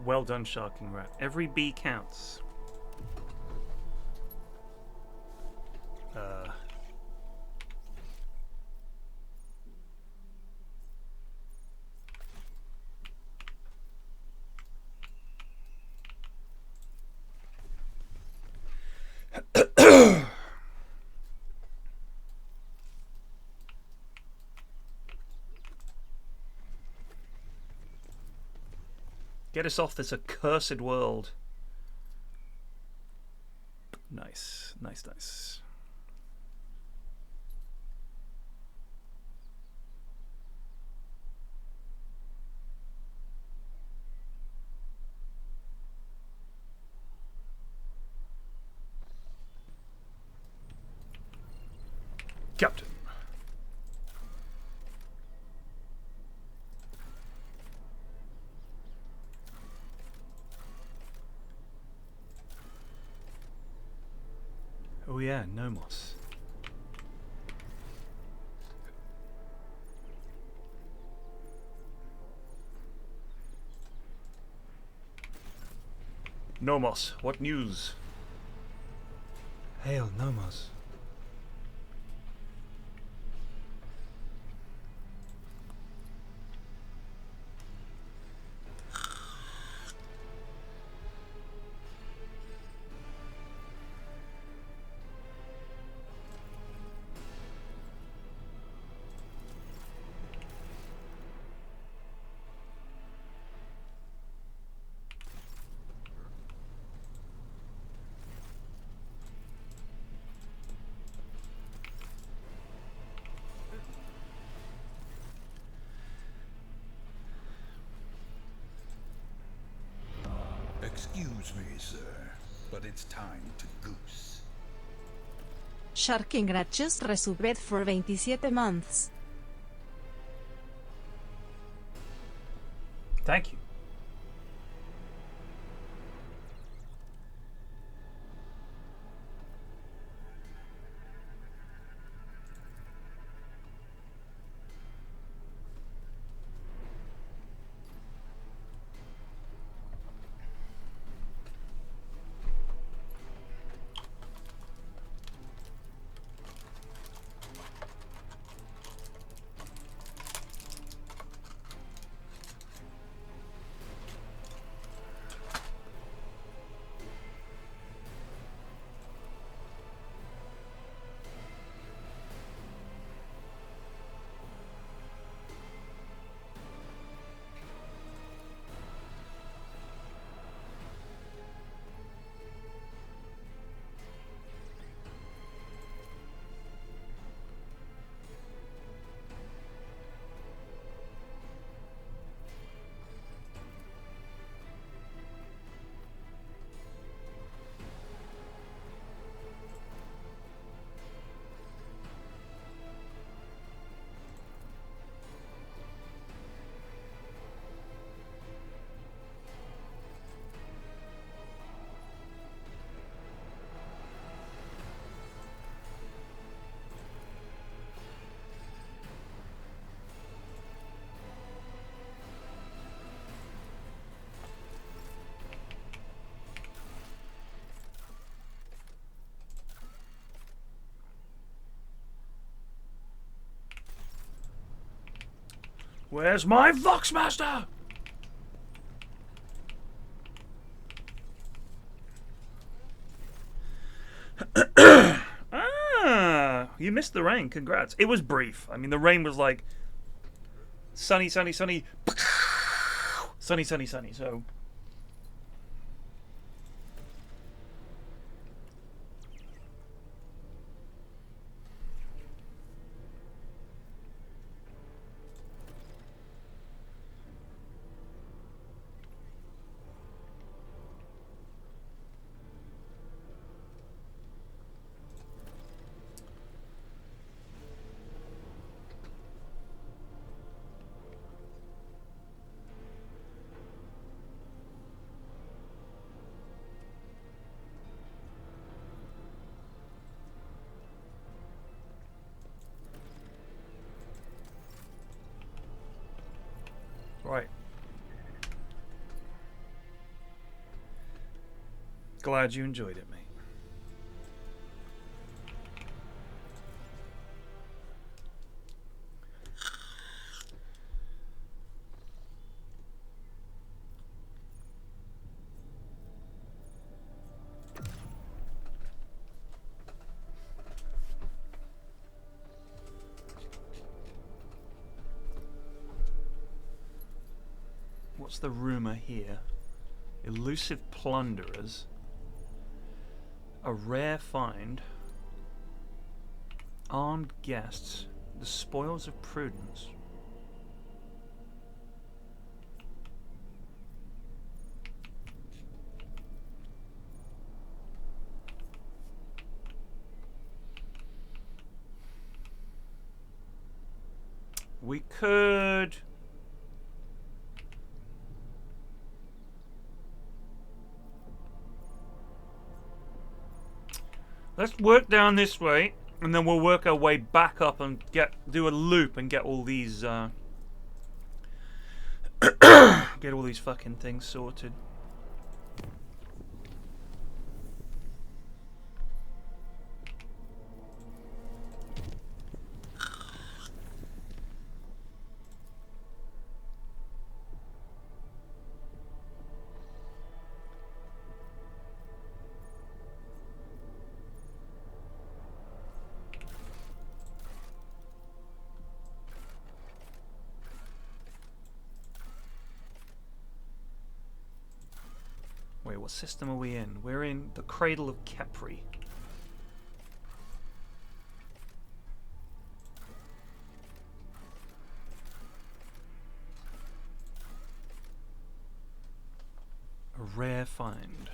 Well done, Sharking Rat. Every bee counts. Get us off this accursed world. Nice, nice, nice. Captain. Oh yeah, Nomos. Nomos, what news? Hail, Nomos. Excuse me, sir, but it's time to goose. Sharking Rat just resubbed for 27 months. Thank you. Where's my Voxmaster? You missed the rain. Congrats. It was brief. I mean, the rain was like sunny, sunny, sunny, sunny, sunny, sunny. So Glad you enjoyed it, mate. What's the rumor here? Elusive plunderers. A rare find. Armed guests. The spoils of prudence. We could... Let's work down this way, and then we'll work our way back up and do a loop and get all these get all these fucking things sorted. Wait, what system are we in? We're in the Cradle of Kepri. A rare find.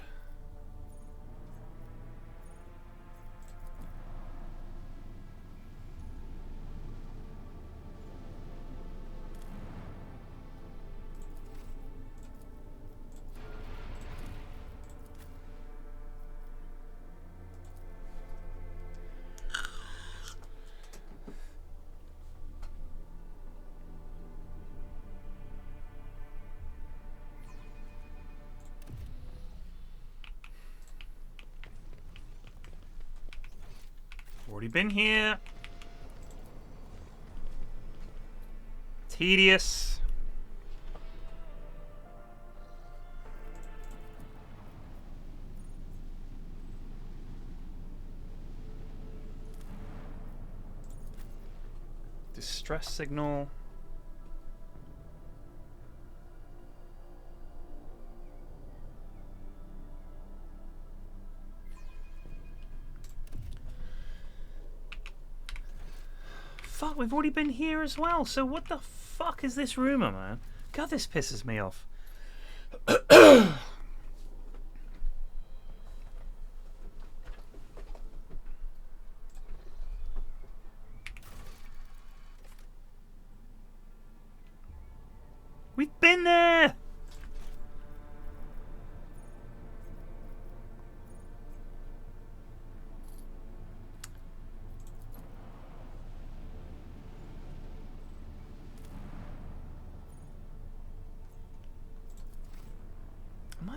Already been here. Tedious. Distress signal. Fuck, we've already been here as well. So what the fuck is this rumor, man? God, this pisses me off. We've been there!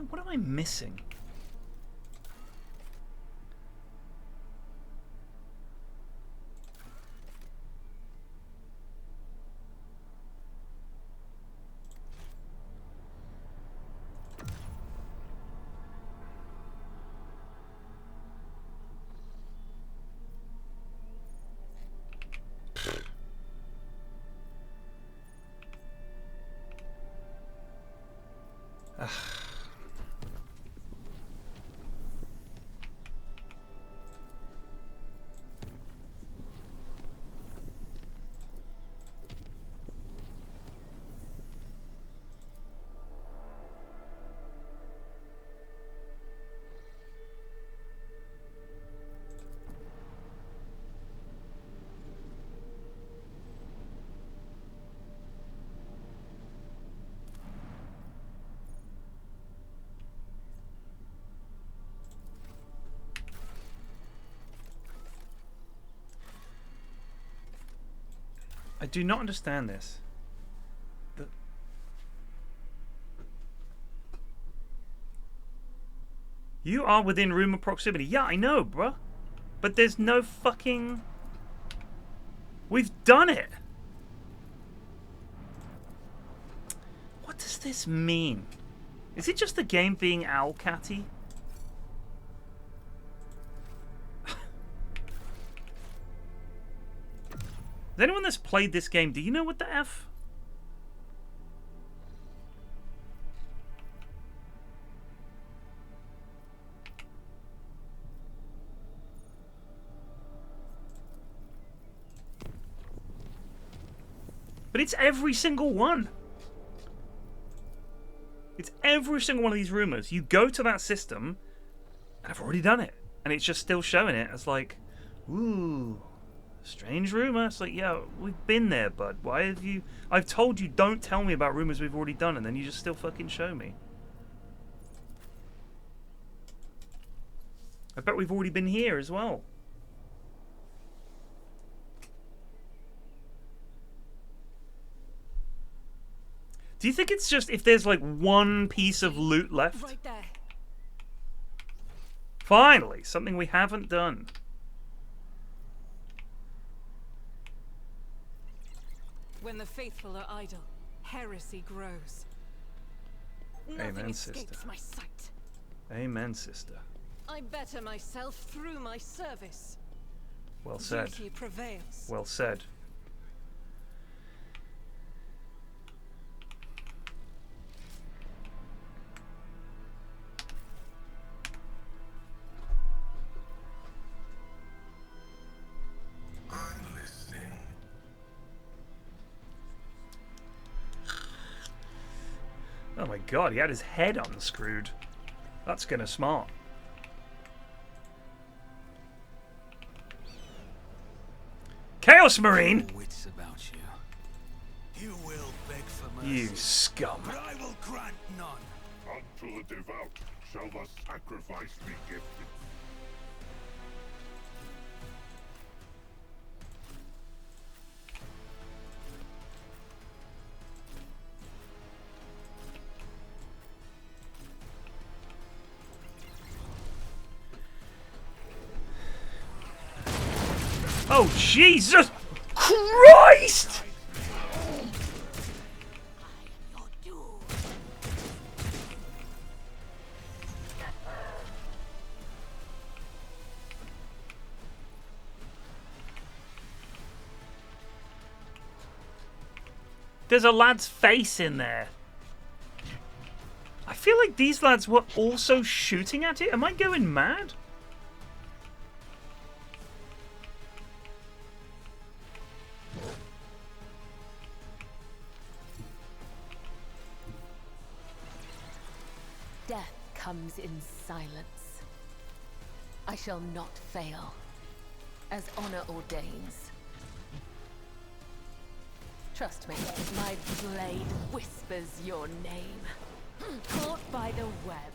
What am I missing? I do not understand this. You are within rumor proximity. Yeah, I know, bruh. But there's no fucking... We've done it. What does this mean? Is it just the game being Owlcat-y? Is anyone that's played this game, do you know what the F? But it's every single one. It's every single one of these rumors. You go to that system, and I've already done it. And it's just still showing it as like, ooh, strange rumor. It's like, yeah, we've been there, bud. Why have you... I've told you don't tell me about rumors we've already done, and then you just still fucking show me. I bet we've already been here as well. Do you think it's just if there's like one piece of loot left? Right there. Finally, something we haven't done. When the faithful are idle, heresy grows. Amen, Nothing sister. escapes my sight. Amen, sister. I better myself through my service. Well said. Duty prevails. Well said. Oh my god, he had his head unscrewed. That's kinda smart. Chaos Marine! Wits about you. You will beg for mercy. You scum. But I will grant none. Unto the devout shall the sacrifice be gifted. Oh, Jesus Christ! There's a lad's face in there. I feel like these lads were also shooting at it. Am I going mad? Death comes in silence. I shall not fail, as honor ordains. Trust me, my blade whispers your name. Caught by the web,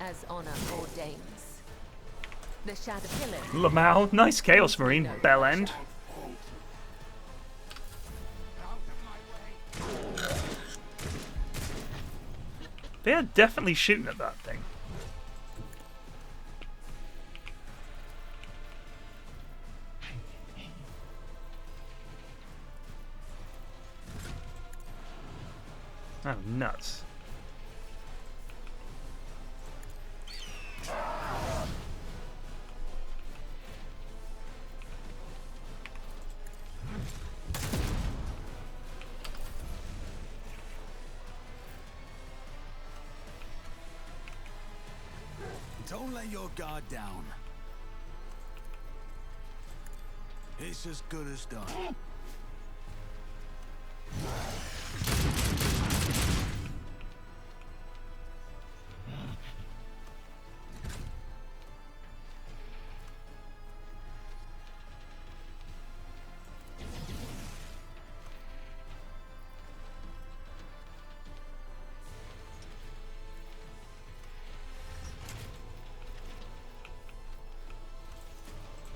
as honor ordains. The shadow pillar. Lamau, nice Chaos Marine, bell end. They are definitely shooting at that thing. Oh, nuts. Don't let your guard down. It's as good as done.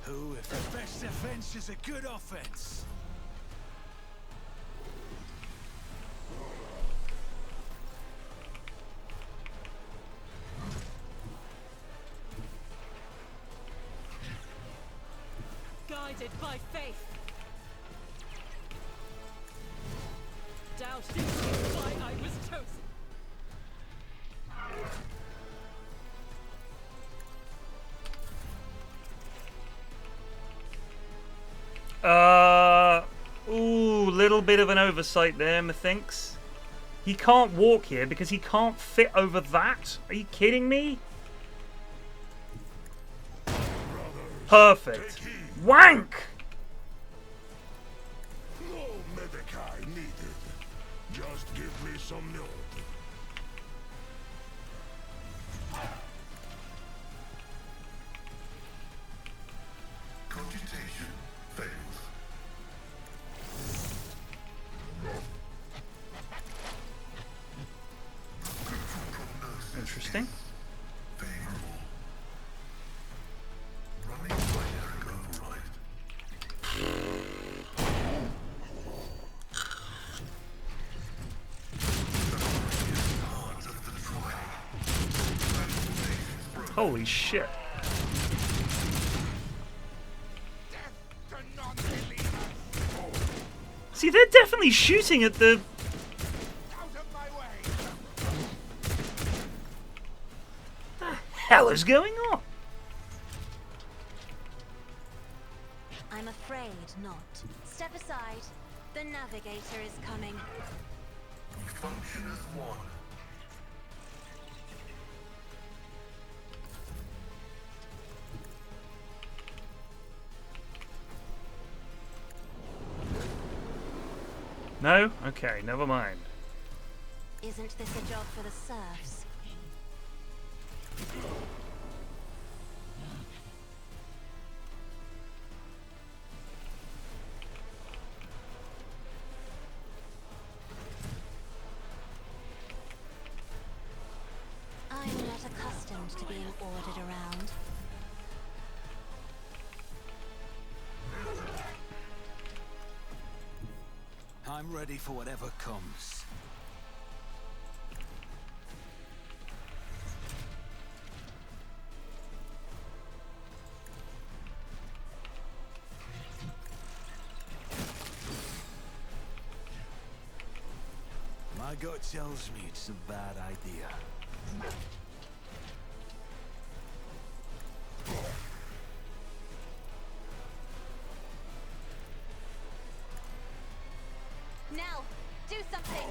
Who, if the best defense is a good offense? guided by faith. Doubt is why I was chosen. Ooh, little bit of an oversight there, methinks. He can't walk here because he can't fit over that. Are you kidding me? Perfect. Wank! No Medicae needed. Just give me some milk. Cogitation fails. Interesting. Favorable. Running binary override. Holy shit. See, they're definitely shooting at the... The hell is going on? I'm afraid not. Step aside. The navigator is coming. We function as one. No? Okay, never mind. Isn't this a job for the serfs? I'm not accustomed to being ordered around. I'm ready for whatever comes. My gut tells me it's a bad idea. Now, do something!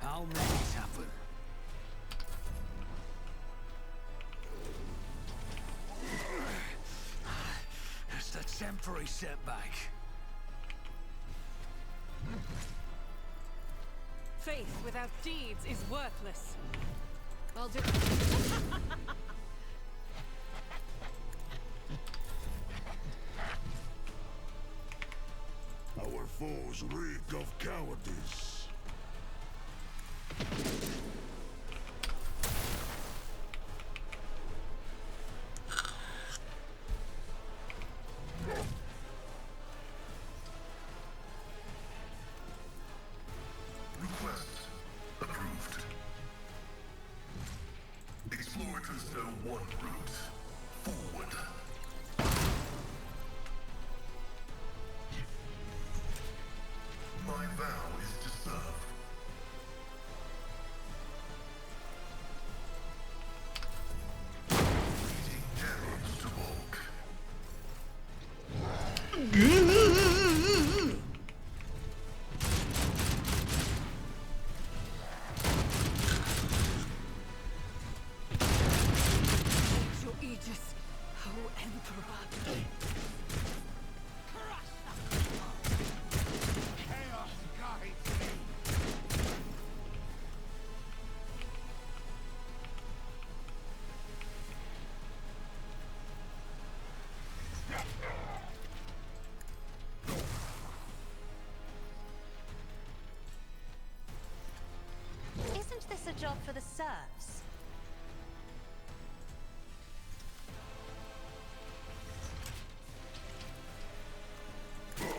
I'll make it happen. It's a temporary setback. Faith without deeds is worthless. I'll do. Our foes reek of cowardice. Request approved. Explorators know one route. Forward. My vow is to serve. Leading heralds to Volk. Your aegis, O Emperor. Chaos guides me. Isn't this a job for the serfs?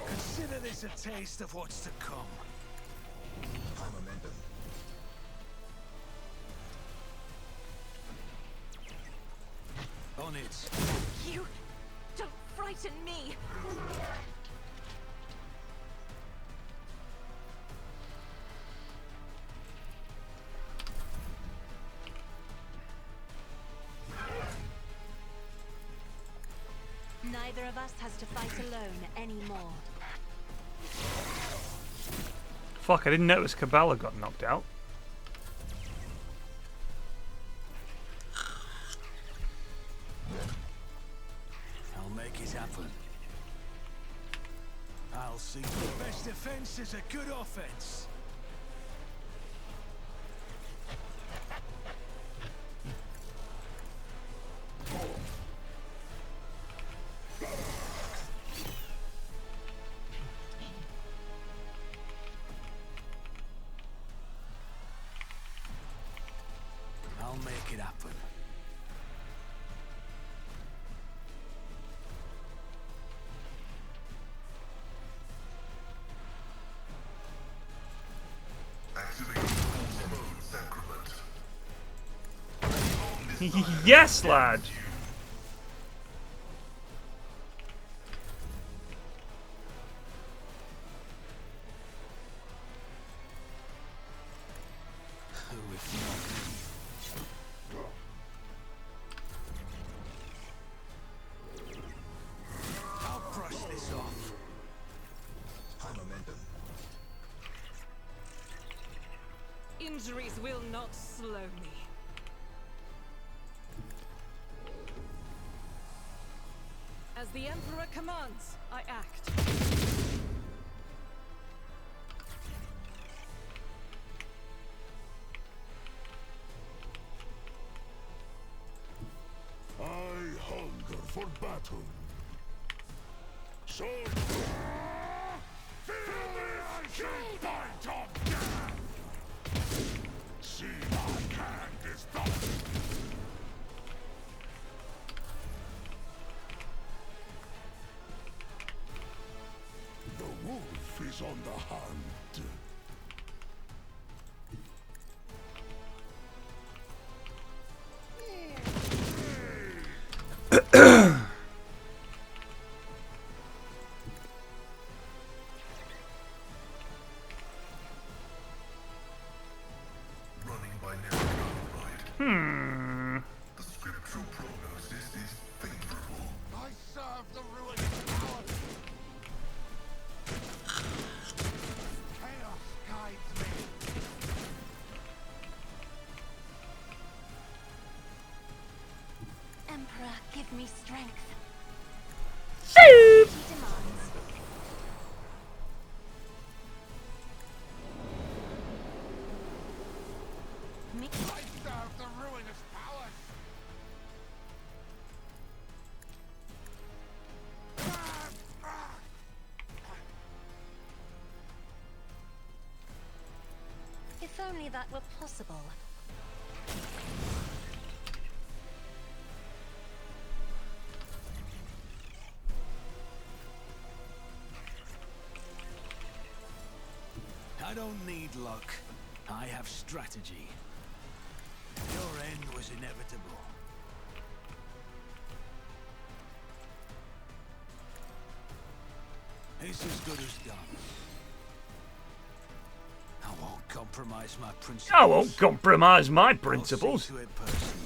Consider this a taste of what's to come. High momentum. on it. You don't frighten me. Neither of us has to fight alone anymore. Fuck, I didn't notice Kabbalah got knocked out. I'll make it happen. I'll see. The best defense is a good offense. I'll make it happen. Yes, lad! Who if not me? I'll brush this off. High momentum. Injuries will not slow me. As the Emperor commands, I act. I hunger for battle. So feel this heat of death. See my hand is done. The wolf is on the hunt. Running by never The scriptural prognosis is favorable. I serve the ruined powers. Chaos guides me. Emperor, give me strength. Shoot! He demands. Me. I serve the ruinous powers. If only that were possible. I don't need luck. I have strategy. Your end was inevitable. It's as good as done. I won't compromise my principles. I won't compromise my I'll principles. see to it personally.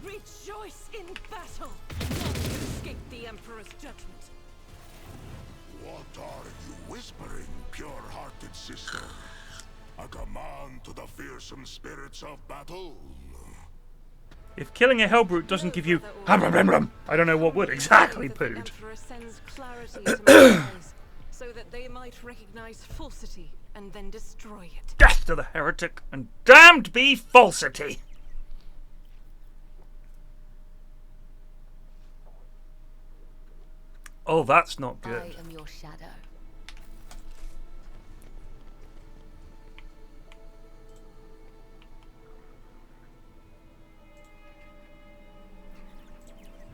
Rejoice in battle! None can escape the Emperor's judgment. What are you whispering, pure-hearted sister? A command to the fearsome spirits of battle? If killing a Hellbrute doesn't give you I don't know what would exactly, That the Pood. Emperor sends clarity to my eyes, so that they might recognize falsity and then destroy it. Death to the heretic, and damned be falsity! Oh, that's not good. I am your shadow.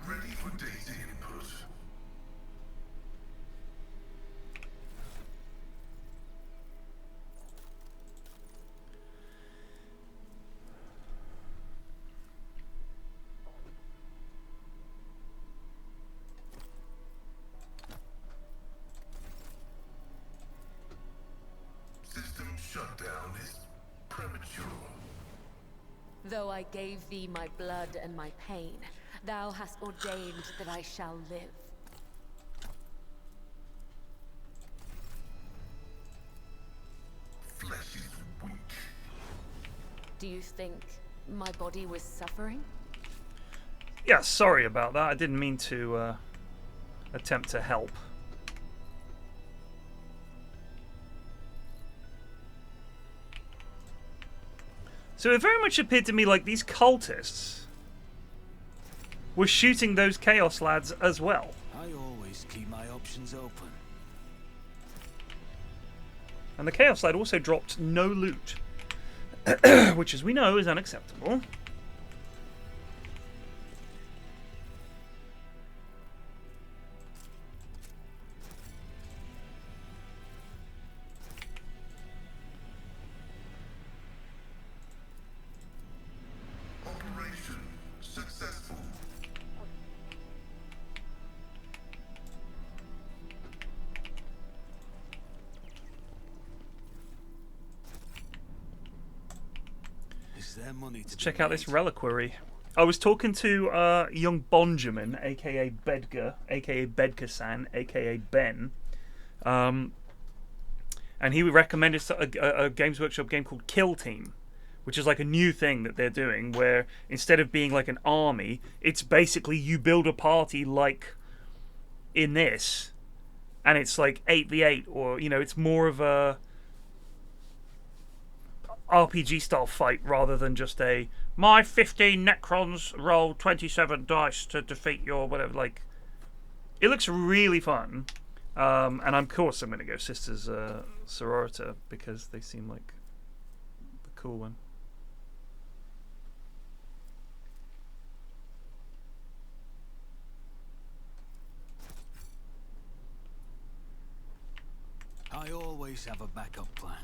Ready for data input. down is premature. Though I gave thee my blood and my pain, thou hast ordained that I shall live. Flesh is weak. Do you think my body was suffering? Yeah, sorry about that. I didn't mean to attempt to help. So it very much appeared to me like these cultists were shooting those Chaos lads as well. I always keep my options open. And the Chaos lad also dropped no loot, which as we know is unacceptable. Operation successful. Is there money to Check be out this made? reliquary. I was talking to young Benjamin, aka Bedgar, aka Bedgar-san, aka Ben, and he recommended a Games Workshop game called Kill Team, which is like a new thing that they're doing, where instead of being like an army, it's basically you build a party like in this, and it's like 8v8, or you know, it's more of a RPG style fight rather than just a my 15 Necrons roll 27 dice to defeat your whatever. Like, it looks really fun, and of course I'm going to go Sisters Sororita because they seem like the cool one. I always have a backup plan.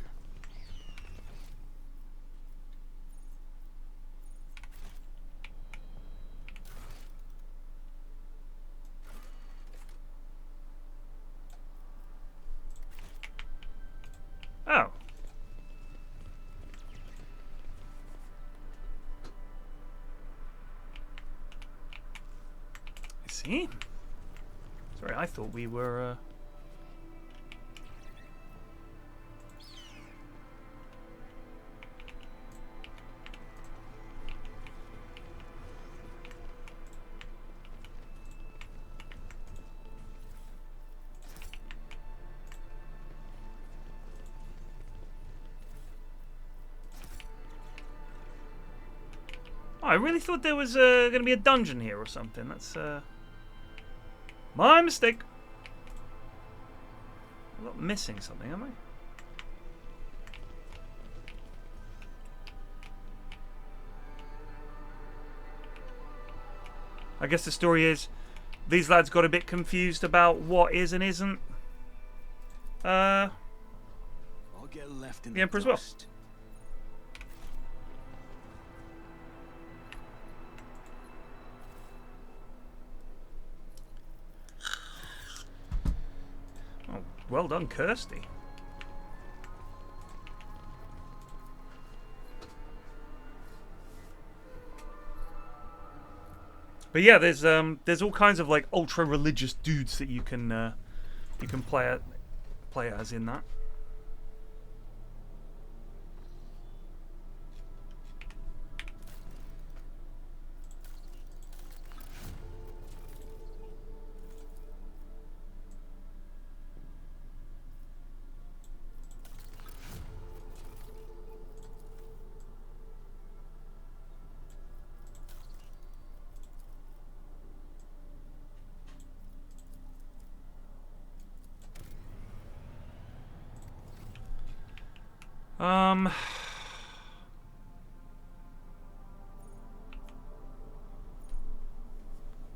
Oh. I see. Sorry, I thought we were... I really thought there was going to be a dungeon here or something. That's my mistake. I'm not missing something, am I? I guess the story is these lads got a bit confused about what is and isn't I'll get left in the Emperor's will. dust. Oh, well done, Kirsty. But yeah, there's all kinds of like ultra religious dudes that you can play as in that.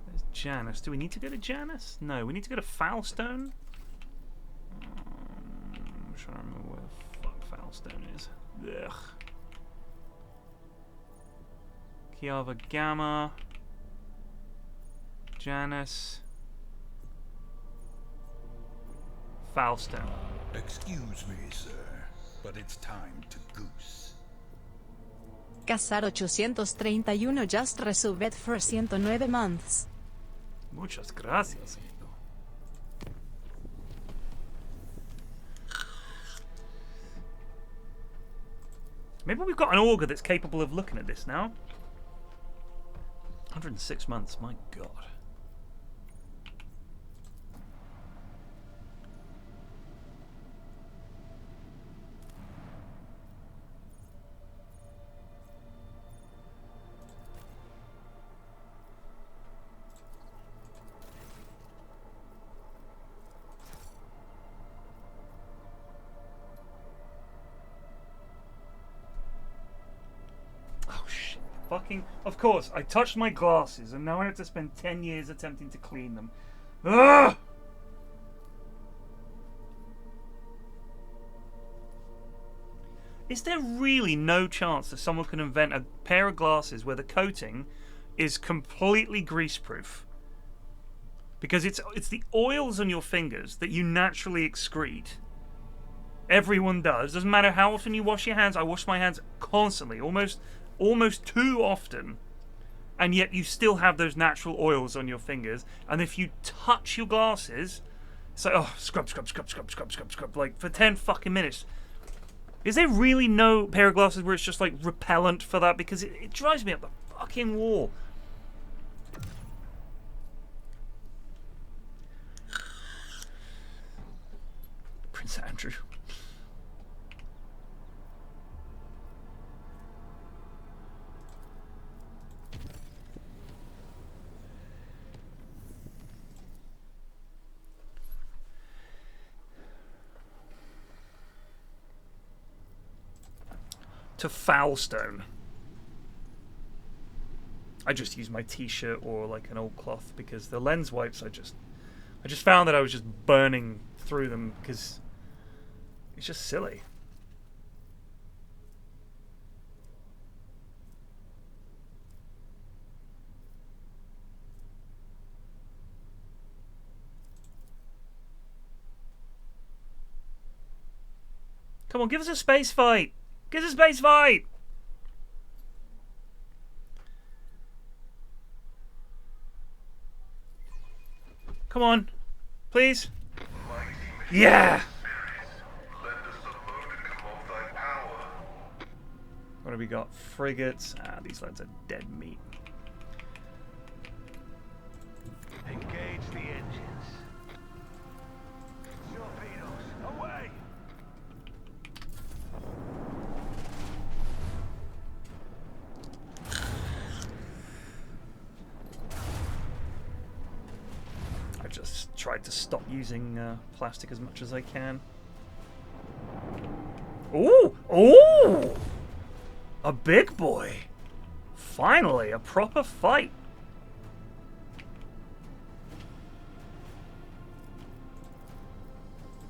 There's Janus. Do we need to go to Janus? No, we need to go to Foulstone. I'm trying to remember where the fuck Foulstone is. Ugh. Kiava Gamma. Janus. Foulstone. Excuse me, sir. but it's time to goose. Casar 831 just resubbed for 109 months. Muchas gracias, amigo. Maybe we've got an auger that's capable of looking at this now. 106 months, my god. Fucking, of course, I touched my glasses and now I have to spend 10 years attempting to clean them. Ugh! Is there really no chance that someone can invent a pair of glasses where the coating is completely grease-proof? Because it's the oils on your fingers that you naturally excrete. Everyone does. Doesn't matter how often you wash your hands. I wash my hands constantly, almost too often, and yet you still have those natural oils on your fingers. And if you touch your glasses, it's like, oh, scrub, like for 10 fucking minutes. Is there really no pair of glasses where it's just like repellent for that? Because it drives me up the fucking wall. Prince Andrew. To Foulstone. I just use my t-shirt or like an old cloth because the lens wipes I just found that I was just burning through them because it's just silly. Come on, give us a space fight. Give us a space fight! Come on. Please. Yeah! What have we got? Frigates. Ah, these lads are dead meat. Engage the engines. Torpedoes, away! Just tried to stop using plastic as much as I can. Ooh! Ooh! A big boy! Finally, a proper fight!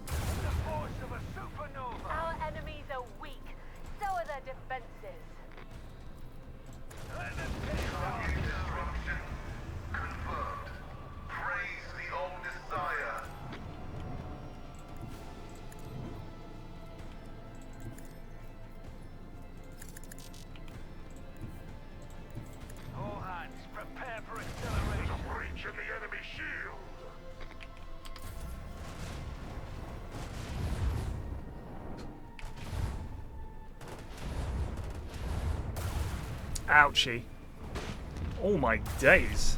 The force of a supernova! Our enemies are weak. So are their defenses. Let them take off! Destruction confirmed. Praise the old Messiah. All hands, prepare for acceleration. Breach in the enemy shield. Ouchie. Oh my days.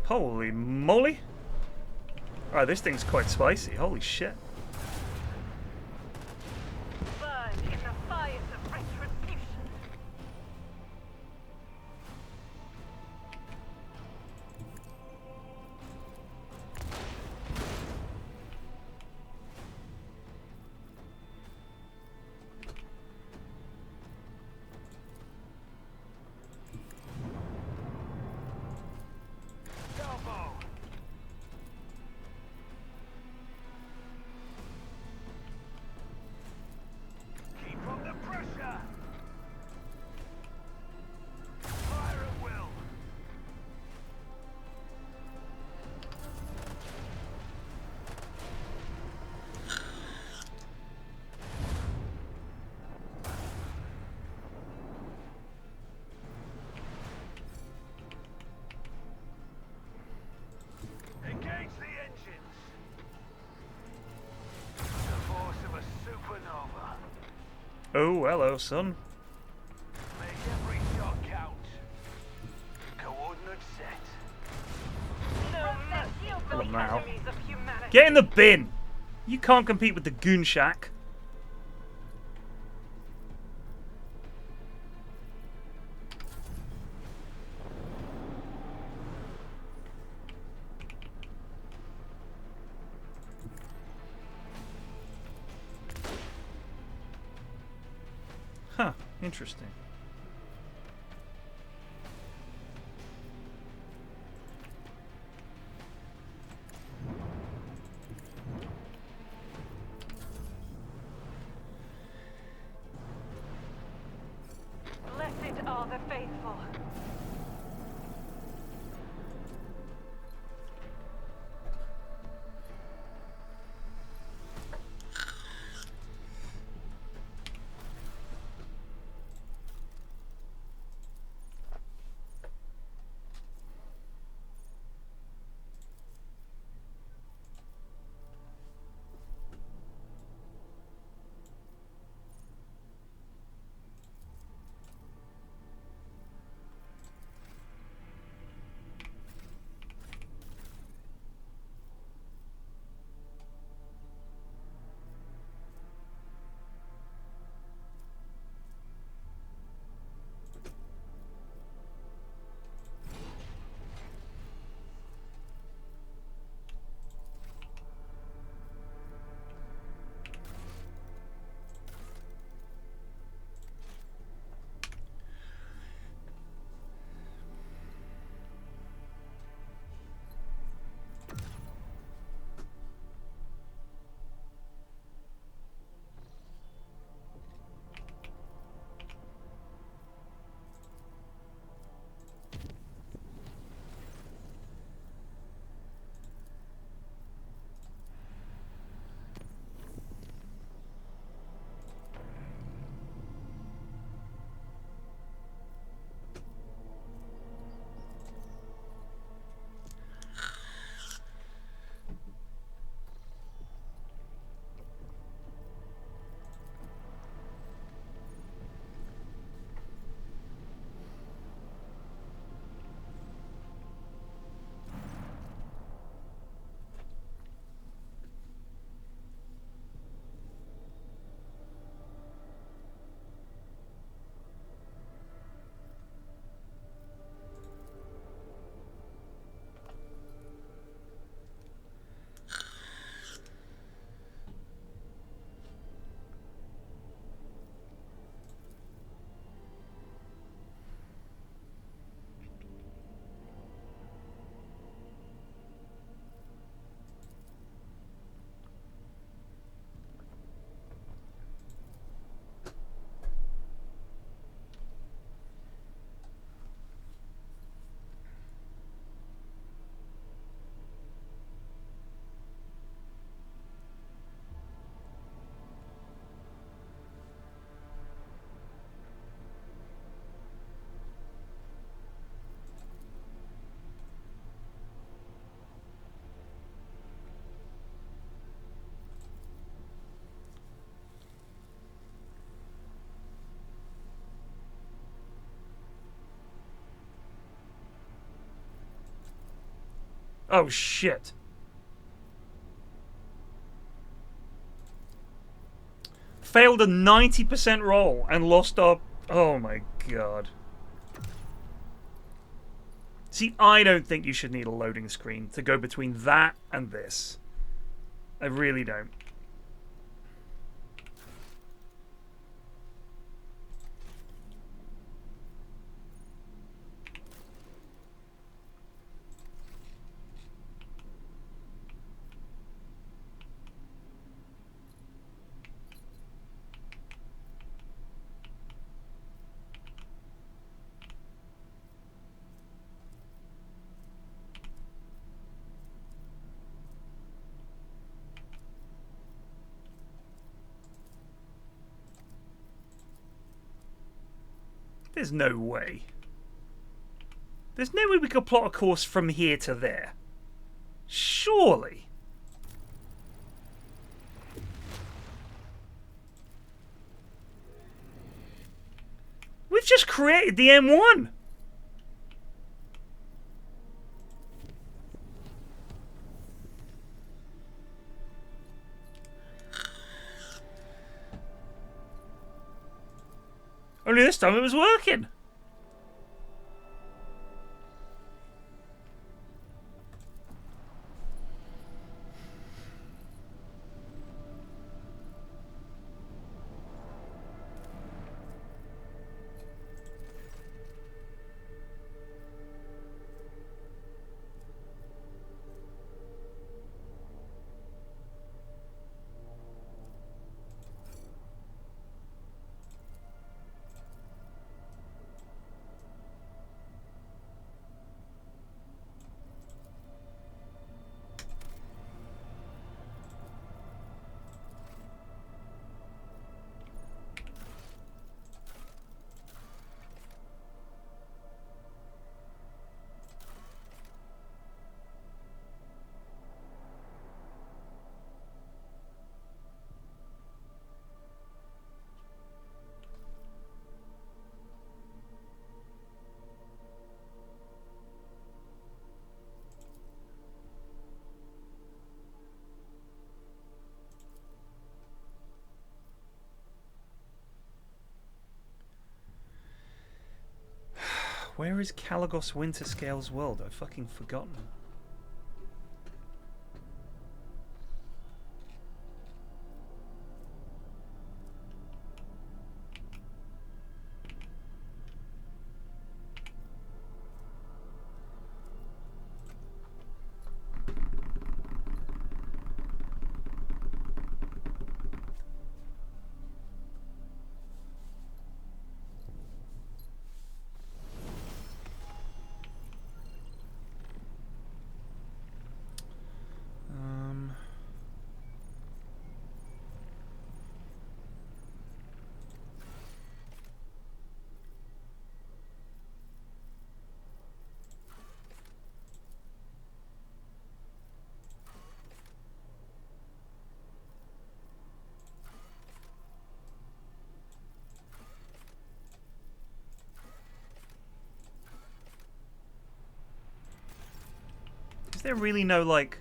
Holy moly. Alright, this thing's quite spicy. Holy shit. Burn in the fires of retribution. Oh, hello, son. Make every shot count. Coordinates set. Come on now. Get in the bin! You can't compete with the Goon Shack. Huh, interesting. Blessed are the faithful. Oh, shit. Failed a 90% roll and lost our... Oh, my God. See, I don't think you should need a loading screen to go between that and this. I really don't. There's no way. There's no way we could plot a course from here to there. Surely. just created the M1. Only this time it was working. Where is Kalagos Winterscale's world? I've fucking forgotten. Is there really no, like...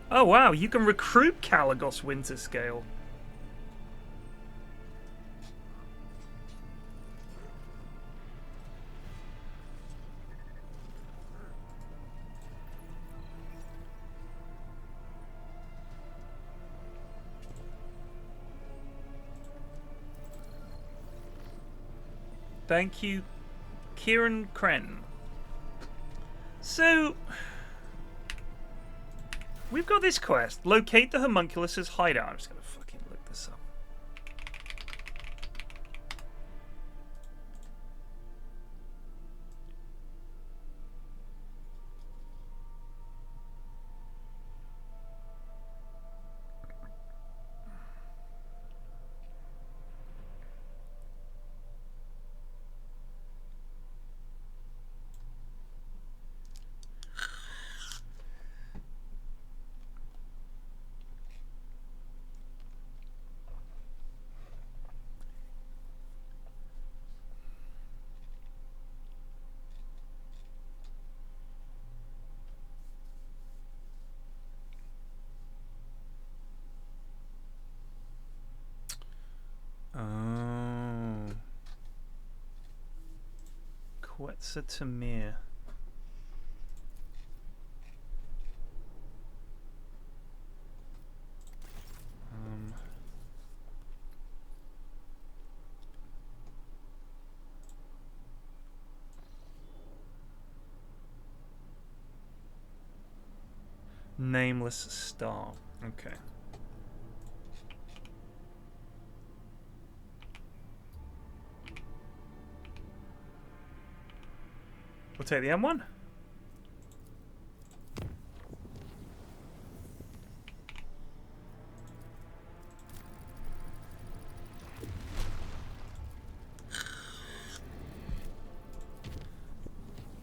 Oh wow, you can recruit Kalagos Winterscale. Thank you, Kieran Kren. So... we've got this quest. Locate the homunculus's hideout. I'm just going to fucking look this up. Oh. Quetzaltamir. Nameless star. Okay. We'll take the M1.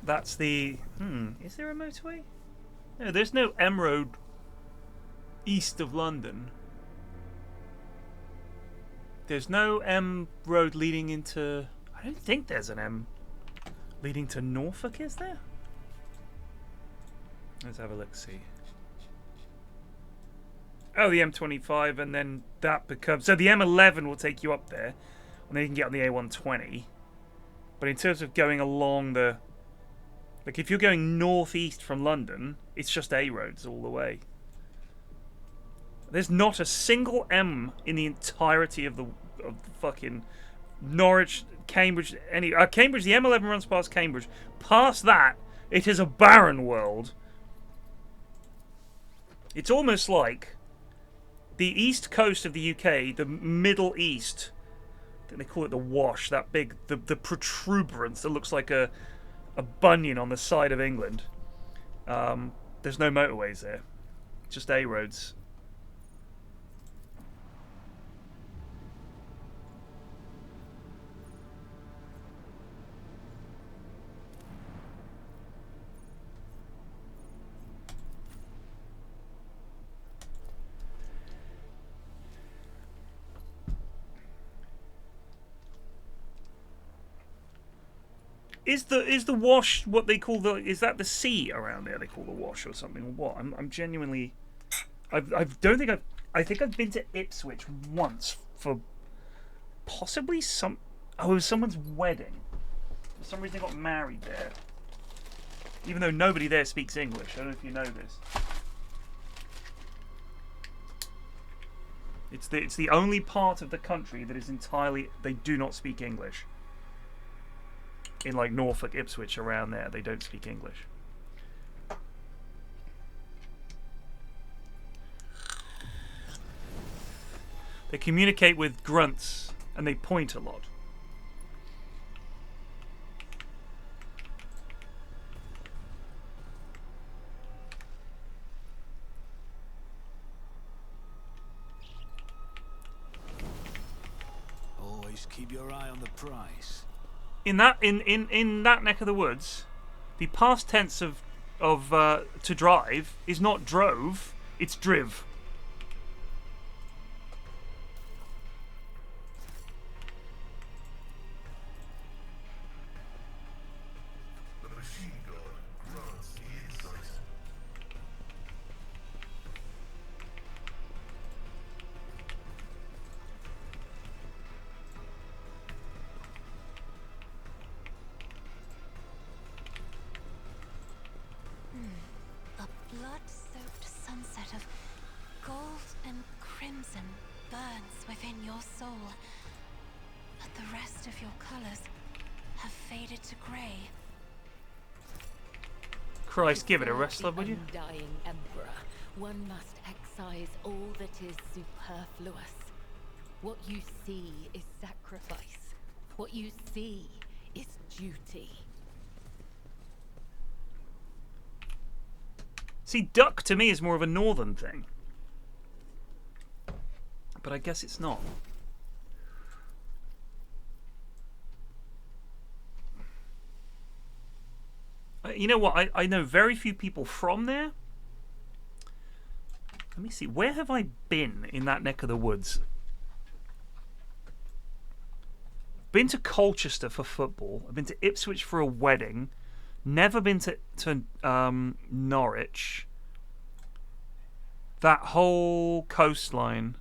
That's the... is there a motorway? No, there's no M road east of London. There's no M road leading into... I don't think there's an M leading to Norfolk, is there? Let's have a look, see. Oh, the M25, and then that becomes... So the M11 will take you up there, and then you can get on the A120. But in terms of going along the... Like, if you're going northeast from London, it's just A roads all the way. There's not a single M in the entirety of the fucking Norwich, Cambridge, Cambridge. The M11 runs past Cambridge. Past that, it is a barren world. It's almost like the east coast of the UK, the Middle East. I think they call it the Wash. That big, the protuberance that looks like a bunion on the side of England. There's no motorways there, just A roads. Is the Wash what they call the? Is that the sea around there? They call the Wash or something? Or what? I'm genuinely. I don't think I think I've been to Ipswich once for possibly some. Oh, it was someone's wedding. For some reason, they got married there. Even though nobody there speaks English. I don't know if you know this. It's the only part of the country that is entirely they do not speak English. In like Norfolk, Ipswich, around there, they don't speak English. They communicate with grunts and they point a lot. Always keep your eye on the prize. In that neck of the woods, the past tense of to drive is not drove, it's driv. The machine god grants the insight. A blood-soaked sunset of gold and crimson burns within your soul, but the rest of your colors have faded to gray. Christ, give it a rest, love, would you? Undying emperor, one must excise all that is superfluous. What you see is sacrifice. What you see is duty. See, duck to me is more of a northern thing. But I guess it's not. You know what? I know very few people from there. Let me see. Where have I been in that neck of the woods? Been to Colchester for football. I've been to Ipswich for a wedding. Never been to Norwich. That whole coastline.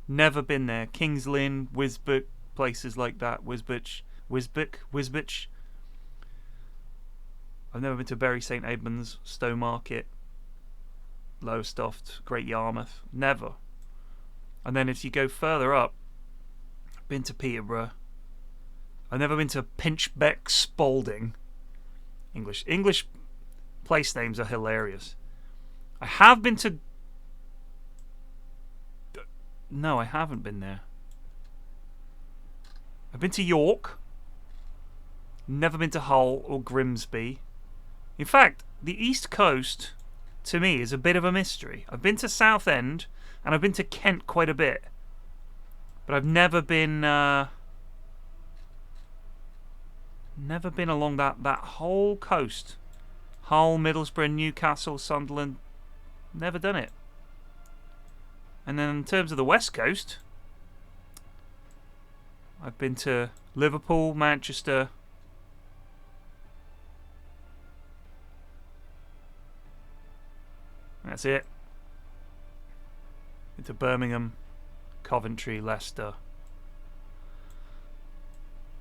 Never been there. Kings Lynn, Wisbech, places like that. Wisbech. I've never been to Bury St Edmunds, Stowmarket, Lowestoft, Great Yarmouth. Never. And then if you go further up, I've been to Peterborough. I've never been to Pinchbeck, Spalding. English place names are hilarious. I have been to... No, I haven't been there. I've been to York. Never been to Hull or Grimsby. In fact, the East Coast, to me, is a bit of a mystery. I've been to Southend, and I've been to Kent quite a bit. But I've never been along that whole coast. Hull, Middlesbrough, Newcastle, Sunderland. Never done it. And then in terms of the West Coast, I've been to Liverpool, Manchester. That's it. Been to Birmingham, Coventry, Leicester.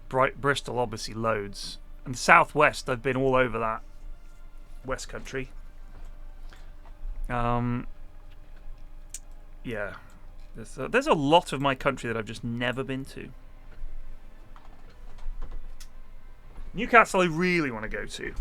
Bristol, obviously, loads. And the Southwest, I've been all over that. West Country. Yeah. There's a lot of my country that I've just never been to. Newcastle I really want to go to.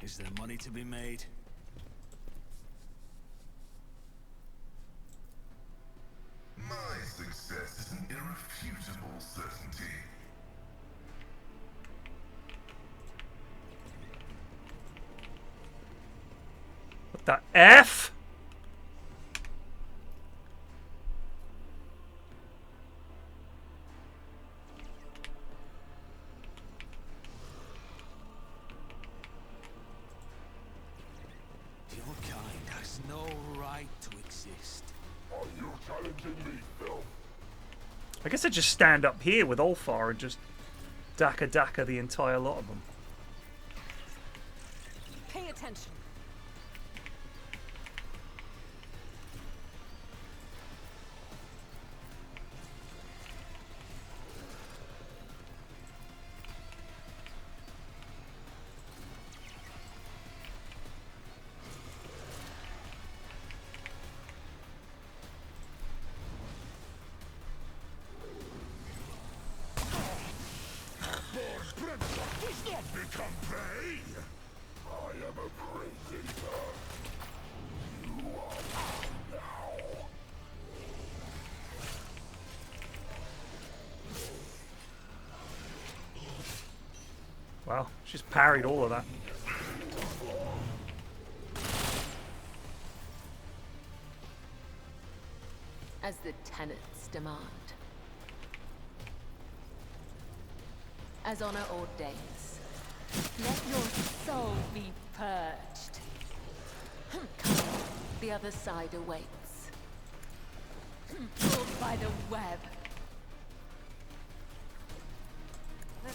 Is there money to be made? My success is an irrefutable certainty. What the F? Your kind has no right to exist. Are you challenging me, Phil? I guess I just stand up here with Ulfar and just daka the entire lot of them. Pay attention. Does not become prey. I am a predator. You are mine now. Wow, she's parried all of that. As the tenets demand. As honor ordains. Let your soul be purged. Come, the other side awaits. by the web.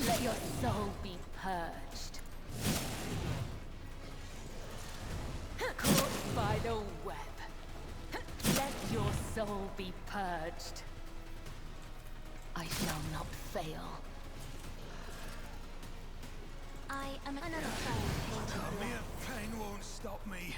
Let your soul be purged. Caught by the web. Let your soul be purged. I shall not fail. I am another flame painted Tell me black. if pain won't stop me.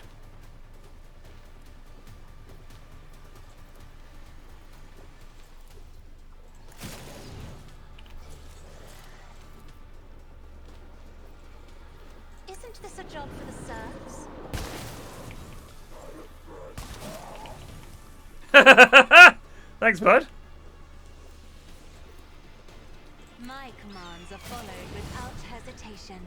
Isn't this a job for the serfs? Thanks, bud. My commands are followed without hesitation.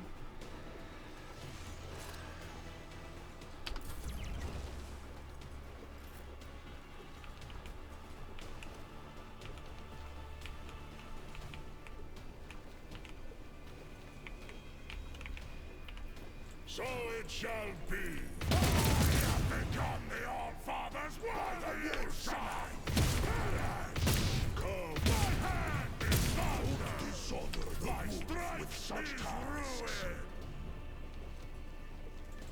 So it shall be. I have become the All-Father's warrior son. Go, my hand is thunder. Dishonor my strength with such tasks.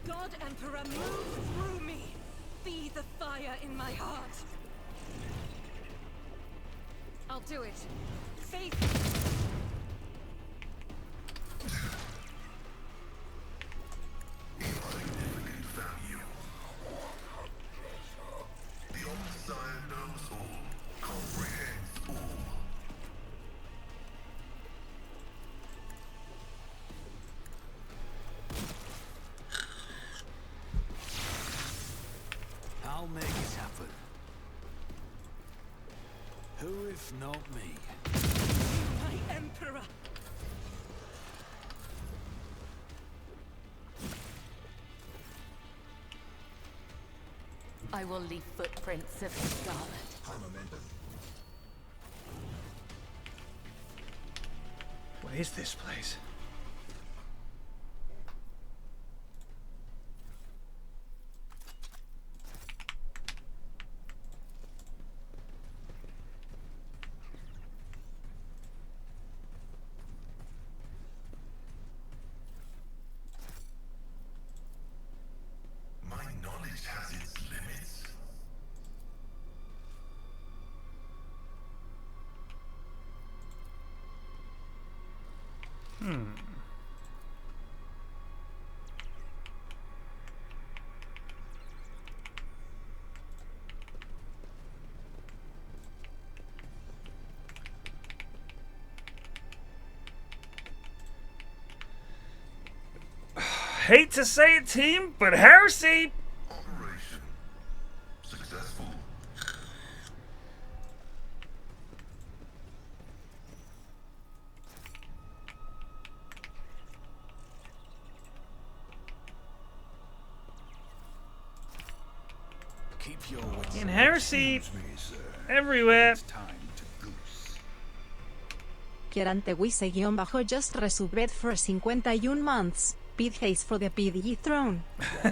God Emperor, move through me. Be the fire in my heart. I'll do it. Faith. Significant value. The Omnissiah knows all, comprehends all. I'll make it happen. Who if not me? My Emperor. I will leave footprints of scarlet. What is this place? My knowledge has its limits. Hate to say it, team, but heresy. Operation successful. Keep your wits. In heresy Excuse me, sir. everywhere. It's time to goose. Quierantewise-just resubbed for 51 months. Pidgeys for the PDG throne. For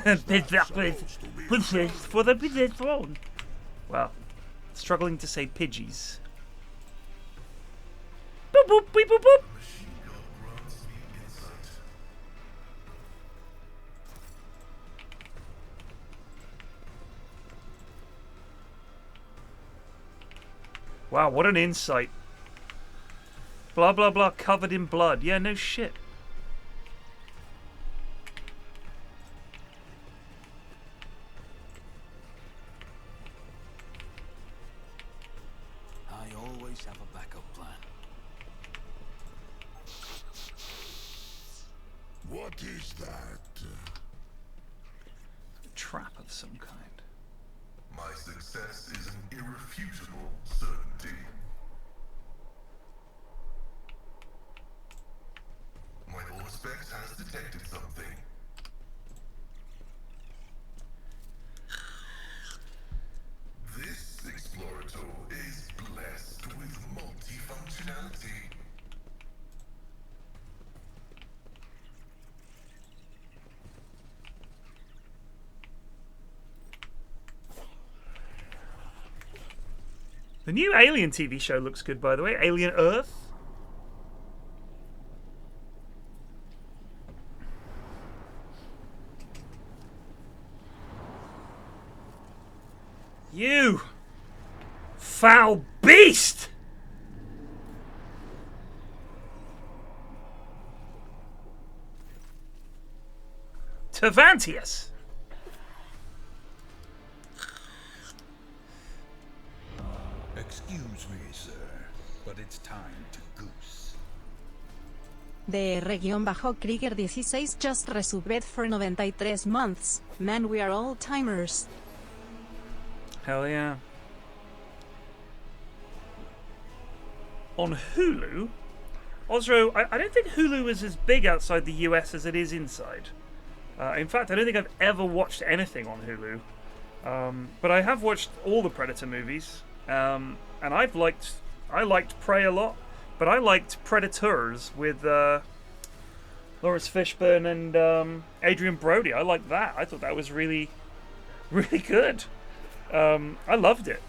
the Pidgey throne. Well, struggling to say Pidgeys. Boop boop beep boop boop. Machine gun grants me insight. Wow, what an insight. Blah blah blah, covered in blood. Yeah, no shit. I always have a backup plan. What is that? A trap of some kind. My success is an irrefutable certainty. My Auspex has detected something. This Explorator is blessed with multifunctionality. The new Alien TV show looks good, by the way. Alien Earth. You foul beast! Tavantius! Excuse me, sir, but it's time to goose. DR-Krieger16 just resubbed for 93 months. Man, we are all timers. Hell yeah. On Hulu? Osro, I don't think Hulu is as big outside the US as it is inside. In fact, I don't think I've ever watched anything on Hulu. But I have watched all the Predator movies. And I liked Prey a lot. But I liked Predators with Lawrence Fishburne and Adrian Brody. I liked that. I thought that was really, really good. I loved it.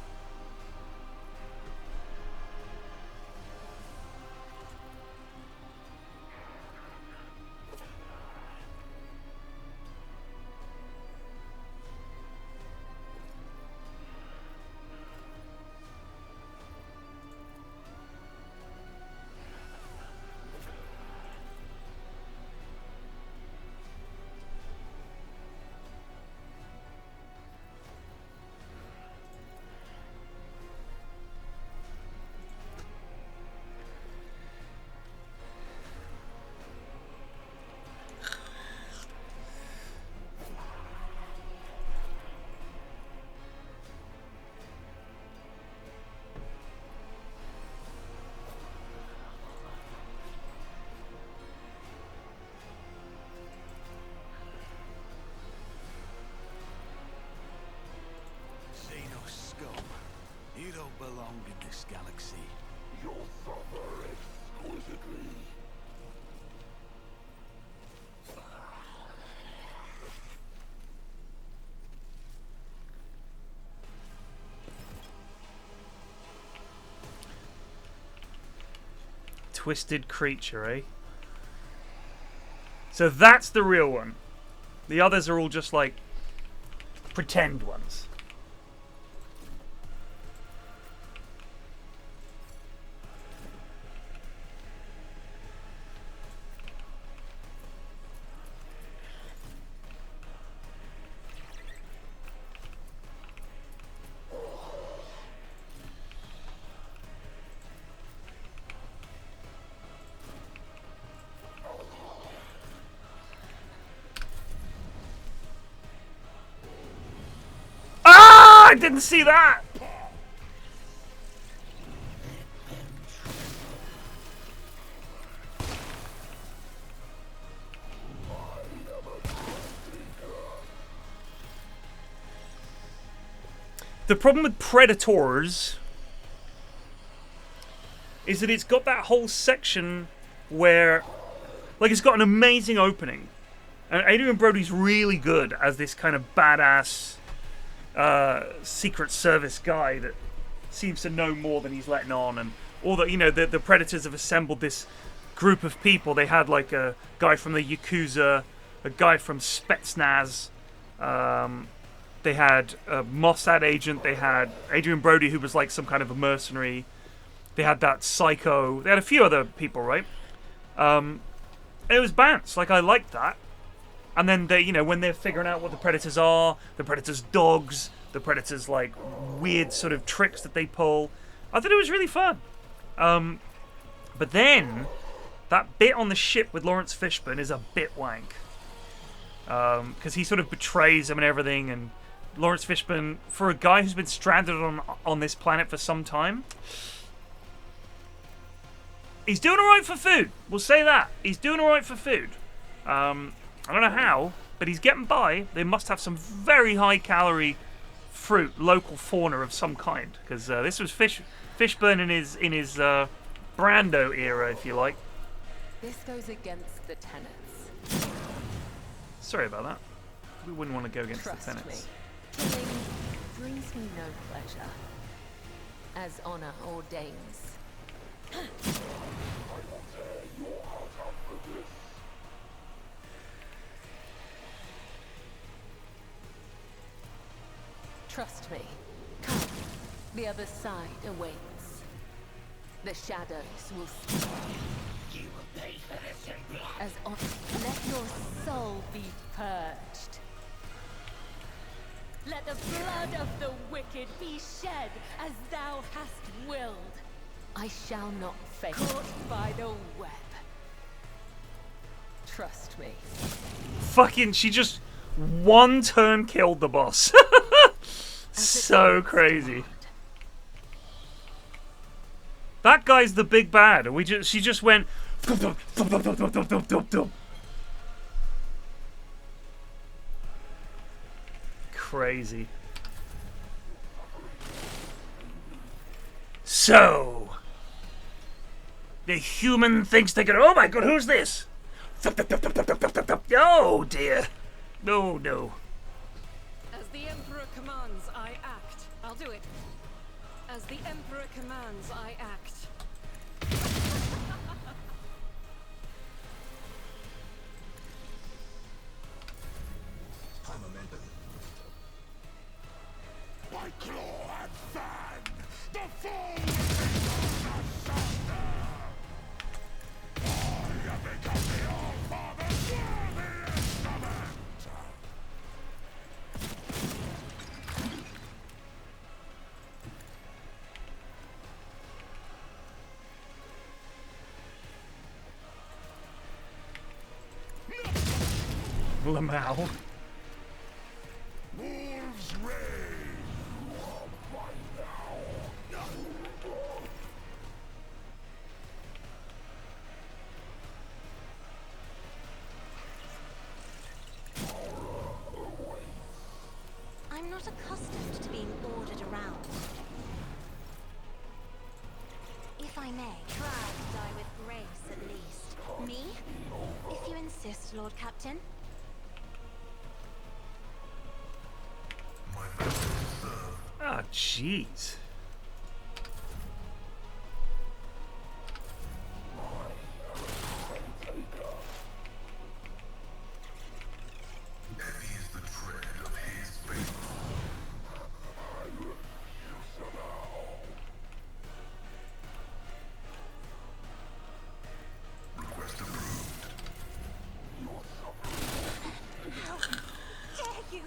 Xenos scum. You don't belong in this galaxy. You'll suffer exquisitely. Twisted creature, eh? So that's the real one. The others are all just like pretend ones. I didn't see that! The problem with Predators is that it's got that whole section where, like, it's got an amazing opening. And Adrian Brody's really good as this kind of badass Secret Service guy that seems to know more than he's letting on, and all that. You know, the Predators have assembled this group of people. They had like a guy from the Yakuza, a guy from Spetsnaz, they had a Mossad agent, they had Adrian Brody, who was like some kind of a mercenary, they had that psycho, they had a few other people, right? It was bants. Like, I liked that. And then they, you know, when they're figuring out what the Predators are, the Predators' dogs, the Predators' like weird sort of tricks that they pull, I thought it was really fun. But then that bit on the ship with Lawrence Fishburne is a bit wank, because he sort of betrays him and everything. And Lawrence Fishburne, for a guy who's been stranded on this planet for some time, he's doing all right for food. We'll say that. He's doing all right for food. I don't know how, but he's getting by. They must have some very high-calorie fruit, local fauna of some kind, because this was Fishburne in his Brando era, if you like. This goes against the tenets. Sorry about that. We wouldn't want to go against Trust the tenets. me, killing brings me no pleasure. as honor ordains. Trust me. Come. The other side awaits. The shadows will speak. You will pay for this in blood. As on, let your soul be purged. Let the blood of the wicked be shed as thou hast willed. I shall not fail. Caught by the web. Trust me. Fucking, she just one turn killed the boss. So crazy. That guy's the big bad. She just went. Crazy. So the human thinks they can. Oh my god, who's this? Oh dear. No, no. As the Emperor commands, I act. I'll do it. As the Emperor commands, I act. By claw and fan, the foe is asunder. I have become the All-Father's worthy instrument. Lamau. Wolves rage. I'm not accustomed to being ordered around. If I may, try to die with grace at least. Me? If you insist, Lord Captain. Ah, jeez. Heavy is the tread of his faithful. Request approved. How dare you!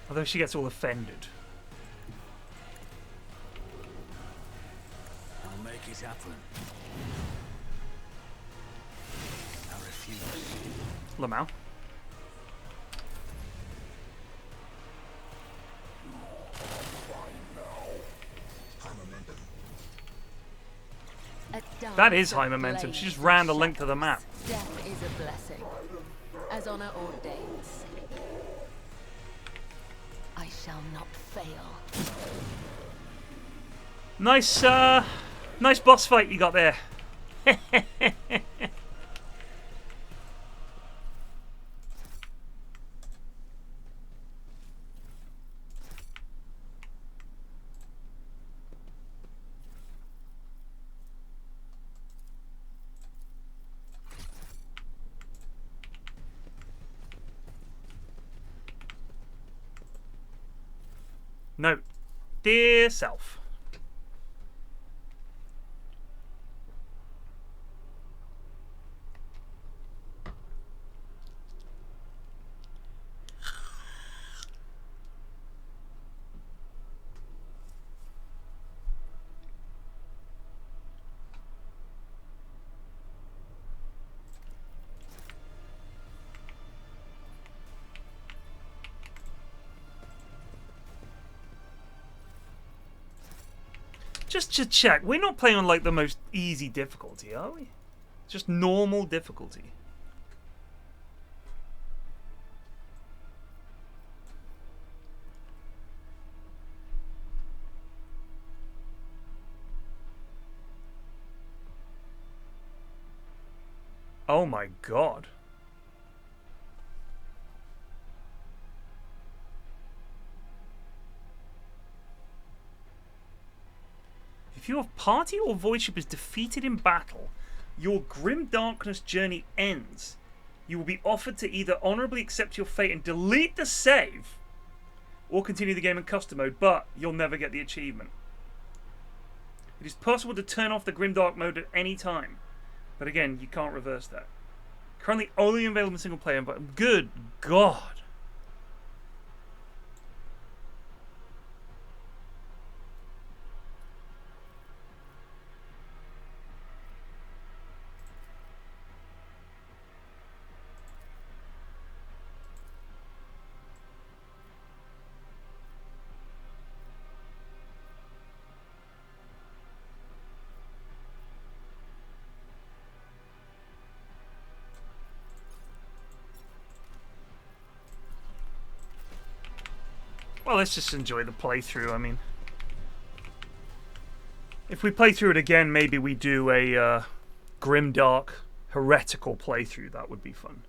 Although she gets all offended. I'll make it happen. I refuse. Lamau. That is high momentum. She just ran the length of the map. Death is a blessing, as honor ordains. I shall not fail. Nice, nice boss fight you got there. Note, dear self. Just to check, we're not playing on like the most easy difficulty, are we? Just normal difficulty. Oh my god. If your party or void ship is defeated in battle, your grim darkness journey ends. You will be offered to either honorably accept your fate and delete the save, or continue the game in custom mode, but you'll never get the achievement. It is possible to turn off the grimdark mode at any time, but again, you can't reverse that. Currently only available in single player, but good God. Well, let's just enjoy the playthrough. I mean, if we play through it again, maybe we do a grimdark heretical playthrough. That would be fun.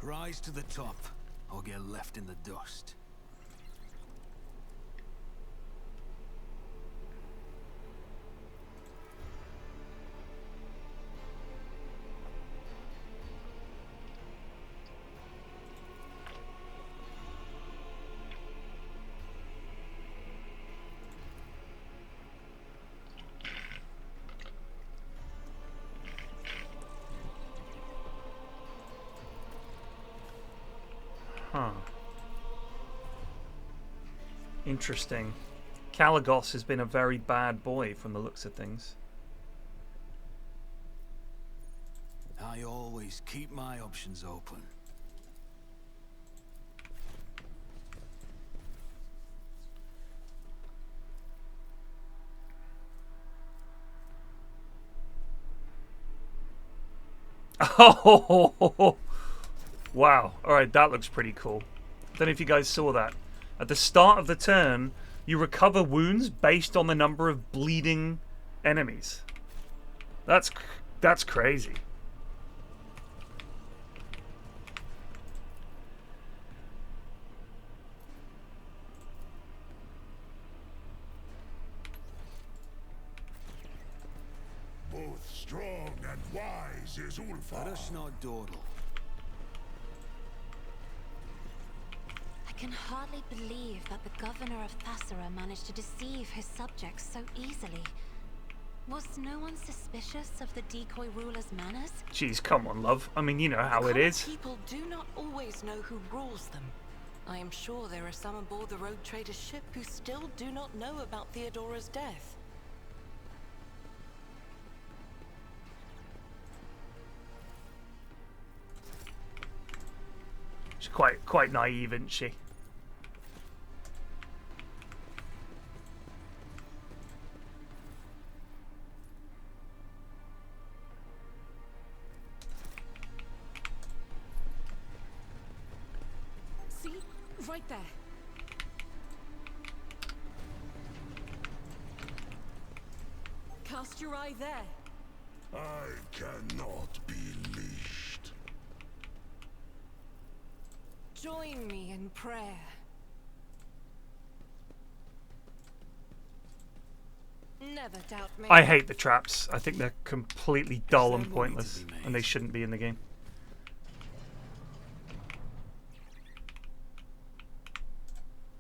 Rise to the top, or get left in the dust. Huh. Interesting. Kalagos has been a very bad boy from the looks of things. I always keep my options open. Oh, wow. Alright, that looks pretty cool. Don't know if you guys saw that. At the start of the turn, you recover wounds based on the number of bleeding enemies. That's crazy. Both strong and wise is Let Ulfa. us not dawdle. I can hardly believe that the governor of Thassara managed to deceive his subjects so easily. Was no one suspicious of the decoy ruler's manners? Jeez, come on, love. I mean, you know how it is. People do not always know who rules them. I am sure there are some aboard the rogue trader's ship who still do not know about Theodora's death. She's quite naive, isn't she? See? Right there. Cast your eye there. I cannot be leashed. Join me in prayer. Never doubt me. I hate the traps. I think they're completely dull and pointless, and they shouldn't be in the game.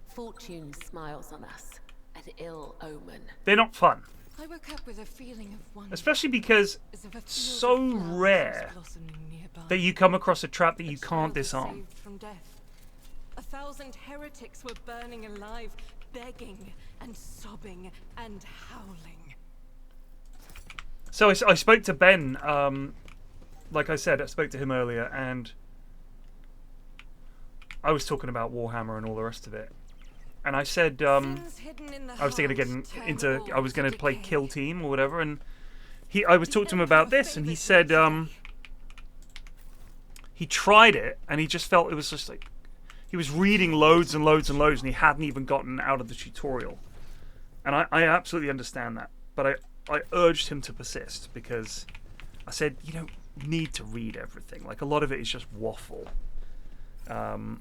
Fortune smiles on us, an ill omen. They're not fun, I woke up with a feeling of wonder. especially because As if a field it's of so flowers was rare blossoming nearby. that you come across a trap that you A can't child disarm. saved from death. 1,000 heretics were burning alive, begging and sobbing and howling. So I spoke to Ben, like I said, I spoke to him earlier, and I was talking about Warhammer and all the rest of it. And I said, Sins hidden in the I was thinking of heart getting turn into, all I was going to play decay. Kill Team or whatever, and I was talking to him about this, and he said, he tried it, and he just felt it was just like, he was reading loads and loads and loads, and he hadn't even gotten out of the tutorial. And I absolutely understand that, but I urged him to persist, because I said, you don't need to read everything. Like, a lot of it is just waffle. Um,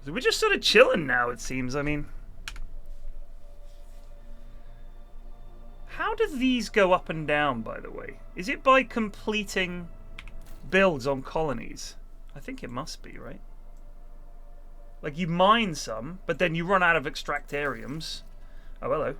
so we're just sort of chilling now, it seems. I mean, how do these go up and down, by the way? Is it by completing builds on colonies? I think it must be, right? Like, you mine some, but then you run out of extractariums. Oh, hello.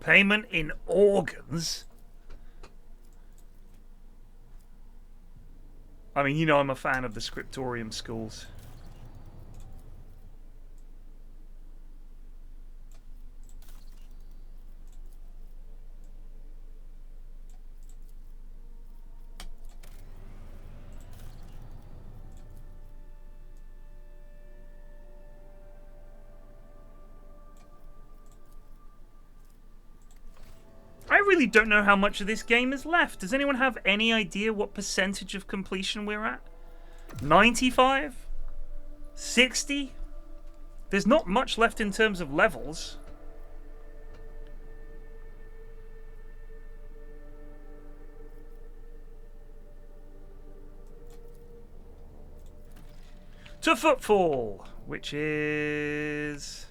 Payment in organs? I mean, you know I'm a fan of the scriptorium schools. I really don't know how much of this game is left. Does anyone have any idea what percentage of completion we're at? 95? 60? There's not much left in terms of levels. To Footfall, which is...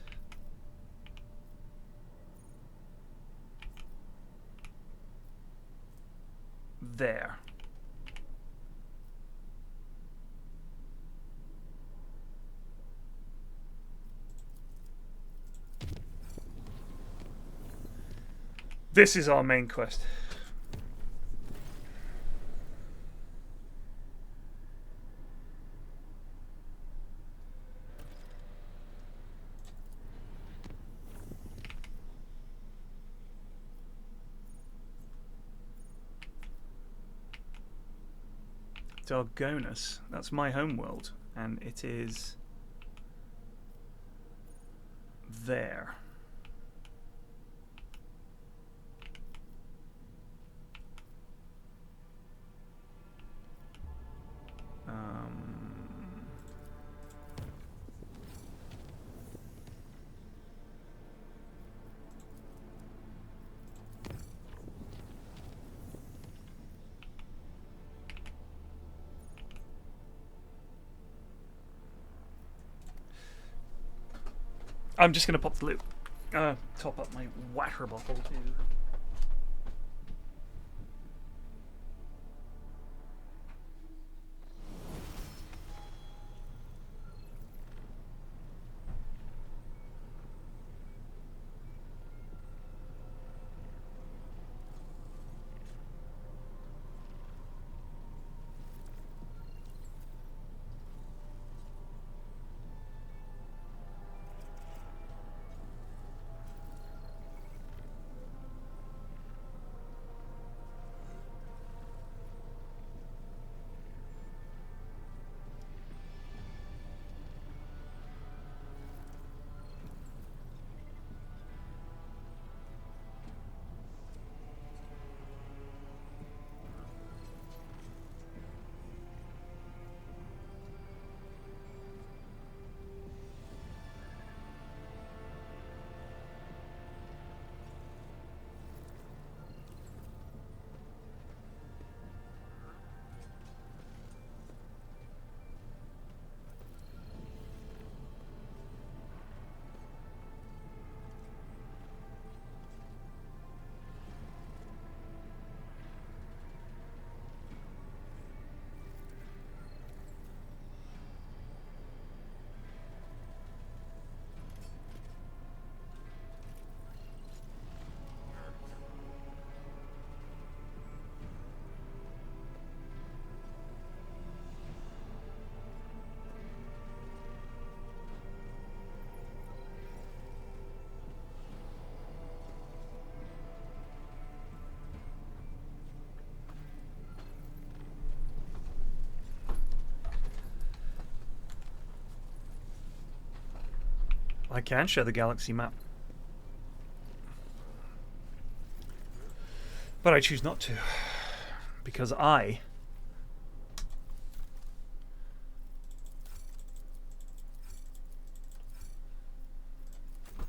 there. This is our main quest. Dargonus. That's my homeworld, and it is there. I'm just going to pop the loot. Top up my water bottle too. I can show the galaxy map. But I choose not to. Because I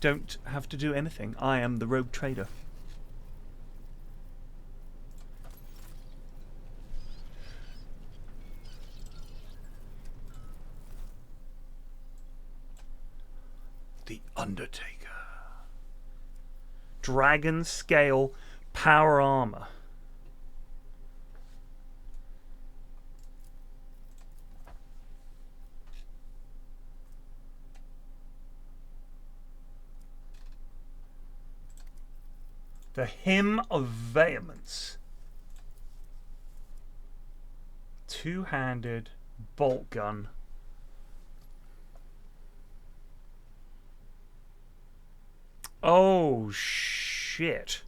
don't have to do anything. I am the rogue trader. The Undertaker. Dragon scale power armor. The Hymn of Vehemence. Two-handed bolt gun. Oh, shit.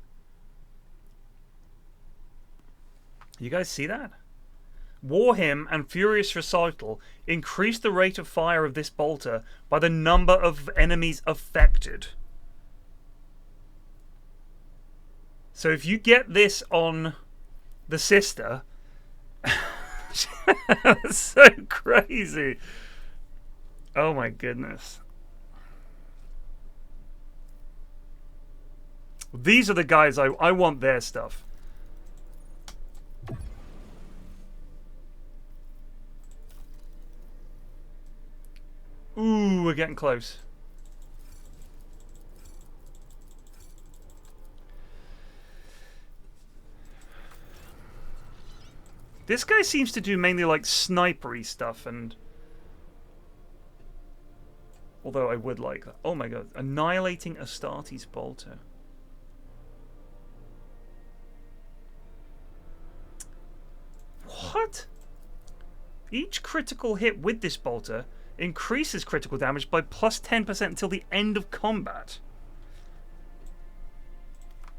You guys see that? War Hymn and Furious Recital increase the rate of fire of this bolter by the number of enemies affected. So if you get this on the sister, that's so crazy. Oh my goodness. These are the guys I want their stuff. Ooh, we're getting close. This guy seems to do mainly like snipery stuff, and although I would like that. Oh my god, annihilating Astartes bolter. What? Each critical hit with this bolter increases critical damage by plus 10% until the end of combat.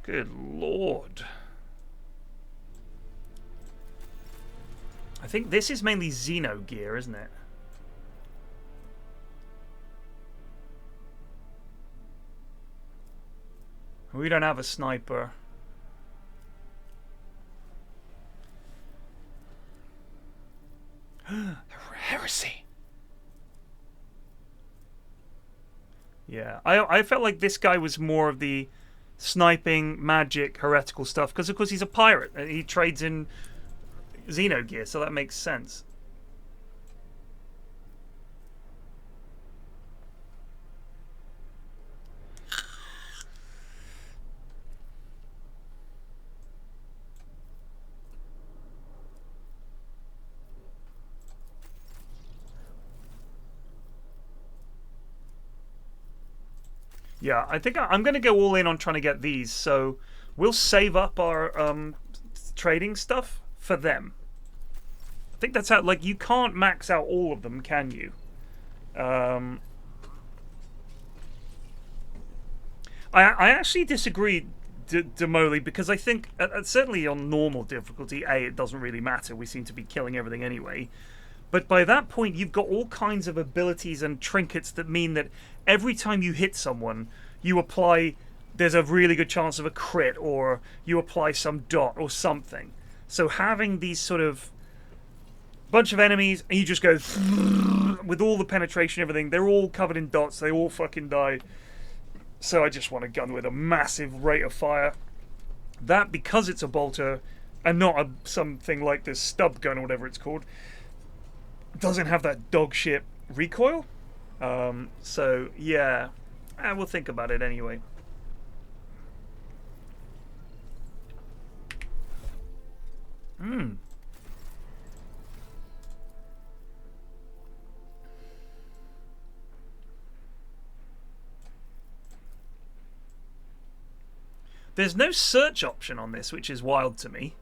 Good lord. I think this is mainly Xeno gear, isn't it? We don't have a sniper. Heresy. Yeah, I felt like this guy was more of the sniping, magic, heretical stuff, because of course he's a pirate. He trades in Xeno gear, so that makes sense. Yeah, I think I'm going to go all in on trying to get these, so we'll save up our trading stuff for them. I think that's how, like, you can't max out all of them, can you? I actually disagree, Demoli, because I think, certainly on normal difficulty, it doesn't really matter. We seem to be killing everything anyway. But by that point, you've got all kinds of abilities and trinkets that mean that every time you hit someone, you apply, there's a really good chance of a crit, or you apply some dot or something. So having these sort of bunch of enemies, and you just go with all the penetration, everything, they're all covered in dots, they all fucking die. So I just want a gun with a massive rate of fire. That, because it's a bolter, and not something like this stub gun or whatever it's called, doesn't have that dog shit recoil. So yeah, we'll think about it anyway. There's no search option on this, which is wild to me.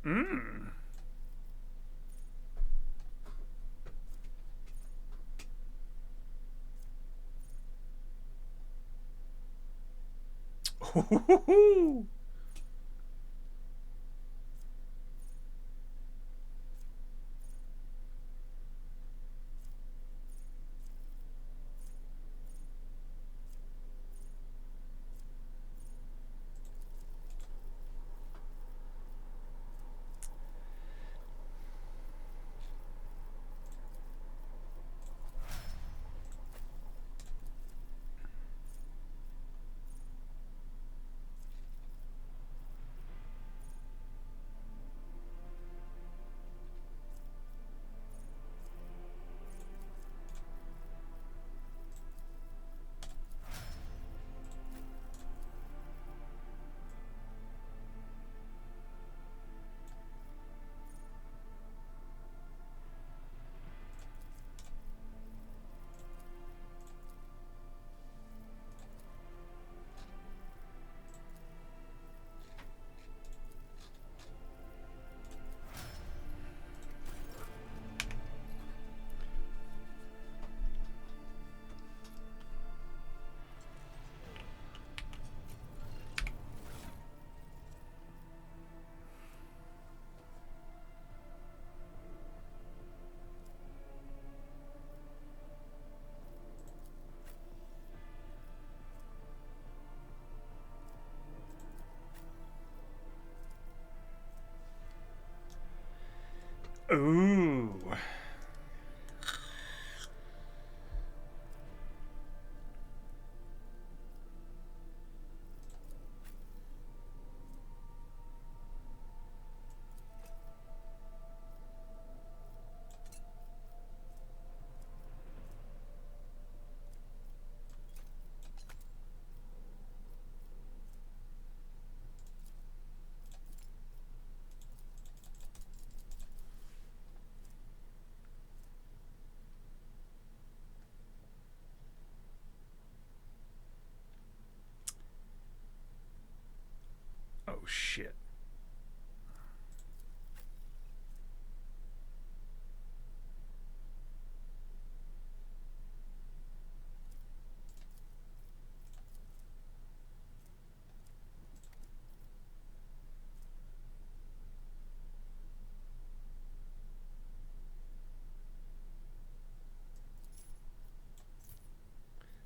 Mm. Ooh. Ooh. Oh shit.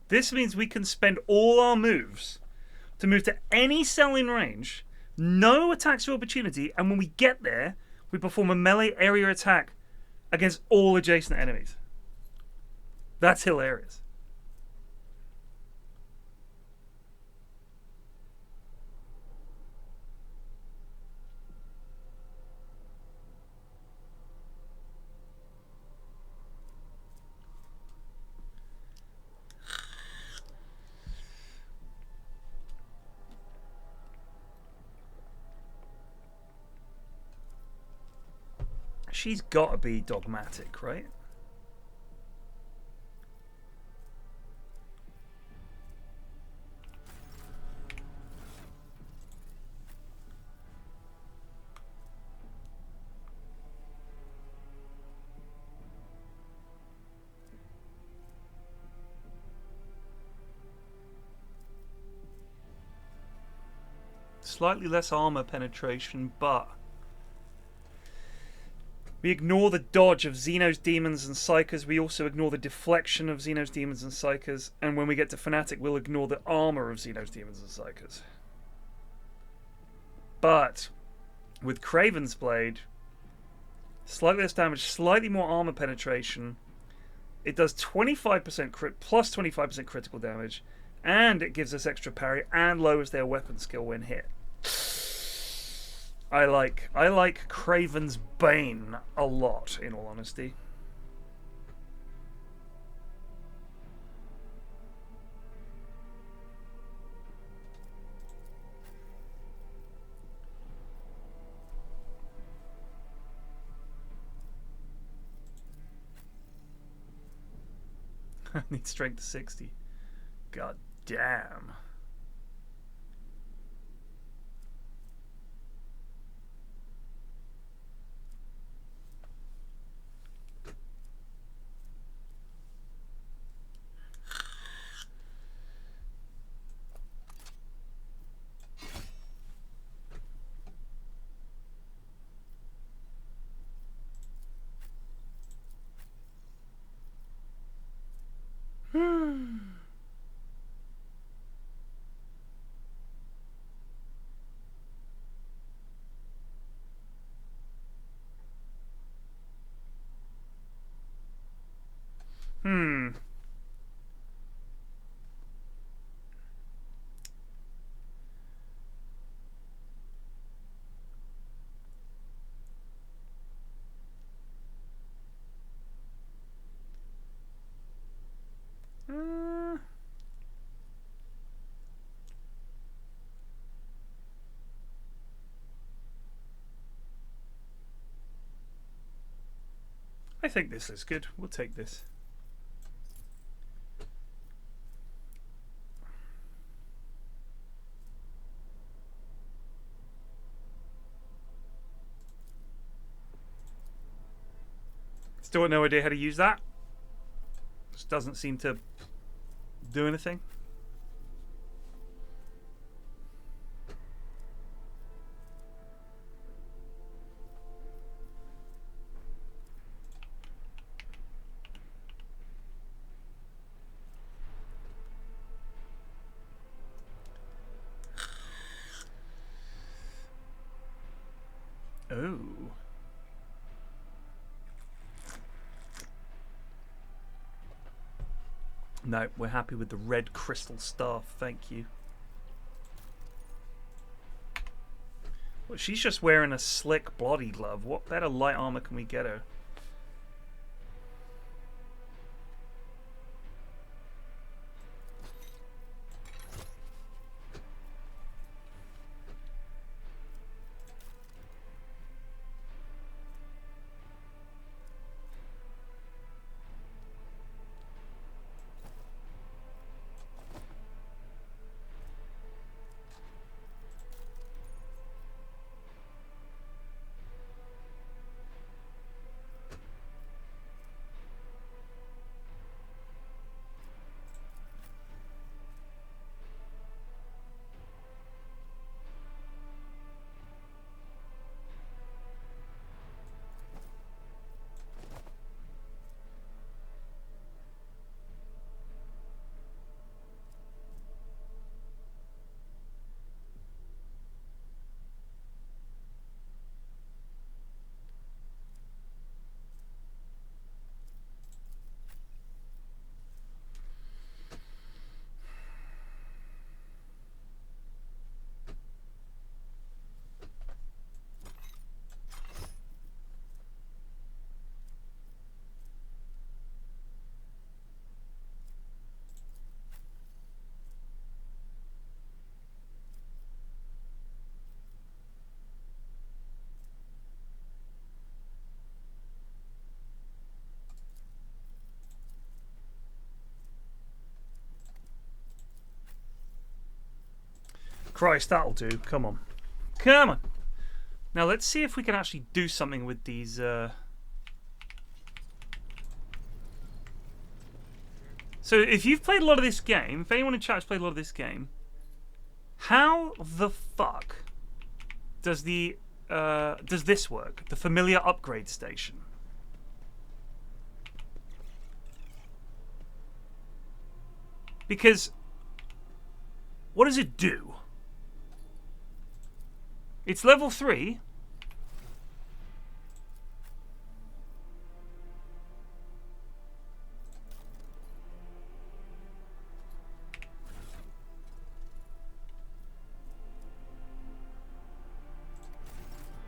This means we can spend all our moves to move to any cell in range, no attacks of opportunity, and when we get there, we perform a melee area attack against all adjacent enemies. That's hilarious. She's got to be dogmatic, right? Slightly less armor penetration, but we ignore the dodge of Xenos, Demons, and Psychers. We also ignore the deflection of Xenos, Demons, and Psychers. And when we get to Fanatic, we'll ignore the armor of Xenos, Demons, and Psychers. But with Kraven's Blade, slightly less damage, slightly more armor penetration. It does 25% crit plus 25% critical damage, and it gives us extra parry and lowers their weapon skill when hit. I like Kraven's Bane a lot, in all honesty. I need strength 60. God damn. I think this is good. We'll take this. Still got no idea how to use that. Just doesn't seem to do anything. Oh. No, we're happy with the red crystal staff, thank you. Well, she's just wearing a slick bloody glove. What better light armor can we get her? Christ, that'll do. Come on. Come on. Now let's see if we can actually do something with these. So if you've played a lot of this game, if anyone in chat has played a lot of this game, how the fuck does this work? The familiar upgrade station. Because what does it do? It's level 3.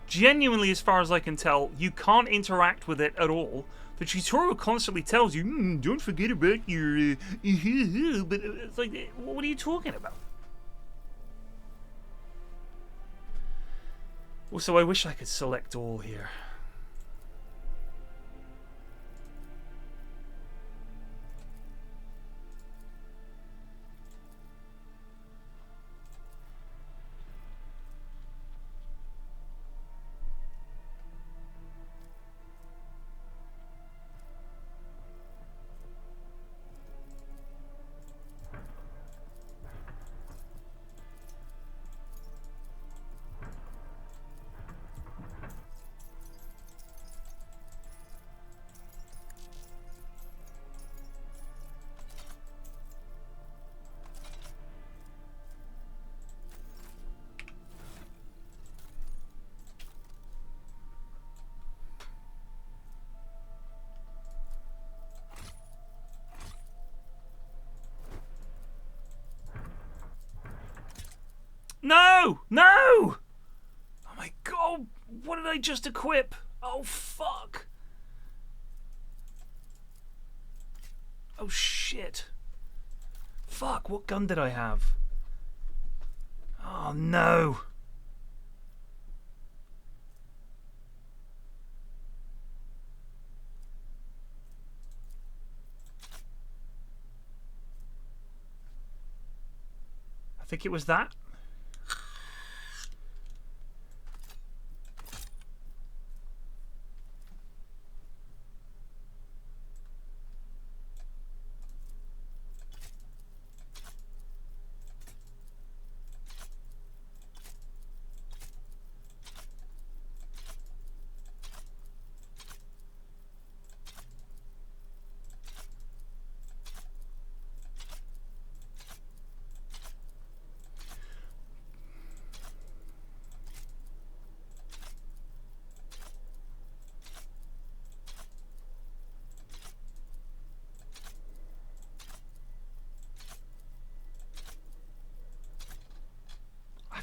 Genuinely, as far as I can tell, you can't interact with it at all. The tutorial constantly tells you, don't forget about your... but it's like, what are you talking about? Also, I wish I could select all here. No! No! Oh my god, what did I just equip? Oh fuck. Oh shit. Fuck, what gun did I have? Oh no. I think it was that.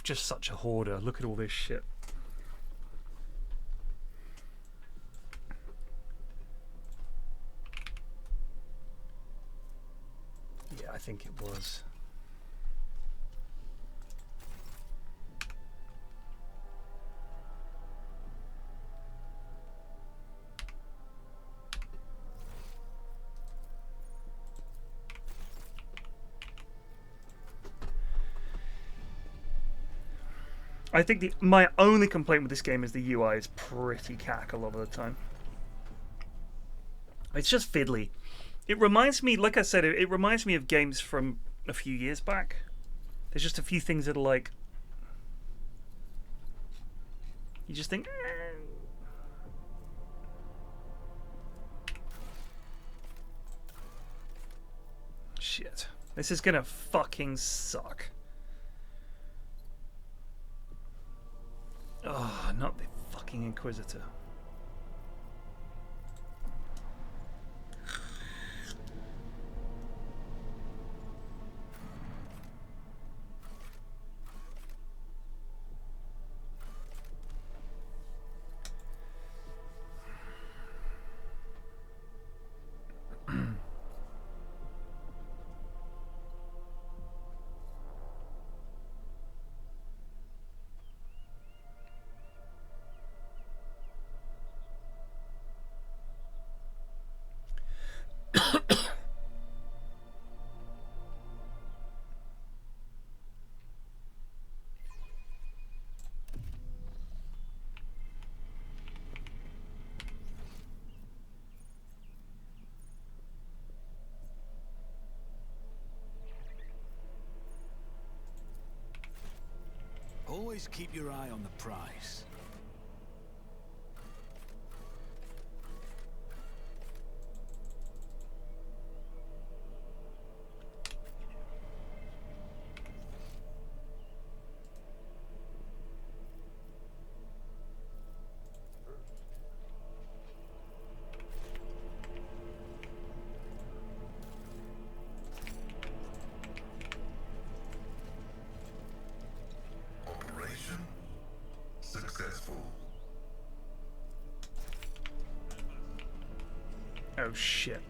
Just such a hoarder. Look at all this shit. Yeah, I think it was. I think my only complaint with this game is the UI is pretty cack a lot of the time. It's just fiddly. It reminds me, like I said, it reminds me of games from a few years back. There's just a few things that are like, you just think, shit, this is gonna fucking suck. Oh, not the fucking Inquisitor. Always keep your eye on the prize. Oh shit.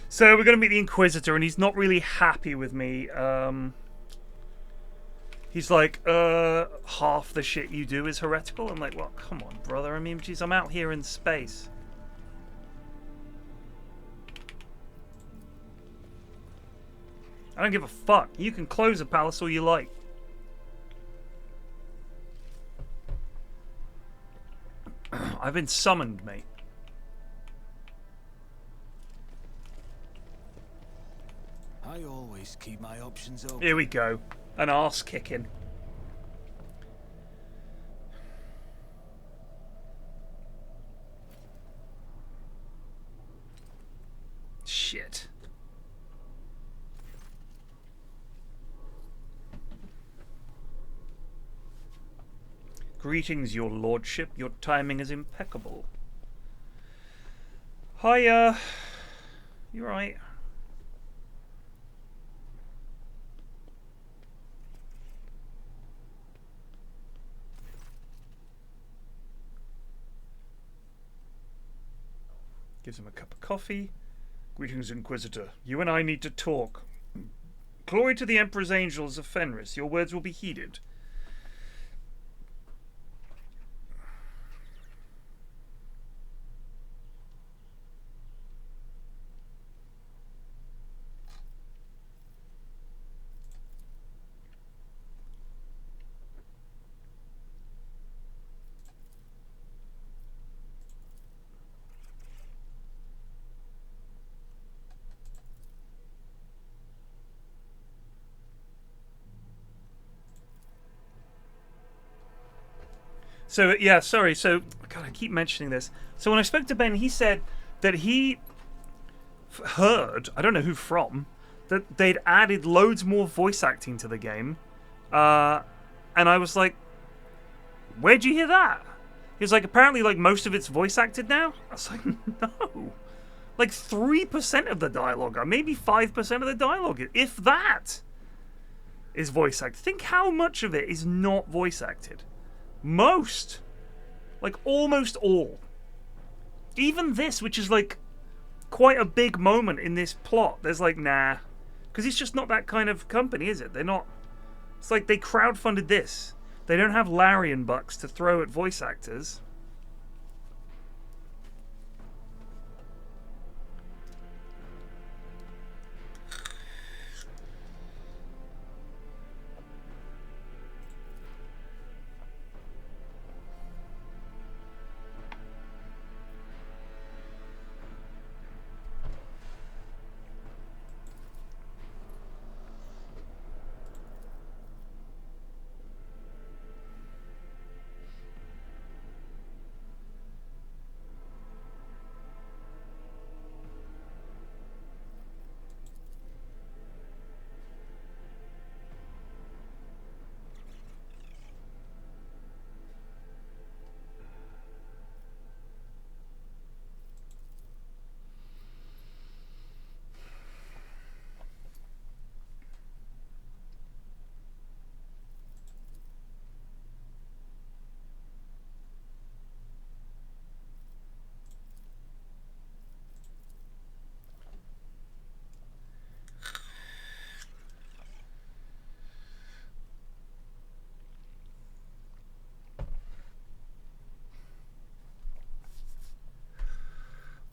So we're going to meet the Inquisitor and he's not really happy with me. He's like, half the shit you do is heretical. I'm like, well, come on, brother. I mean, geez, I'm out here in space. I don't give a fuck. You can close a palace all you like. I've been summoned, mate. I always keep my options open. Here we go. An arse kicking. Shit. Greetings, your lordship. Your timing is impeccable. Hiya. You right? Gives him a cup of coffee. Greetings, Inquisitor. You and I need to talk. Glory to the Emperor's Angels of Fenris. Your words will be heeded. So, yeah, sorry. So, God, I keep mentioning this. So when I spoke to Ben, he said that he heard, I don't know who from, that they'd added loads more voice acting to the game. And I was like, where'd you hear that? He was like, apparently, like, most of it's voice acted now. I was like, no. Like, 3% of the dialogue, or maybe 5% of the dialogue, if that, is voice acted. Think how much of it is not voice acted. Most. Like, almost all. Even this, which is, like, quite a big moment in this plot, there's like, nah. Because it's just not that kind of company, is it? They're not... It's like they crowdfunded this. They don't have Larian bucks to throw at voice actors.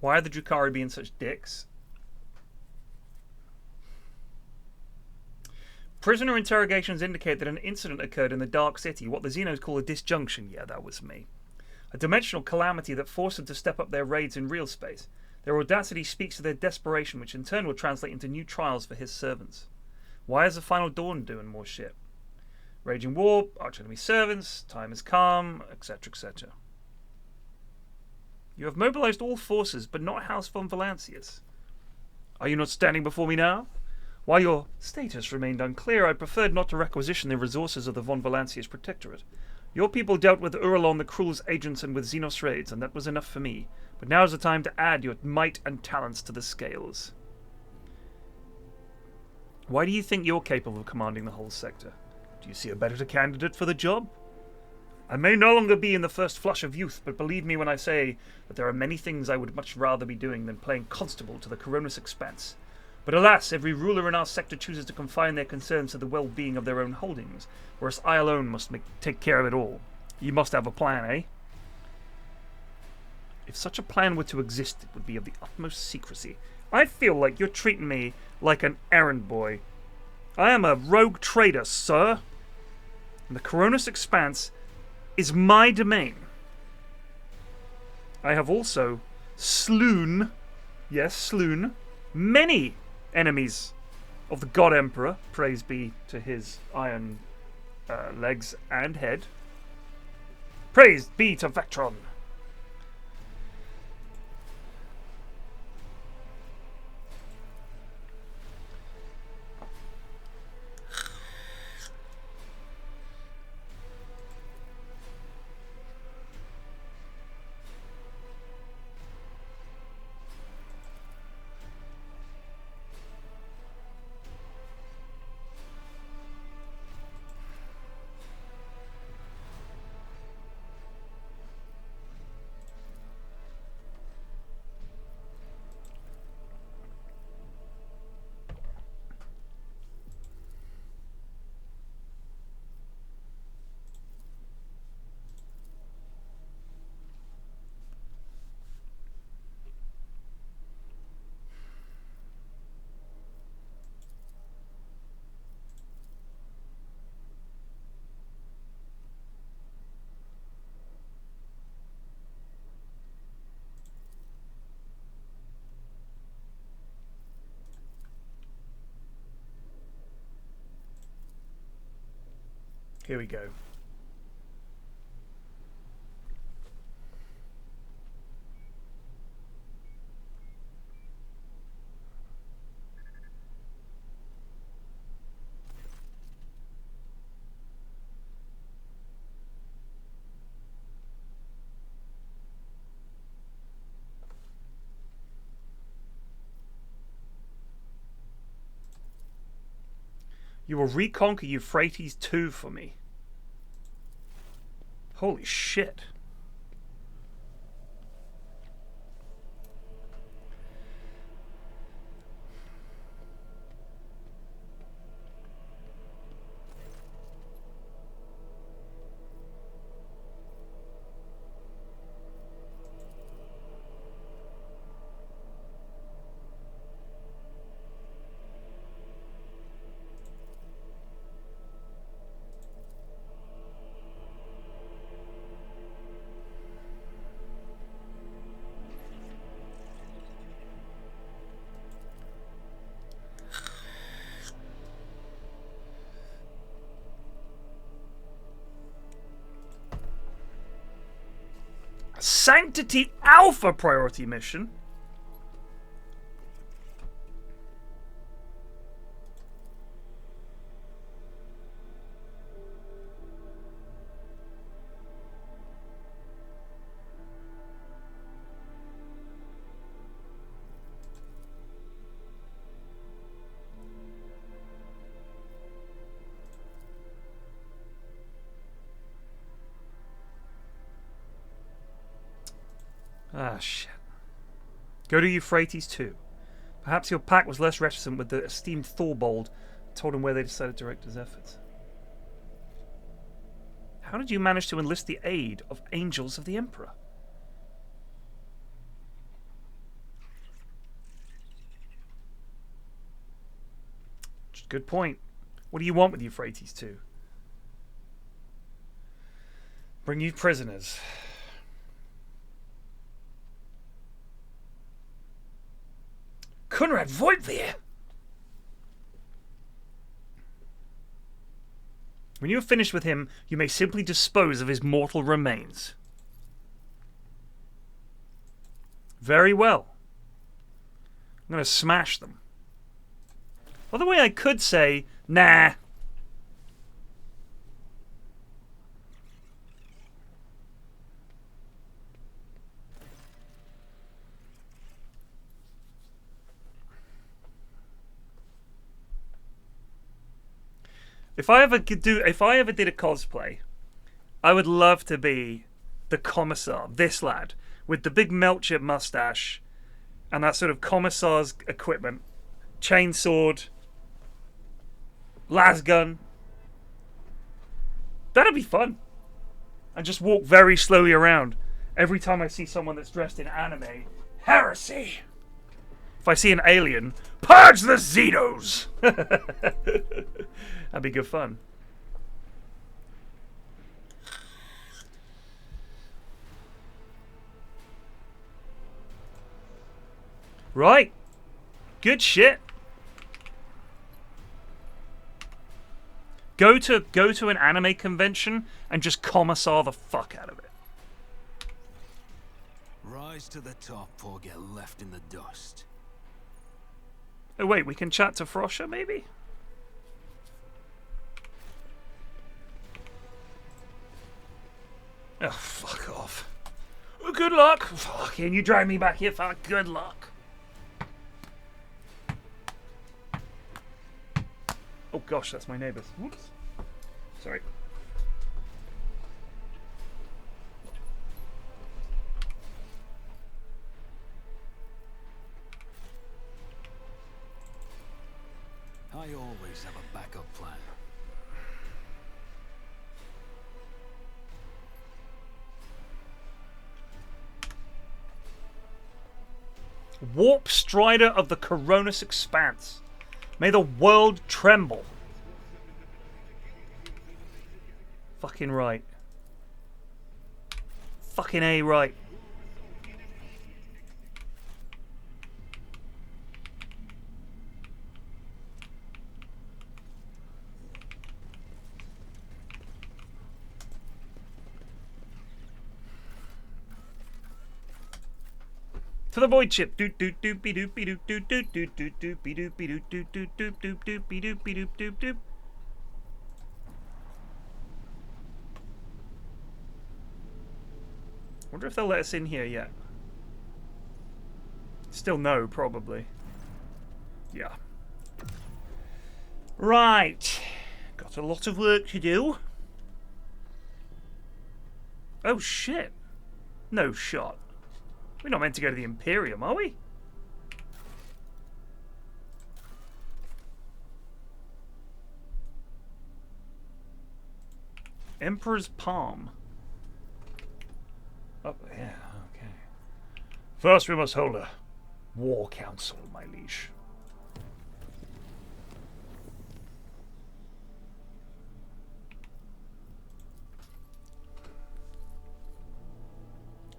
Why are the Drukhari being such dicks? Prisoner interrogations indicate that an incident occurred in the Dark City, what the Xenos call a disjunction. Yeah, that was me. A dimensional calamity that forced them to step up their raids in real space. Their audacity speaks to their desperation, which in turn will translate into new trials for his servants. Why is the Final Dawn doing more shit? Raging war, arch-enemy servants, time has come, etc., etc. You have mobilized all forces, but not House von Valancius. Are you not standing before me now? While your status remained unclear, I preferred not to requisition the resources of the von Valancius Protectorate. Your people dealt with Uralon the Cruel's agents and with Xenos raids, and that was enough for me. But now is the time to add your might and talents to the scales. Why do you think you're capable of commanding the whole sector? Do you see a better candidate for the job? I may no longer be in the first flush of youth, but believe me when I say that there are many things I would much rather be doing than playing constable to the Coronis Expanse. But alas, every ruler in our sector chooses to confine their concerns to the well-being of their own holdings, whereas I alone must take care of it all. You must have a plan, eh? If such a plan were to exist, it would be of the utmost secrecy. I feel like you're treating me like an errand boy. I am a rogue trader, sir. And the Coronis Expanse is my domain. I have also slewn, yes, slewn, many enemies of the God Emperor, praise be to his iron legs and head. Praise be to Vectron. Here we go. You will reconquer Euphrates 2 for me. Holy shit. Sanctity Alpha priority mission. Ah, shit. Go to Euphrates 2. Perhaps your pack was less reticent with the esteemed Thorbold, told him where they decided to direct his efforts. How did you manage to enlist the aid of Angels of the Emperor? Good point. What do you want with Euphrates 2? Bring you prisoners. Conrad Voigtveer! When you have finished with him, you may simply dispose of his mortal remains. Very well. I'm going to smash them. Other way I could say, nah. If I ever did a cosplay, I would love to be the commissar, this lad, with the big Melchett mustache and that sort of commissar's equipment, chainsword, lasgun. That'd be fun. And just walk very slowly around. Every time I see someone that's dressed in anime, heresy. If I see an alien, purge the Xenos! That'd be good fun. Right. Good shit. Go to an anime convention and just commissar the fuck out of it. Rise to the top or get left in the dust. Oh wait, we can chat to Frosher maybe? Oh, fuck off. Oh, good luck. Fucking, you drag me back here, fuck. Good luck. Oh gosh, that's my neighbours. Whoops. Sorry. I always have a backup plan. Warp Strider of the Coronus Expanse. May the world tremble. Fucking right. Fucking A right. To the void chip. Doot doot doot be doot be doot doot doot doot doot doot be doot be doot doot doot doot doot doot be doot be doot doot doot. Wonder if they'll let us in here yet. Still no, probably. Yeah. Right. Got a lot of work to do. Oh shit. No shot. We're not meant to go to the Imperium, are we? Emperor's Palm. Oh, yeah, okay. First we must hold a war council, my liege.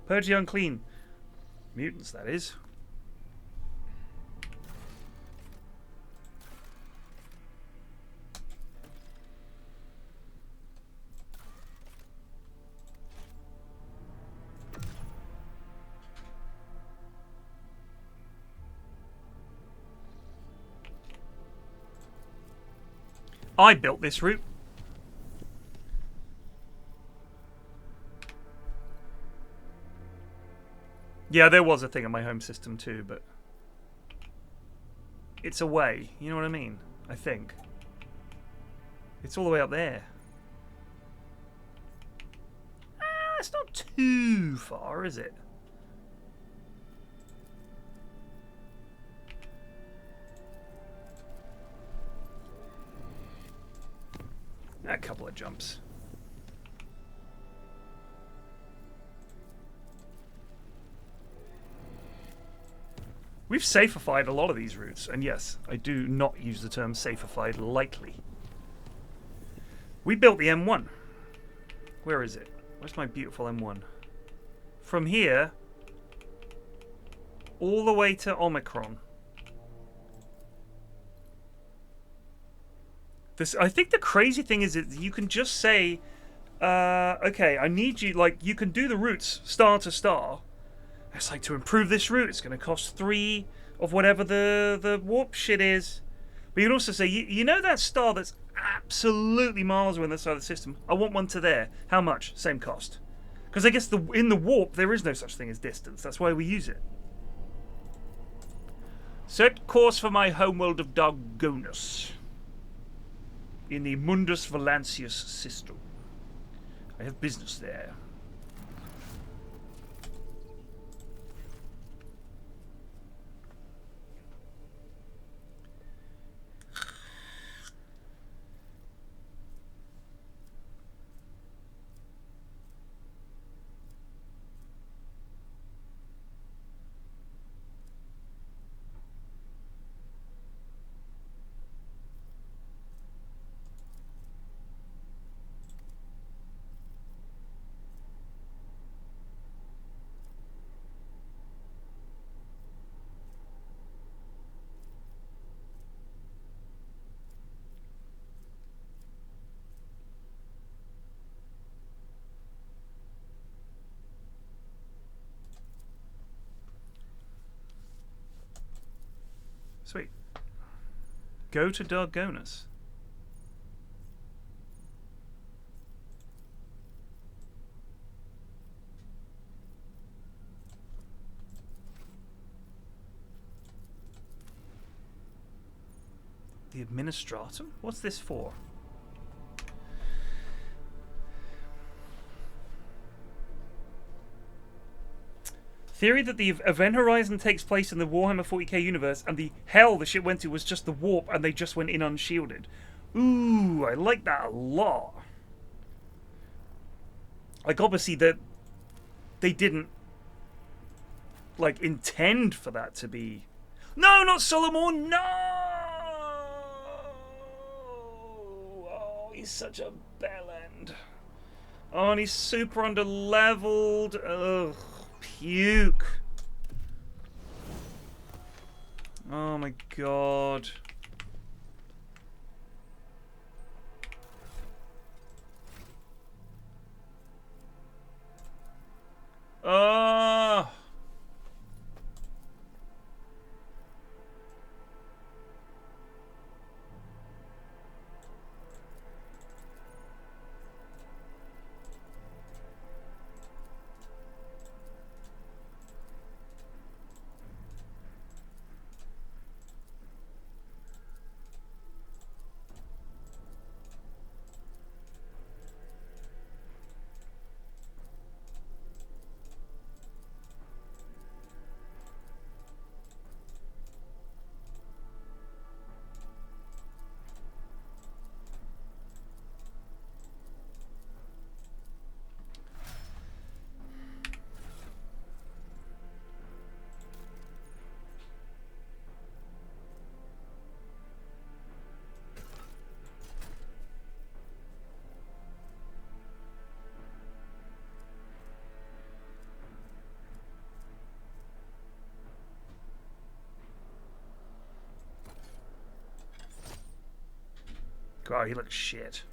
Purge the unclean. Mutants, that is. I built this route. Yeah, there was a thing on my home system too, but it's away. You know what I mean? I think. It's all the way up there. It's not too far, is it? A couple of jumps. We've safeified a lot of these routes, and yes, I do not use the term safeified lightly. We built the M1. Where is it? Where's my beautiful M1? From here, all the way to Omicron. I think the crazy thing is that you can just say, okay, I need you, like, you can do the routes star to star. It's like, to improve this route, it's going to cost 3 of whatever the warp shit is. But you can also say, you know that star that's absolutely miles away on the side of the system? I want one to there. How much? Same cost. Because I guess in the warp, there is no such thing as distance. That's why we use it. Set course for my homeworld of Dargonus. In the Mundus Valancius system. I have business there. Sweet. Go to Dargonus. The Administratum? What's this for? Theory that the event horizon takes place in the Warhammer 40k universe and the hell the ship went to was just the warp and they just went in unshielded. Ooh, I like that a lot. Like, obviously, they didn't, like, intend for that to be... No, not Solomon, no! Oh, he's such a bellend. Oh, and he's super under-leveled. Ugh. Puke. Oh my god. Oh. God, he looks shit.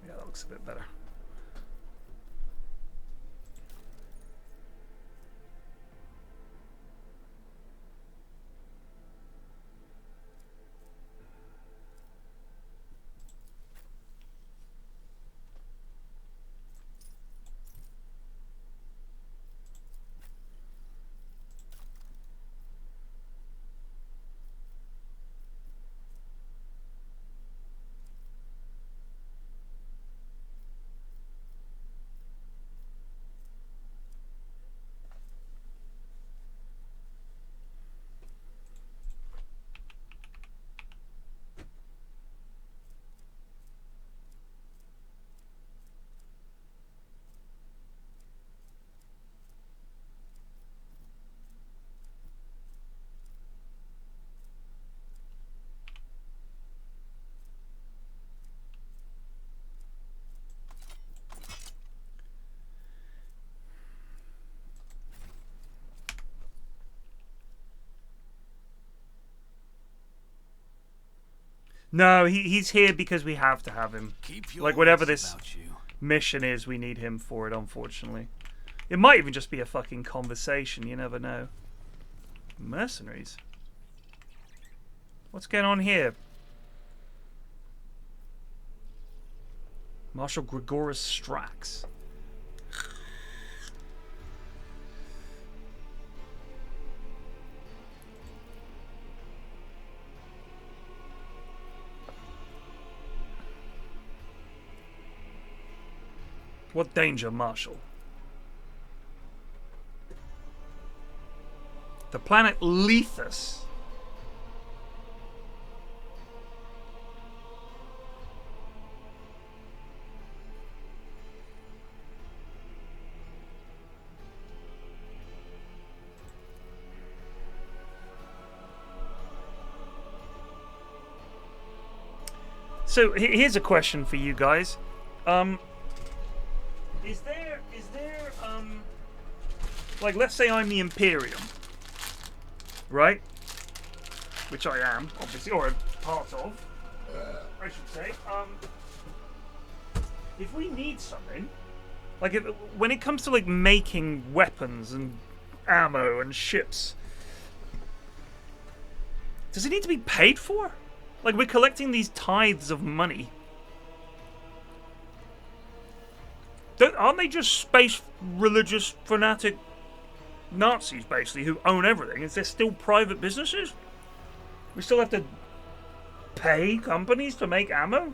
Yeah, that looks a bit better. No, he's here because we have to have him. Like, whatever this mission is, we need him for it, unfortunately. It might even just be a fucking conversation, you never know. Mercenaries? What's going on here? Marshal Gregorus Strax. What danger, Marshal? The planet Lethus. So here's a question for you guys. Is there like, let's say I'm the Imperium, right? Which I am, obviously, or a part of, I should say. If we need something, like when it comes to like making weapons and ammo and ships, does it need to be paid for? Like, we're collecting these tithes of money. Aren't they just space religious fanatic Nazis, basically, who own everything? Is there still private businesses? We still have to pay companies to make ammo?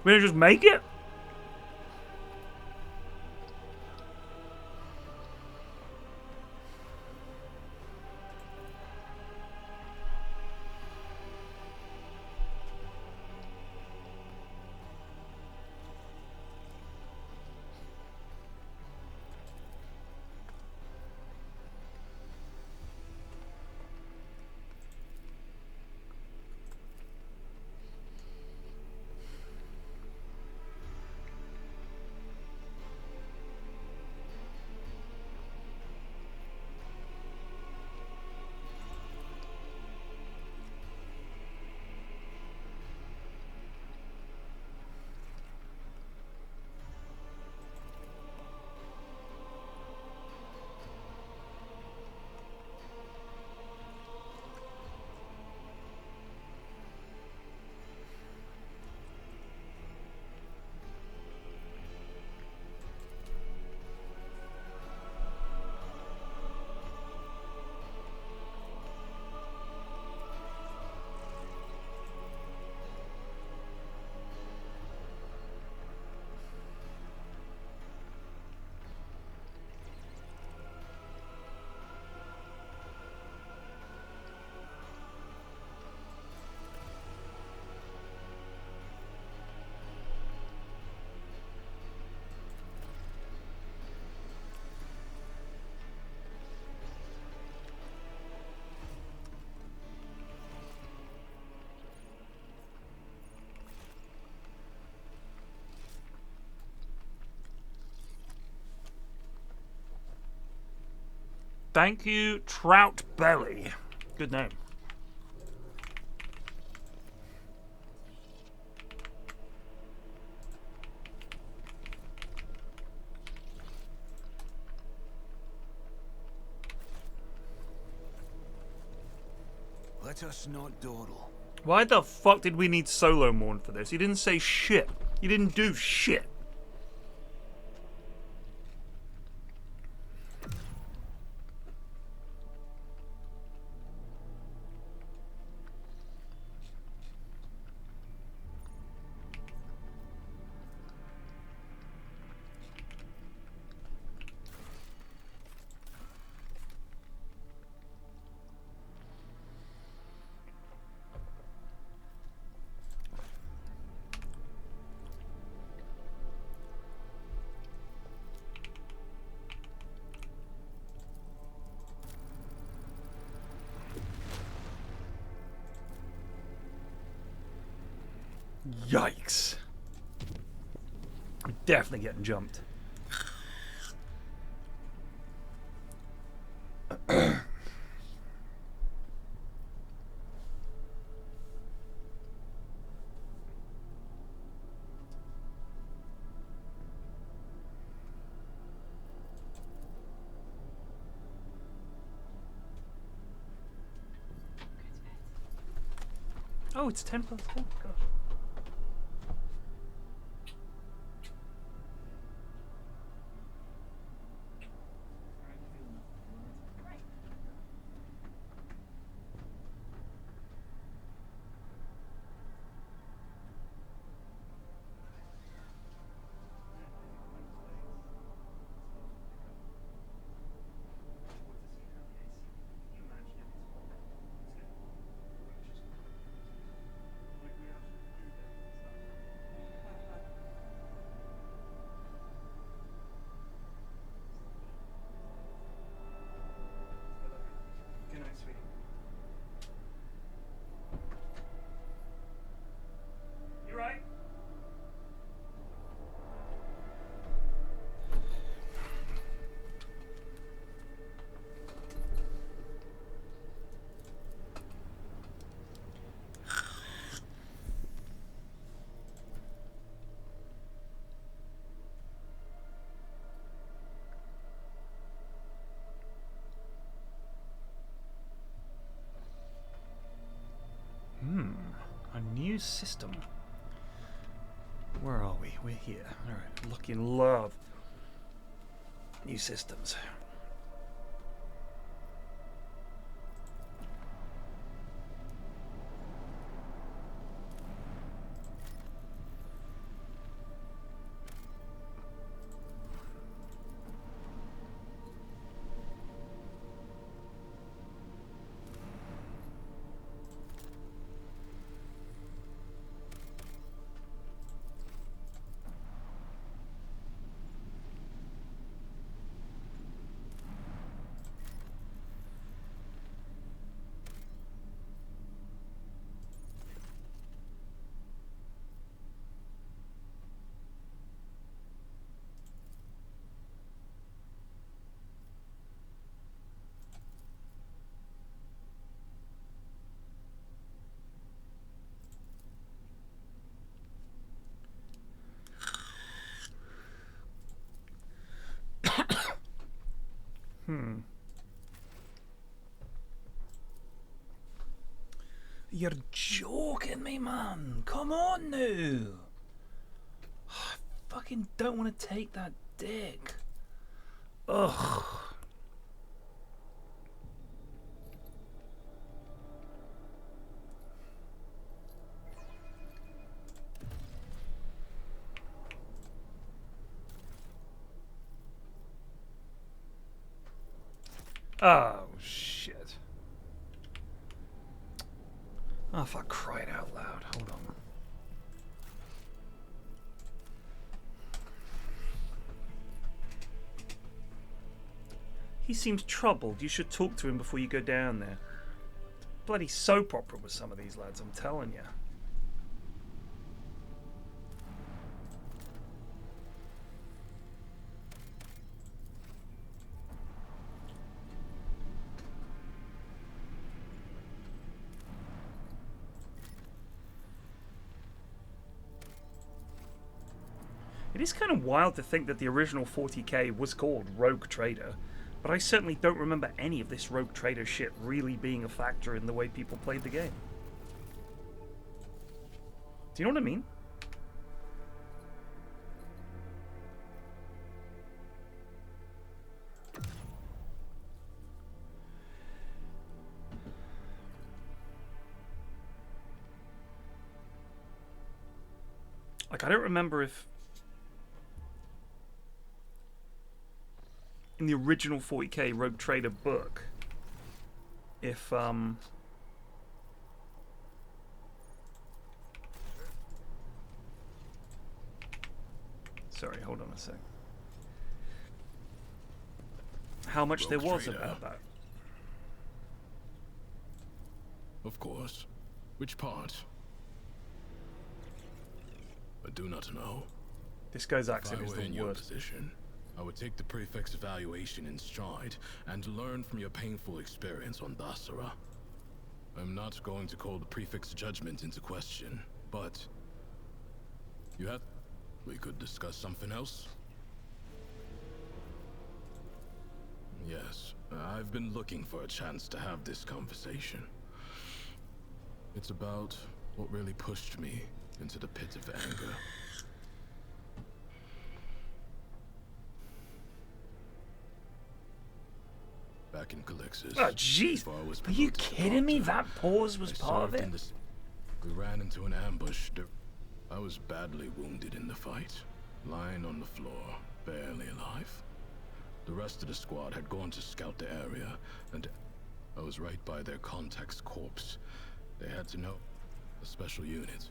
We don't just make it? Thank you, Trout Belly. Good name. Let us not dawdle. Why the fuck did we need Solo Morn for this? He didn't say shit. He didn't do shit. Yikes. I'm definitely getting jumped. Oh, it's 10 plus 4. Gosh. Good night, sweetie. You right? A new system. Where are we? We're here. Alright, lucky and love. New systems. You're joking me, man. Come on now. I fucking don't want to take that dick. Ugh. Oh, shit. Oh, if I cried out loud. Hold on. He seems troubled. You should talk to him before you go down there. Bloody soap opera with some of these lads, I'm telling you. It is kind of wild to think that the original 40k was called Rogue Trader, but I certainly don't remember any of this Rogue Trader shit really being a factor in the way people played the game. Do you know what I mean? Like, I don't remember if in the original 40k Rogue Trader book, if sorry, hold on a sec. How much Rogue there was Trader. about that? Of course. Which part? I do not know. This guy's If I accent is were in the your worst. position, I would take the prefix evaluation in stride and learn from your painful experience on Dasara. I'm not going to call the prefix judgment into question, but you have. We could discuss something else. Yes, I've been looking for a chance to have this conversation. It's about what really pushed me into the pit of anger. Back in Calixis. Oh, jeez. before I was Are you promoted to kidding me? Proctor, That pause was I part of served it? in this- We ran into an ambush. I was badly wounded in the fight, lying on the floor, barely alive. The rest of the squad had gone to scout the area, and I was right by their contact's corpse. They had to know a special unit.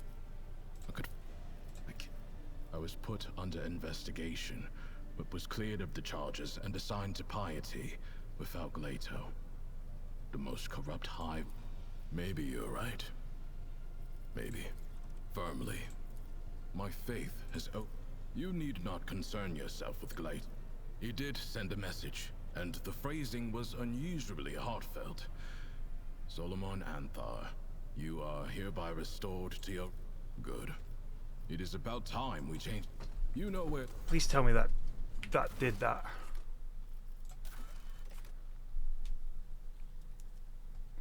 I was put under investigation, but was cleared of the charges and assigned to Piety without Glato. The most corrupt hive. Maybe you're right. Maybe. Firmly. My faith has You need not concern yourself with Glato. He did send a message, and the phrasing was unusually heartfelt. Solomon Anthar, you are hereby restored to your... Good. It is about time we change... You know where... Please tell me that did that.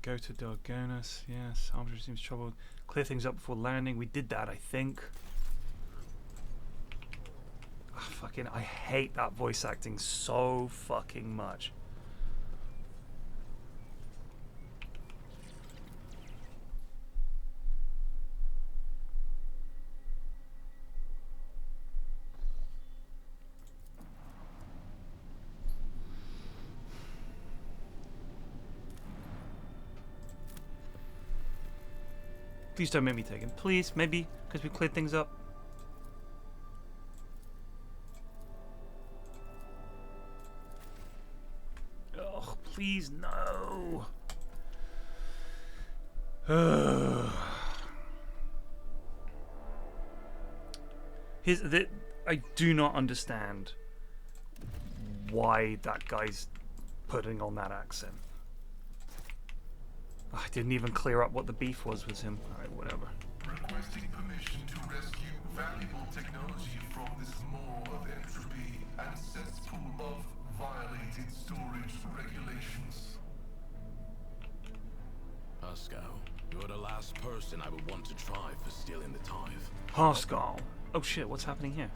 Go to Dargonis. Yes. Arbitrary seems troubled. Clear things up before landing. We did that, I think. Fucking, I hate that voice acting so fucking much. Please don't make me take him. Please, maybe, because we cleared things up. Oh, please, no. I do not understand why that guy's putting on that accent. I didn't even clear up what the beef was with him. Alright, whatever. Requesting permission to rescue valuable technology from this maw of entropy and cesspool of violated storage regulations. Pascal, you're the last person I would want to try for stealing the tithe. Pascal. Oh shit, what's happening here?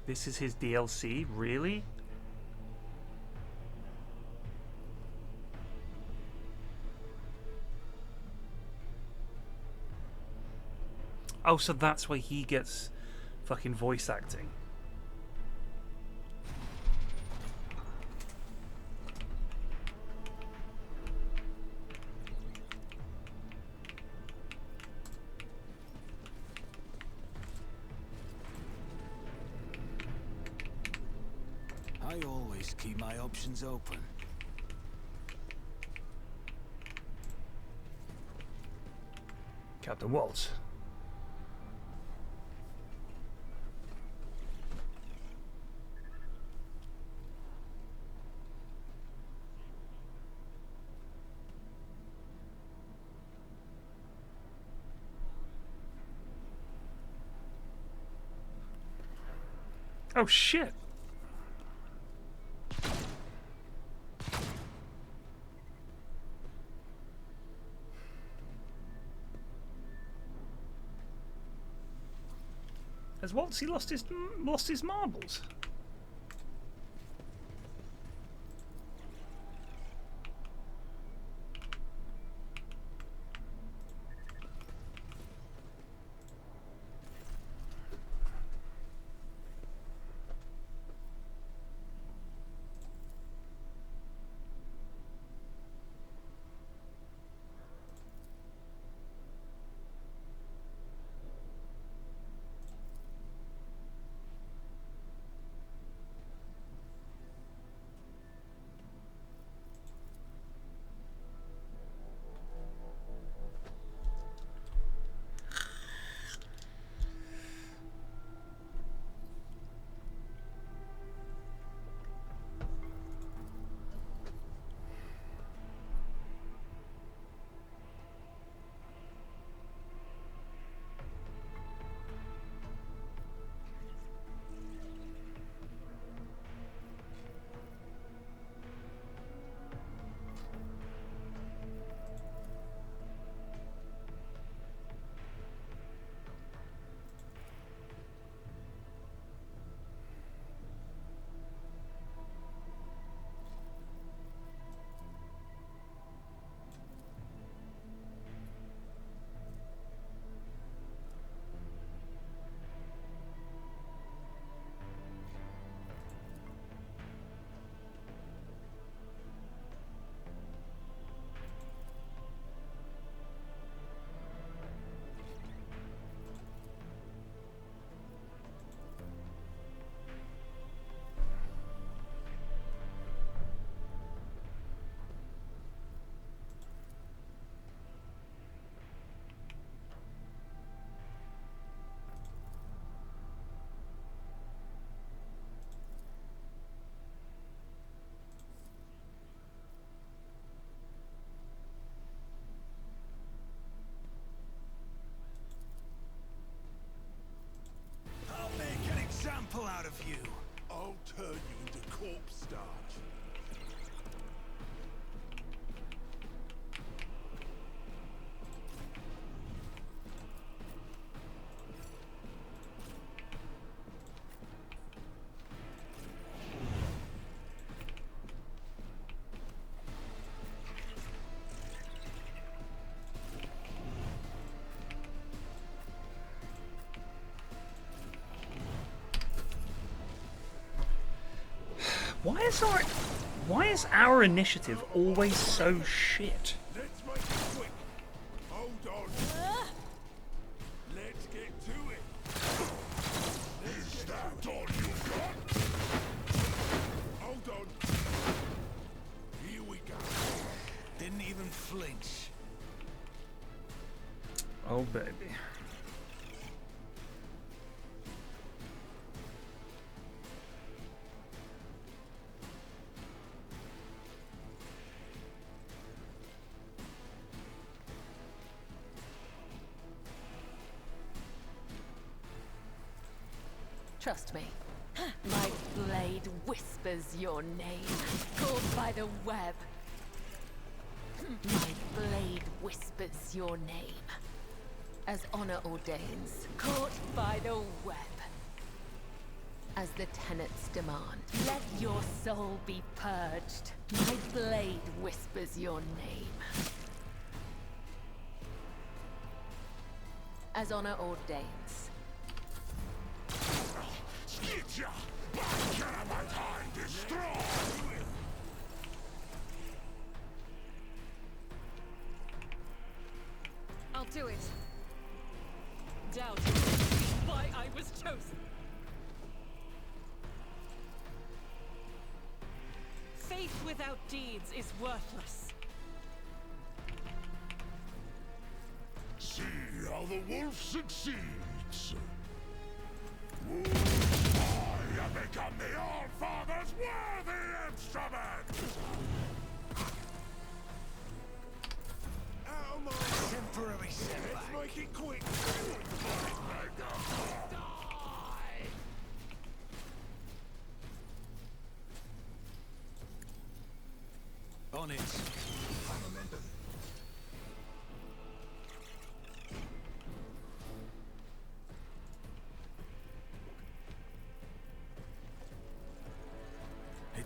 This is his DLC? Really? Oh, so that's why he gets fucking voice acting. I always keep my options open. Captain Waltz. Oh shit! Has Waltzy lost his marbles? Example out of you. I'll turn you into corpse starch. Why is our initiative always so shit? Let's make it quick. Hold on. Let's get to it. Is that all you got? Hold on. Here we go. Didn't even flinch. Oh baby. Trust me. My blade whispers your name, called by the web. My blade whispers your name, as honor ordains, caught by the web. As the tenets demand, let your soul be purged. My blade whispers your name. As honor ordains. Get ya! Canamatine destroy! I'll do it. Doubt why I was chosen. Faith without deeds is worthless. See how the wolf succeeds. I have become the All-Father's worthy instrument! Out of my temporary setback. Let's make it quick.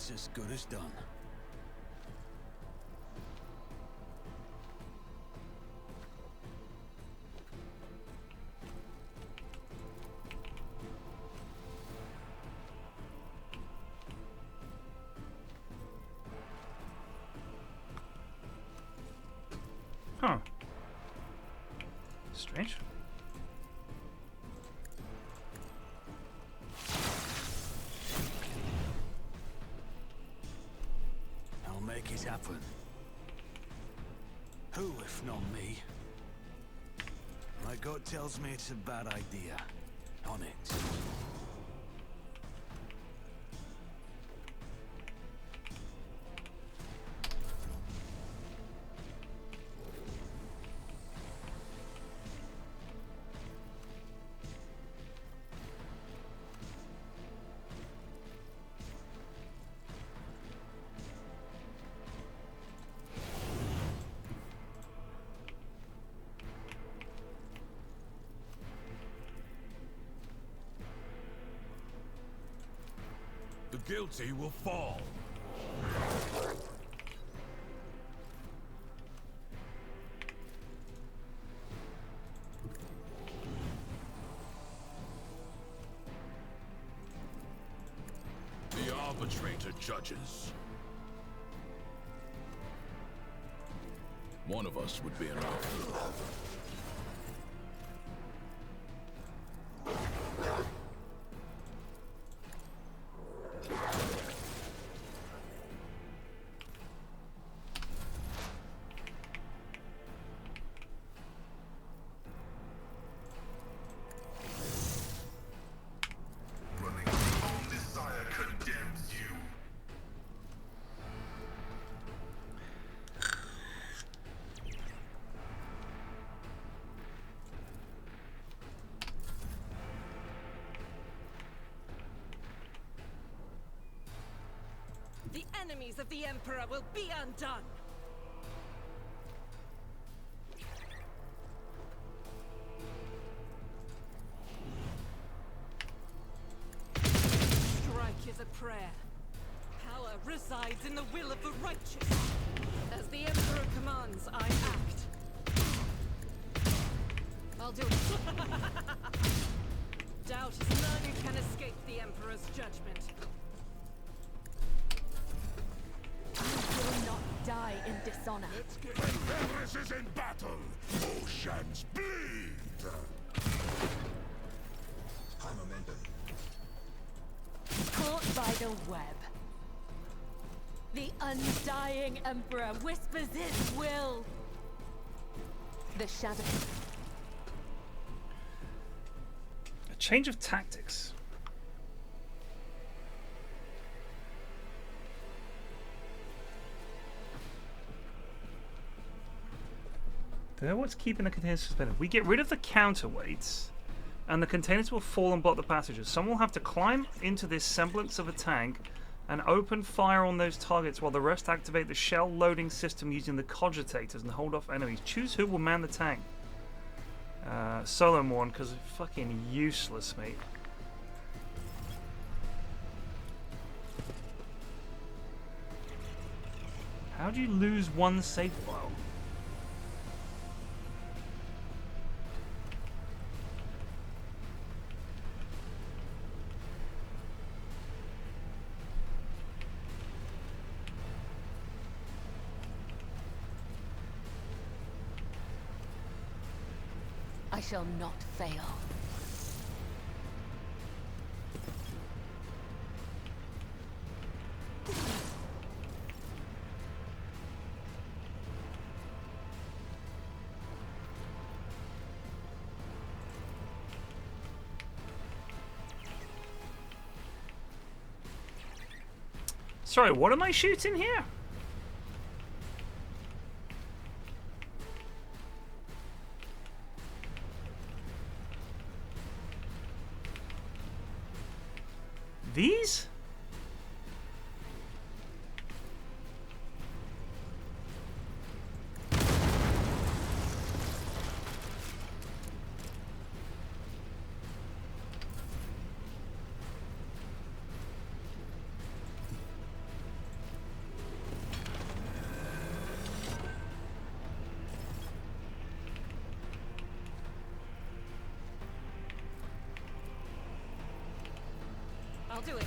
it's as good as done. Huh. Strange. I'll make it happen. Who, if not me? My gut tells me it's a bad idea. On it. The guilty will fall. The arbitrator judges. One of us would be enough. Running your own desire condemns you. The enemies of the Emperor will be undone! Strike is a prayer. Power resides in the will of the righteous. As the Emperor commands, I act. I'll do it. Doubt is none who can escape the Emperor's judgment. You will not die in dishonor. Fenris is in battle! Oceans bleed! High momentum. Caught by the web. The undying Emperor whispers his will. The shadow. A change of tactics. They're what's keeping the containers suspended. We get rid of the counterweights, and the containers will fall and block the passages. Some will have to climb into this semblance of a tank and open fire on those targets while the rest activate the shell loading system using the cogitators and hold off enemies. Choose who will man the tank. Solo Morn, because it's fucking useless, mate. How do you lose one save file? I shall not fail. Sorry, what am I shooting here? These? do it.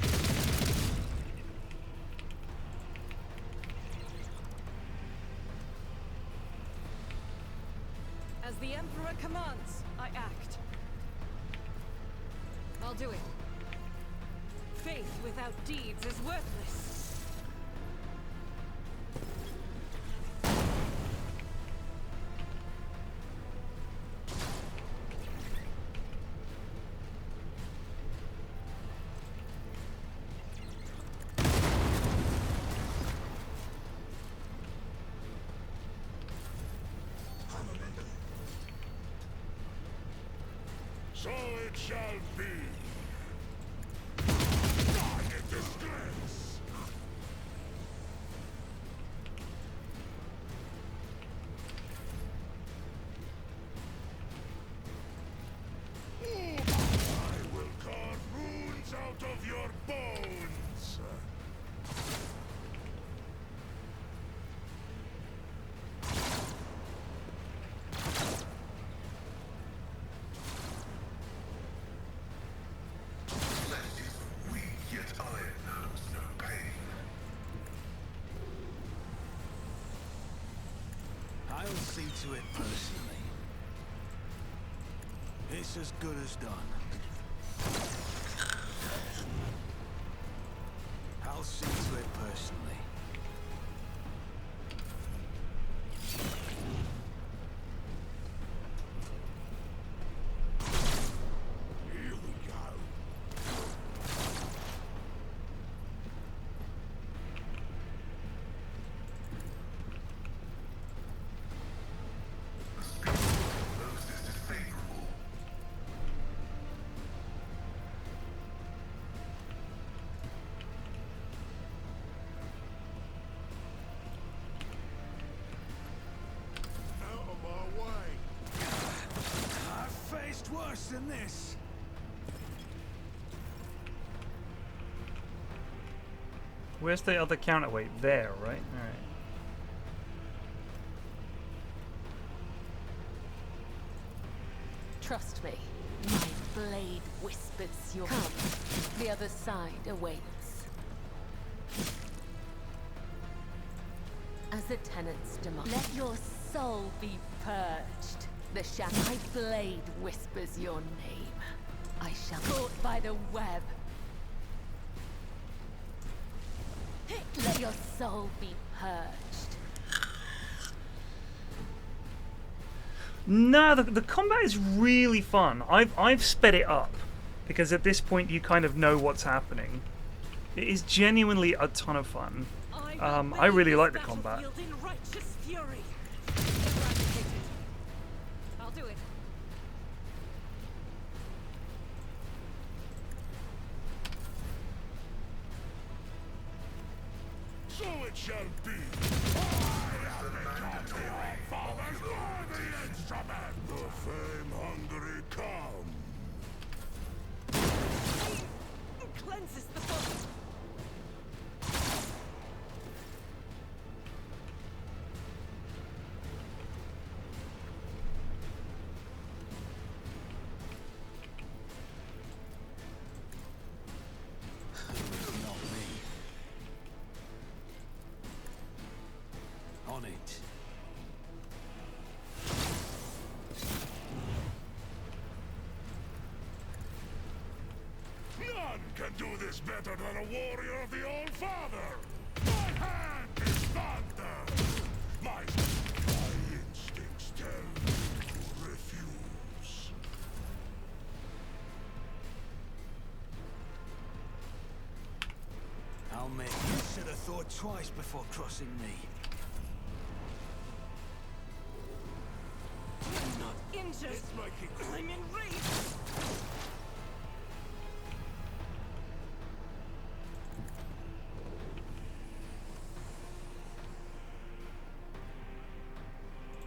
As the Emperor commands, I act. I'll do it. Faith without deeds is worthless. So it shall be. Die in disgrace. I will carve runes out of your bones. I'll see to it personally. It's as good as done. I'll see to it personally. Here we go. Out of my way. I've faced worse than this. Where's the other counterweight? There, right? Alright. Trust me, my blade whispers your... Come, the other side awaits. As the tenants demand, let your soul be purged. The shadow, my blade whispers your name. I shall caught by the web. Let your soul be purged. No, the combat is really fun. I've sped it up because at this point you kind of know what's happening. It is genuinely a ton of fun. I really like the combat. In righteous fury. Eradicated. I'll do it. So it shall be. I am the father's worthy instrument. The fame-hungry come. Cleanses the body. Not me. On it. None can do this better than a warrior of the All-Father. My hand is thunder. My instincts tell me to refuse. I'll make you should have thought twice before crossing me. I'm not injured. I'm enraged.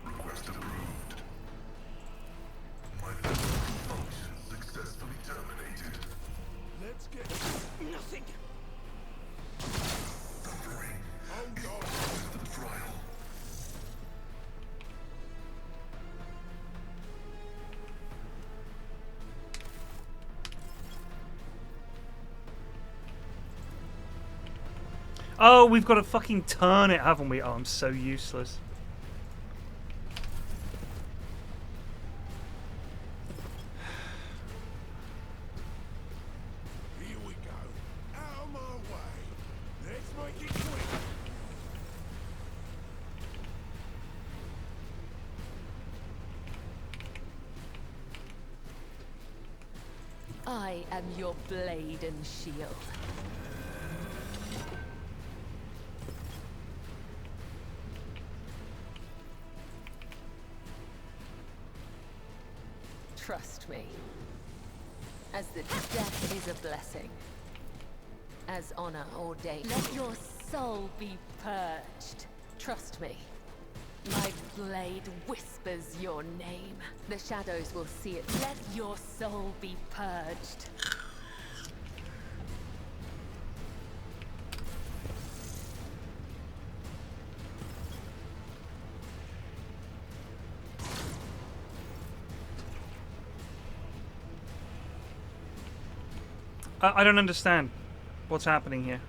Request approved. My physical function successfully terminated. Let's get Nothing. Suffering hold on. is the trial. Oh, we've got to fucking turn it, haven't we? Oh, I'm so useless. Here we go. Out of my way. Let's make it quick. I am your blade and shield. Trust me. As the death is a blessing. As honor ordained. Let your soul be purged. Trust me. My blade whispers your name. The shadows will see it. Let your soul be purged. I don't understand what's happening here.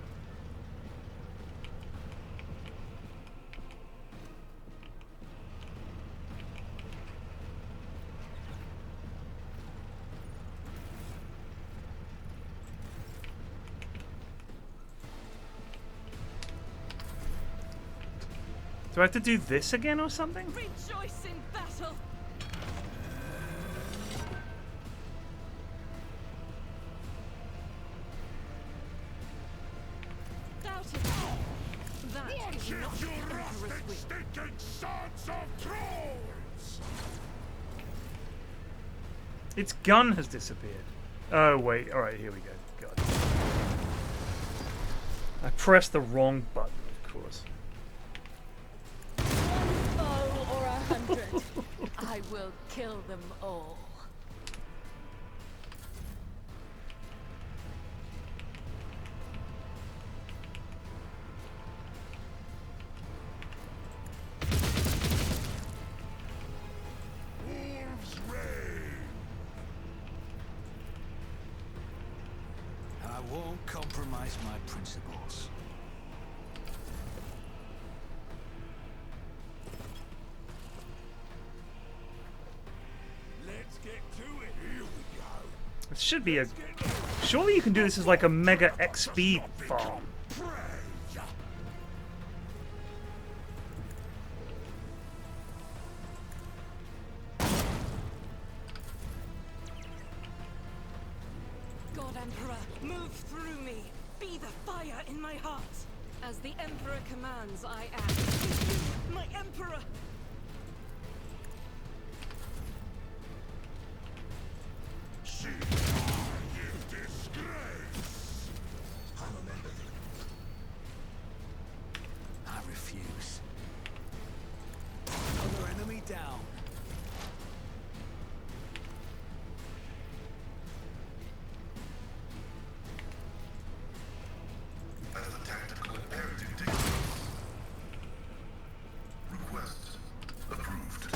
Do I have to do this again or something? Rejoice in battle. Doubt it. That Watch is it, not you the rusted, Emperor's will. stinking sons of trolls! Its gun has disappeared. Oh wait, alright, here we go. God. I pressed the wrong button, of course. One foe or 100. I will kill them all. Wolves reign! I won't compromise my principles. Let's get to it. Here we go. It should be a... Surely you can do this as like a mega XP farm. Prey! God Emperor, move through me. Be the fire in my heart. As the Emperor commands, I act. With you, my Emperor. See you disgrace! I refuse. Another enemy down. As the tactical imperative dictates. Request approved.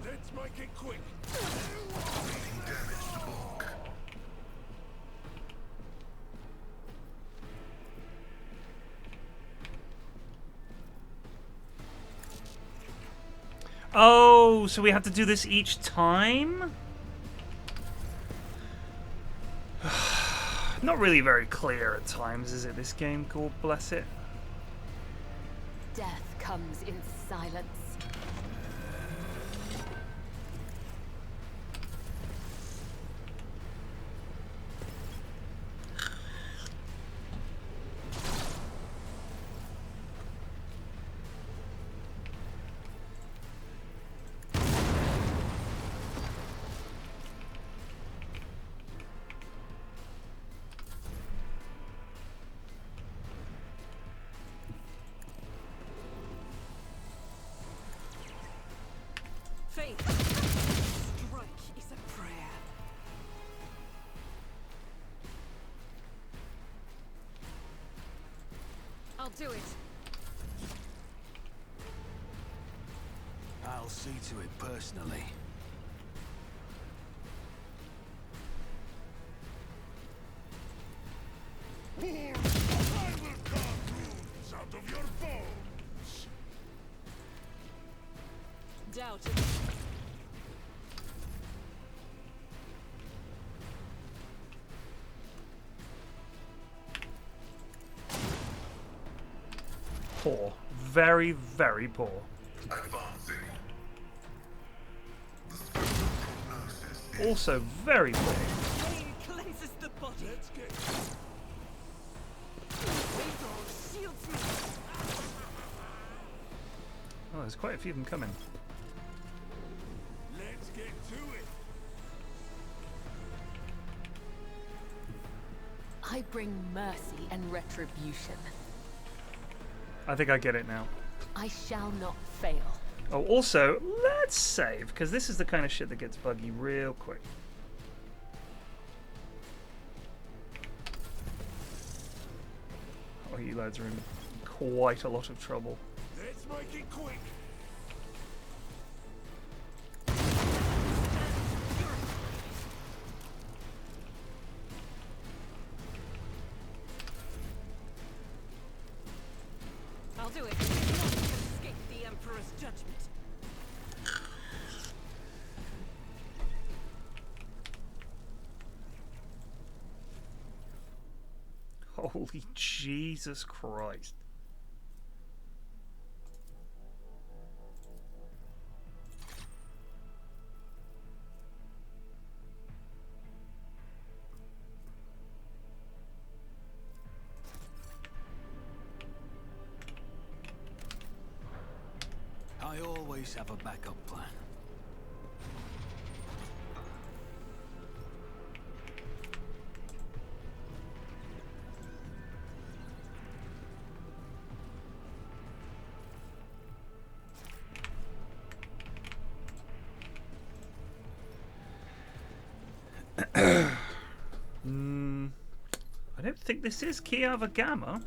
Let's make it quick. Taking damage to bulk. Oh, so we have to do this each time? Not really very clear at times, is it, this game called Bless It? Death comes in silence. Faith. Strike is a prayer. I'll do it. I'll see to it personally. Wolves, I will doubt. Poor. Very, very poor. Advancing. Also very big. Rain cleanses the body. Let's get Razor shields me. Oh, there's quite a few of them coming. let's get to it. I bring mercy and retribution. I think I get it now. I shall not fail. Oh, also, let's save, because this is the kind of shit that gets buggy real quick. Oh, you lads are in quite a lot of trouble. Let's make it quick. I'll do it. Nothing can escape the Emperor's judgment. Holy Jesus Christ. I always have a backup plan. I don't think this is Kiava Gamma.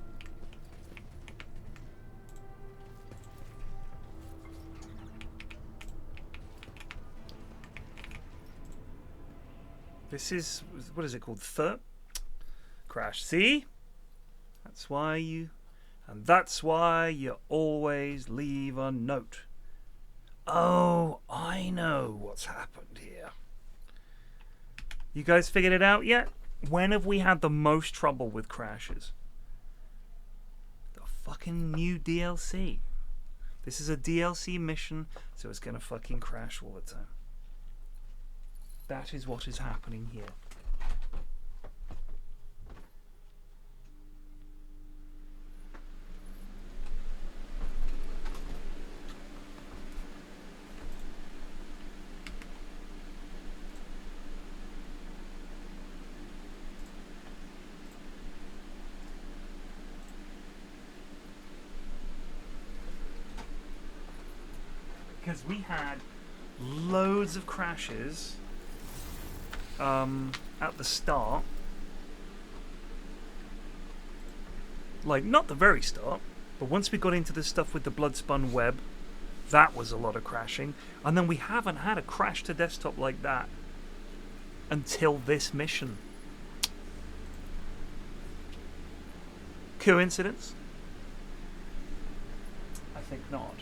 This is, what is it called? Crash. See? That's why you always leave a note. Oh, I know what's happened here. You guys figured it out yet? When have we had the most trouble with crashes? The fucking new DLC. This is a DLC mission, so it's gonna fucking crash all the time. That is what is happening here. Because we had loads of crashes at the start. Like, not the very start, but once we got into the stuff with the bloodspun web, that was a lot of crashing. And then we haven't had a crash to desktop like that until this mission. Coincidence? I think not.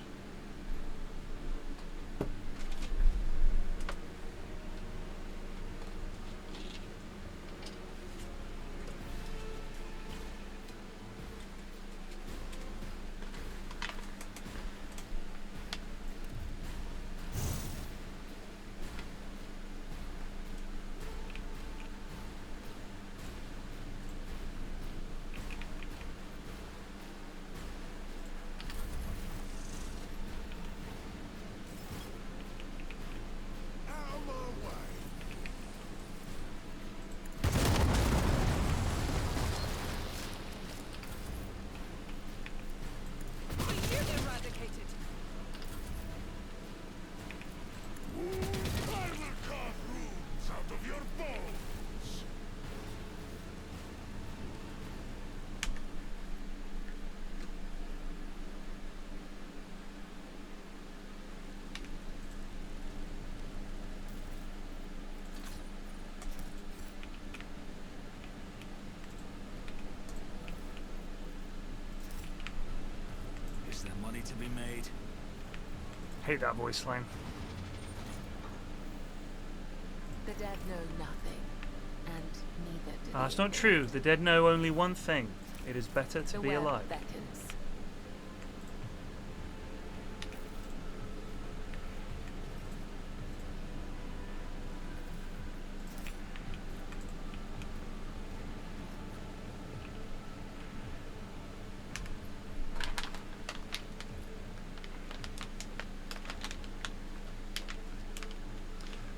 Is there money to be made? Hate that voice line. The dead know nothing, and neither do It's not true. The dead know only one thing. It is better to the be web alive. beckons.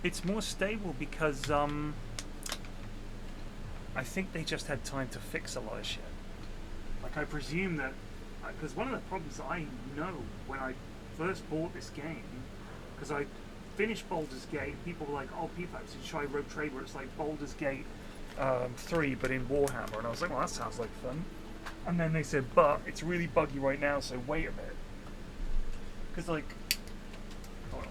It's more stable because I think they just had time to fix a lot of shit. Like I presume that because one of the problems I know when I first bought this game, because I finished Baldur's Gate, people were like, "Oh, PFlax, you should try Rogue Trade where it's like Baldur's Gate 3 but in Warhammer," and I was like, "Well, that sounds like fun." And then they said, "But it's really buggy right now, so wait a minute," because like. Hold on.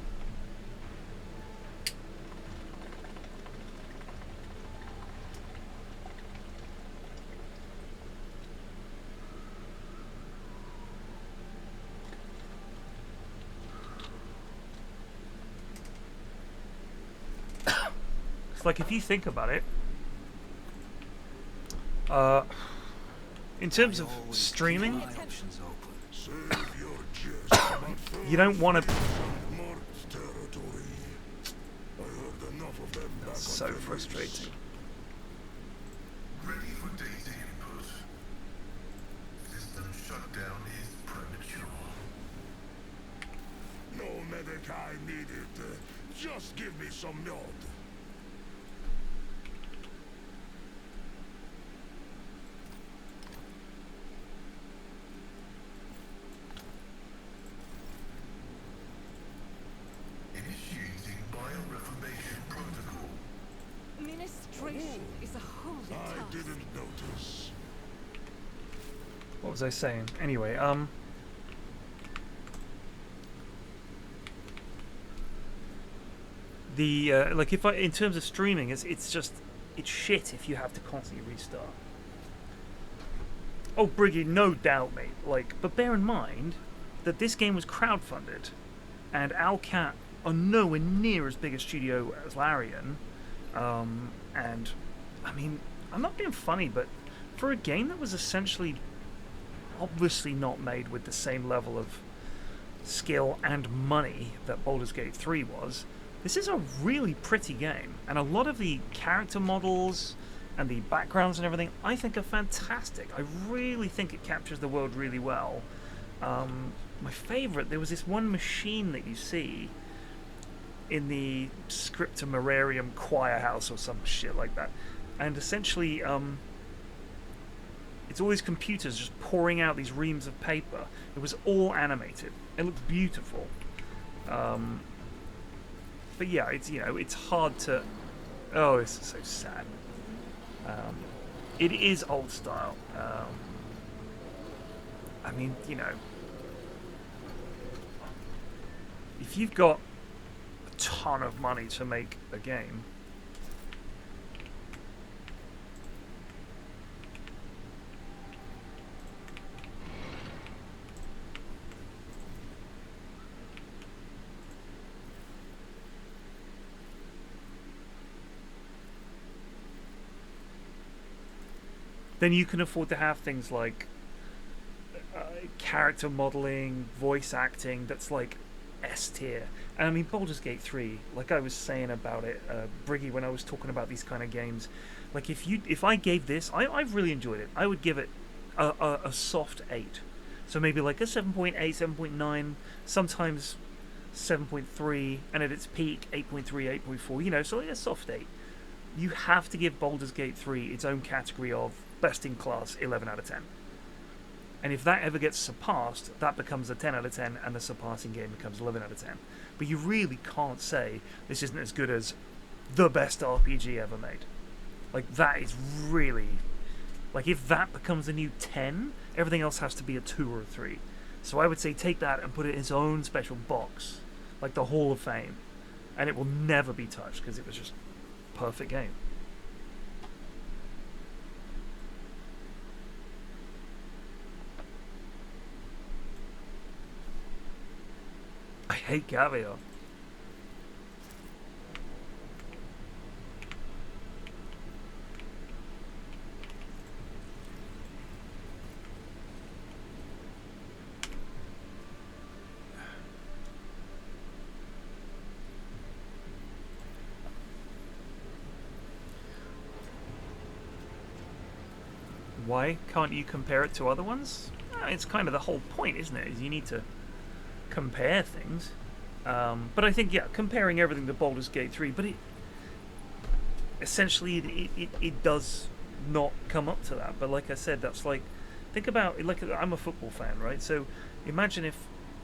Like if you think about it, in terms of streaming, you don't want to. That's so frustrating. Ready for data input. System shutdown is premature. No medic I needed. Just give me some nod. Initiating bioreformation protocol. Ministration is a holy I task. didn't notice. What was I saying? Anyway, the like if in terms of streaming, it's shit if you have to constantly restart. Oh, Briggy, no doubt, mate. Like, but bear in mind that this game was crowdfunded, and Owlcat are nowhere near as big a studio as Larian. And I mean, I'm not being funny, but for a game that was essentially obviously not made with the same level of skill and money that Baldur's Gate 3 was, this is a really pretty game, and a lot of the character models and the backgrounds and everything I think are fantastic. I really think it captures the world really well. My favorite, there was this one machine that you see in the Scriptomerarium choir house or some shit like that, and essentially it's all these computers just pouring out these reams of paper. It was all animated. It looked beautiful. But yeah, it's, you know, it's hard to. Oh, this is so sad. It is old style. I mean, you know, if you've got a ton of money to make a game, then you can afford to have things like character modeling, voice acting that's like S tier. And I mean, Baldur's Gate 3, like I was saying about it, Briggy, when I was talking about these kind of games, like if I gave this, I've really enjoyed it. I would give it a soft 8. So maybe like a 7.8, 7.9, sometimes 7.3, and at its peak 8.3, 8.4, you know, so like a soft 8. You have to give Baldur's Gate 3 its own category of best in class 11 out of 10. And if that ever gets surpassed, that becomes a 10 out of 10, and the surpassing game becomes 11 out of 10. But you really can't say this isn't as good as the best RPG ever made. Like, that is really... Like, if that becomes a new 10, everything else has to be a 2 or a 3. So I would say take that and put it in its own special box, like the Hall of Fame. And it will never be touched, because it was just a perfect game. I hate caviar. Why can't you compare it to other ones? It's kind of the whole point, isn't it? Is you need to compare things. But I think, yeah, comparing everything to Baldur's Gate 3, but essentially it does not come up to that. But like I said, that's like, think about, like, I'm a football fan, right? So imagine if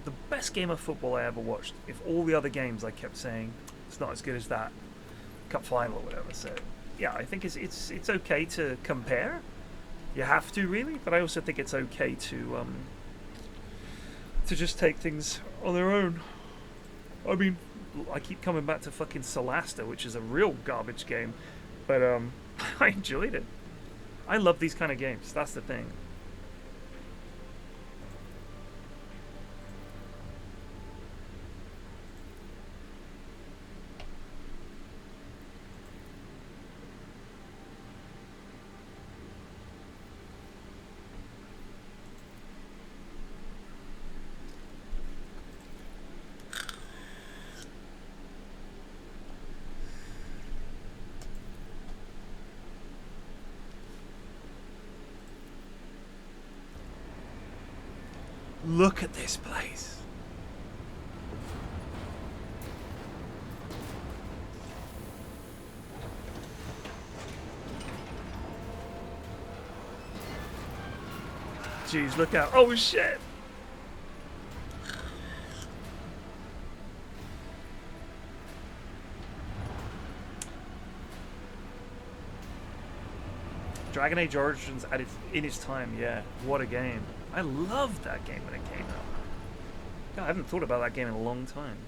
the best game of football I ever watched, if all the other games I kept saying, it's not as good as that cup final or whatever. So yeah, I think it's okay to compare. You have to, really, but I also think it's okay to just take things on their own. I mean, I keep coming back to fucking Solasta, which is a real garbage game, but I enjoyed it. I love these kind of games. That's the thing. Look at this place. Jeez, look out. Oh shit. Dragon Age Origins in its time, yeah. What a game. I loved that game when it came out. God, I haven't thought about that game in a long time.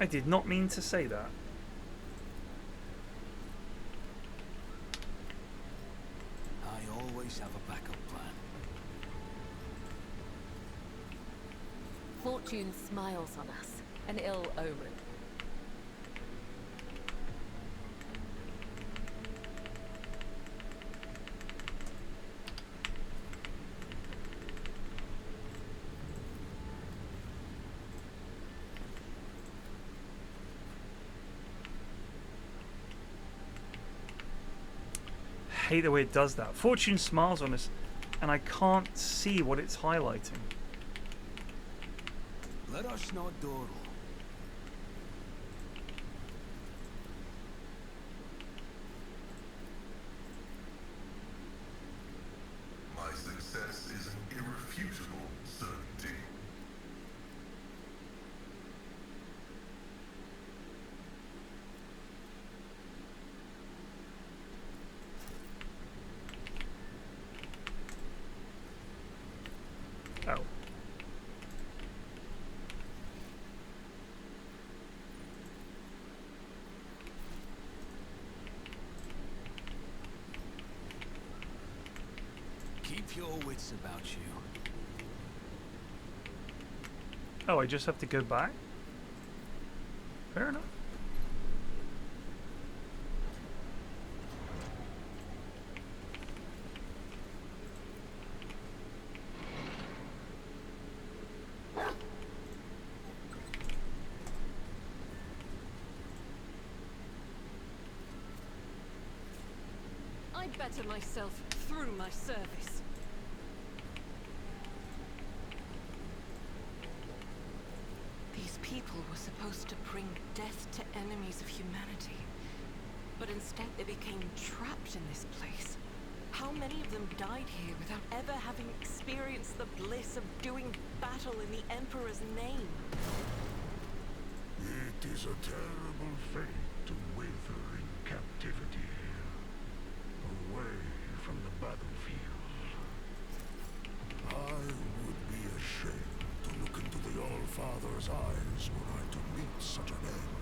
I did not mean to say that. I always have a backup plan. Fortune smiles on us, an ill omen. I hate the way it does that. Fortune smiles on us, and I can't see what it's highlighting. Let us not dawdle. My success is an irrefutable certainty. Oh. Keep your wits about you. Oh, I just have to go back? Fair enough. I better myself through my service. These people were supposed to bring death to enemies of humanity. But instead they became trapped in this place. How many of them died here without ever having experienced the bliss of doing battle in the Emperor's name? It is a terrible fate to wither in captivity, away from the battlefield. I would be ashamed to look into the All-Father's eyes were I to meet such an end.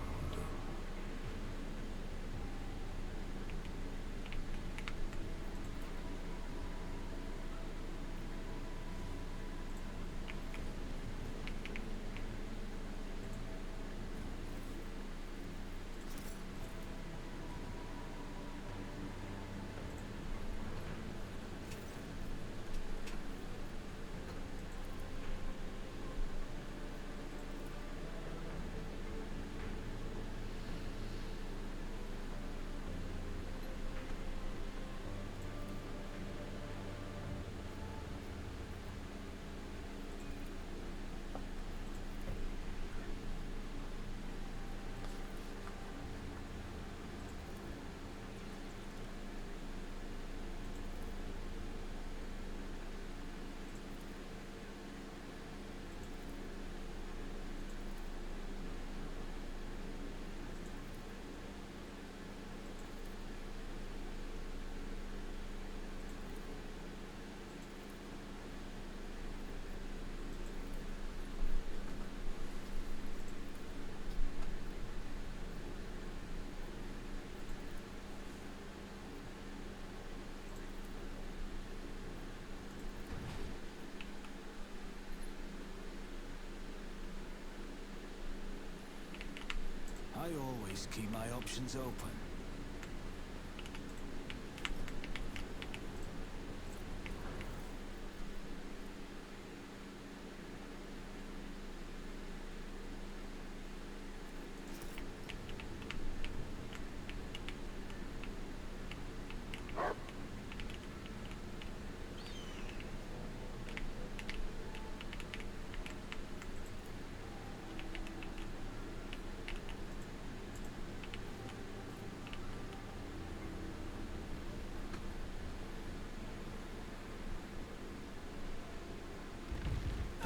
I always keep my options open.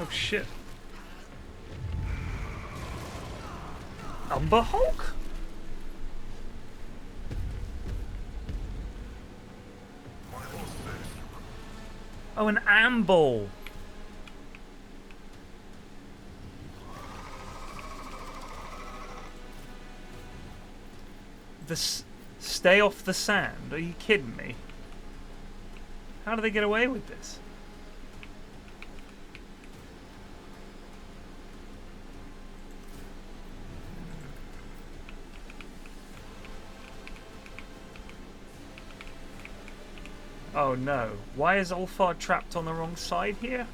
Oh shit. Umber Hulk? Oh, an amble. Stay off the sand? Are you kidding me? How do they get away with this? Oh no. Why is Ulfar trapped on the wrong side here?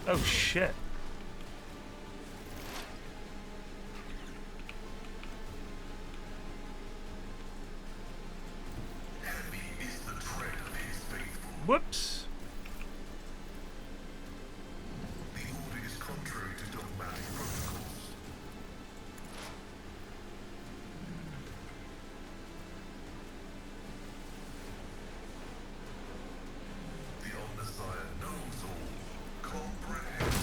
Oh shit. Whoops. The order is contrary to dogmatic protocols. The Omnissiah knows all. Comprehend.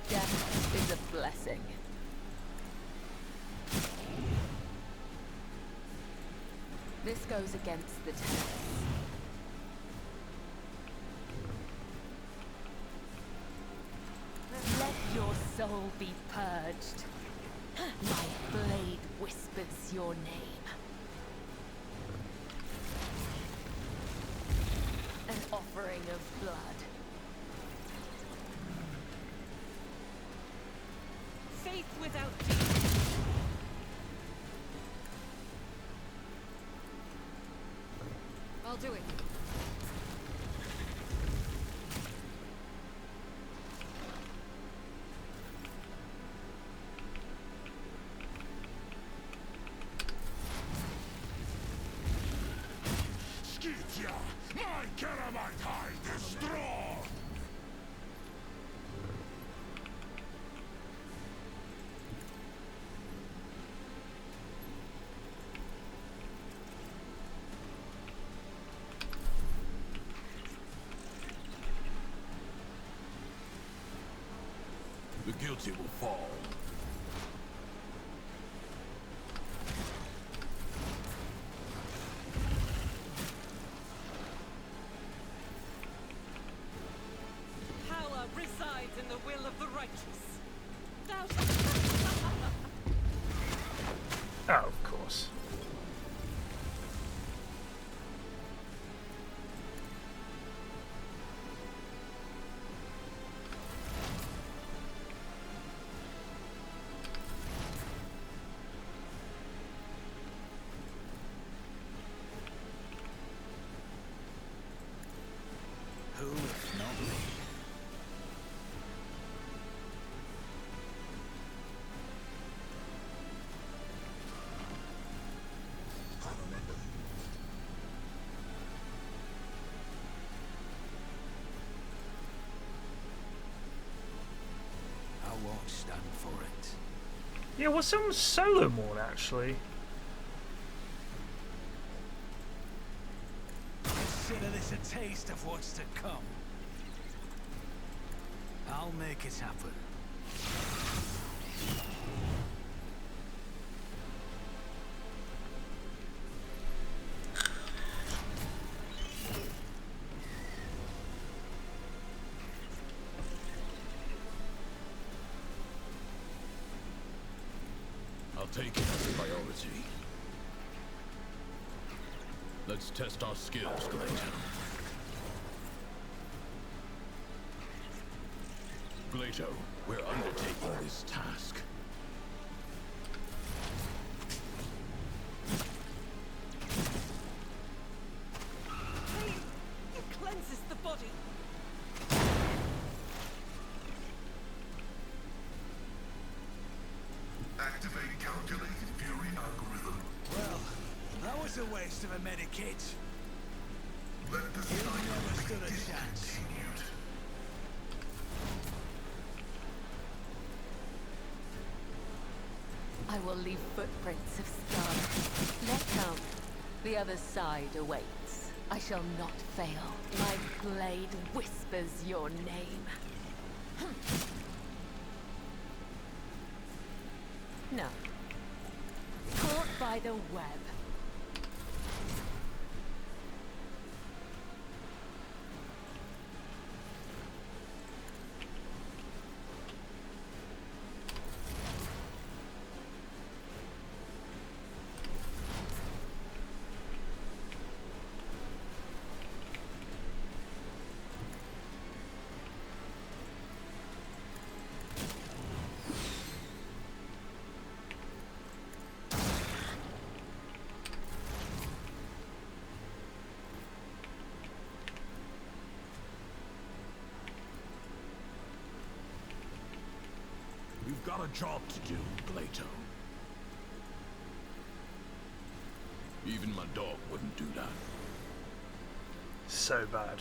Death is a blessing. This goes against the tenets. Let your soul be purged. My blade whispers your name. An offering of blood. without deed. I'll do it. Skytia, my Keramite hide is strong! The guilty will fall. Power resides in the will of the righteous. Thou Oh, of course. Who, if not me? I won't stand for it. Yeah, what's some solo mode actually? Consider this a taste of what's to come. I'll make it happen. I'll take it as a priority. Let's test our skills, Glato. Glato, we're undertaking this task. it cleanses the body. Activate calculated fury algorithm. Well, that was a waste of a medikit. Let the You never cycle stood be a chance. discontinued. I will leave footprints of stars. Let come. The other side awaits. I shall not fail. My blade whispers your name. No. Caught by the web. We've got a job to do, Glato. Even my dog wouldn't do that. So bad.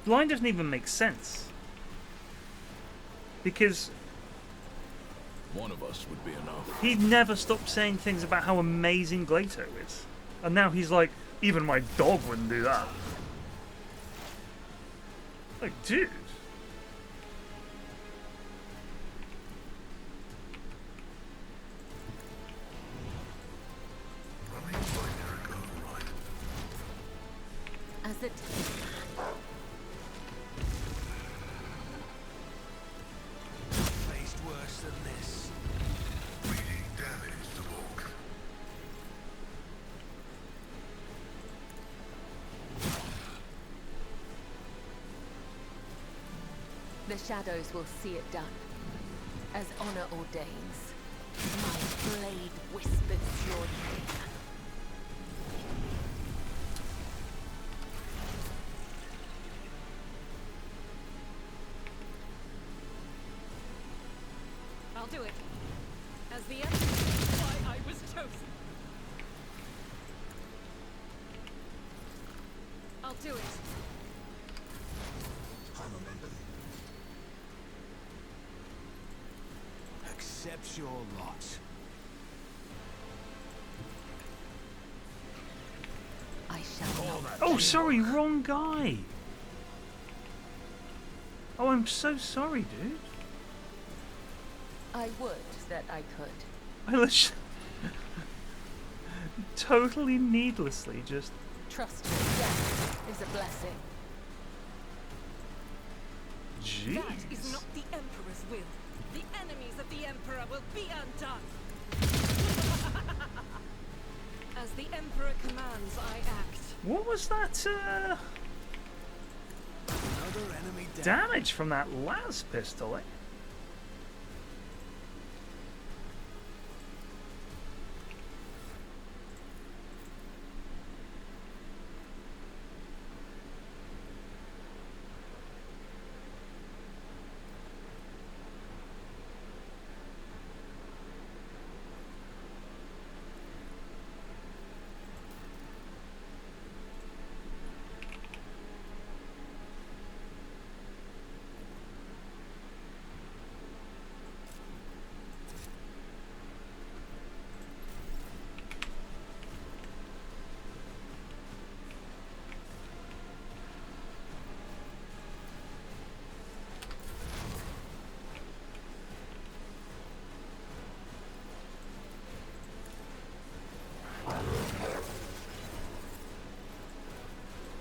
The line doesn't even make sense. Because One of us would be enough. he never stopped saying things about how amazing Glato is. And now he's like, even my dog wouldn't do that. Like, dude. Running binary override. As it Faced worse than this. Reading damage to Volk. The shadows will see it done, as honor ordains. My blade whispers your name. I'll do it. As the end, why I was chosen. I'll do it. Accept your lot. I shall not. Oh, sorry, wrong guy. Oh, I'm so sorry, dude. I would that I could. I literally totally needlessly just. Trust me, death is a blessing. Jeez. That is not the Emperor's will. The enemies of the Emperor will be undone. As the Emperor commands, I act. What was that Another enemy down. damage from that las pistol, eh?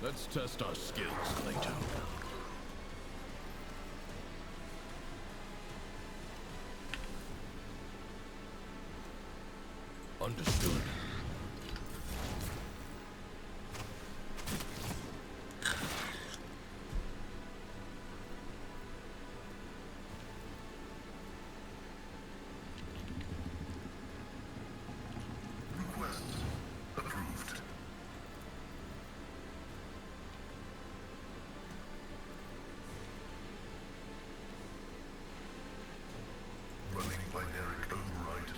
Let's test our skills, Plato. Understood. Request approved. Running binary override.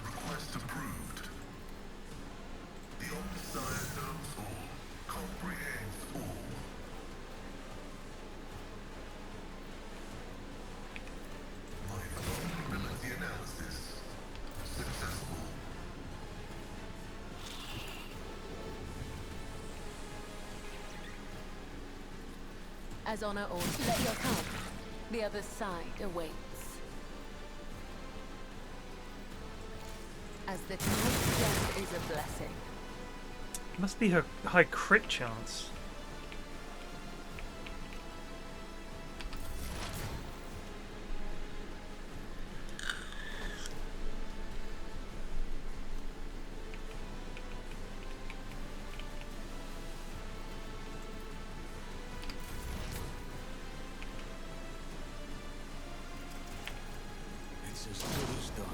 Request approved. The Omnissiah knows all, comprehends all. My vulnerability analysis successful. As honor or let your come. The other side awaits. As the time's death is a blessing. Must be her high crit chance. It's as good as done.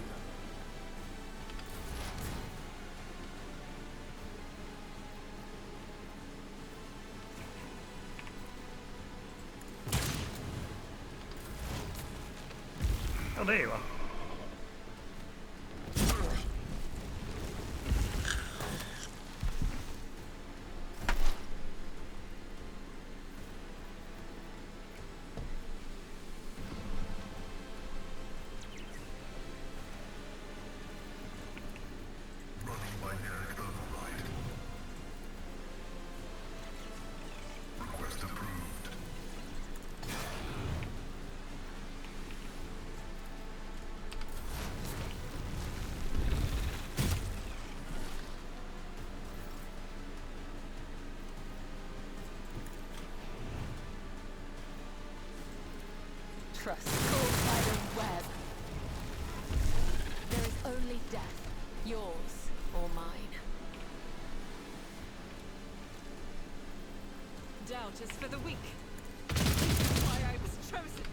Oh, there you are. Running binary override. Request approved. Trust caught by the web. There is only death, yours or mine. Doubt is for the weak. Why chosen.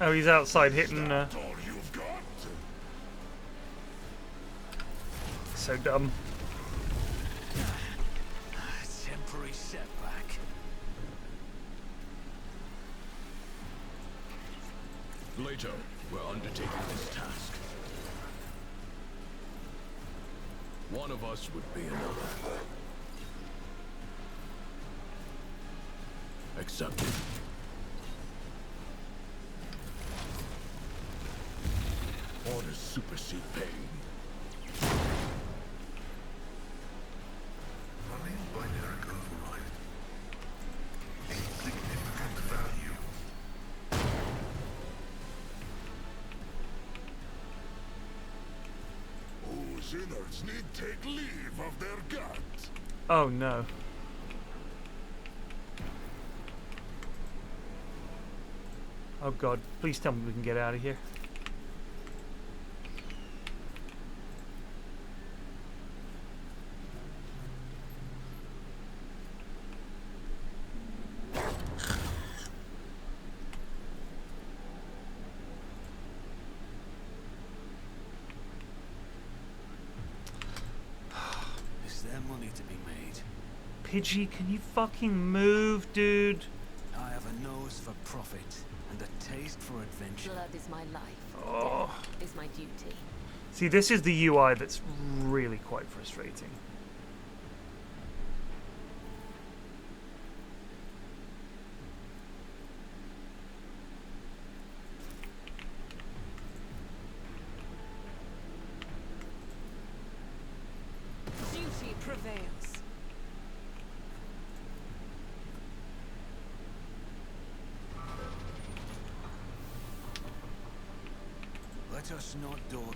Oh, he's outside hitting. All you've got? So dumb. Temporary setback. Later, we're undertaking this task. One of us would be another. Accepted. Orders supersede pain. Running binary override. Insignificant value. Whose innards need take leave of their guts? Oh no. Oh god, please tell me we can get out of here. Is there money to be made? Pidgey, can you fucking move, dude? I have a nose for profit and a taste for adventure. Blood is my life. Oh. Death is my duty. See, this is the UI that's really quite frustrating. Duty prevails. Let us not dawdle.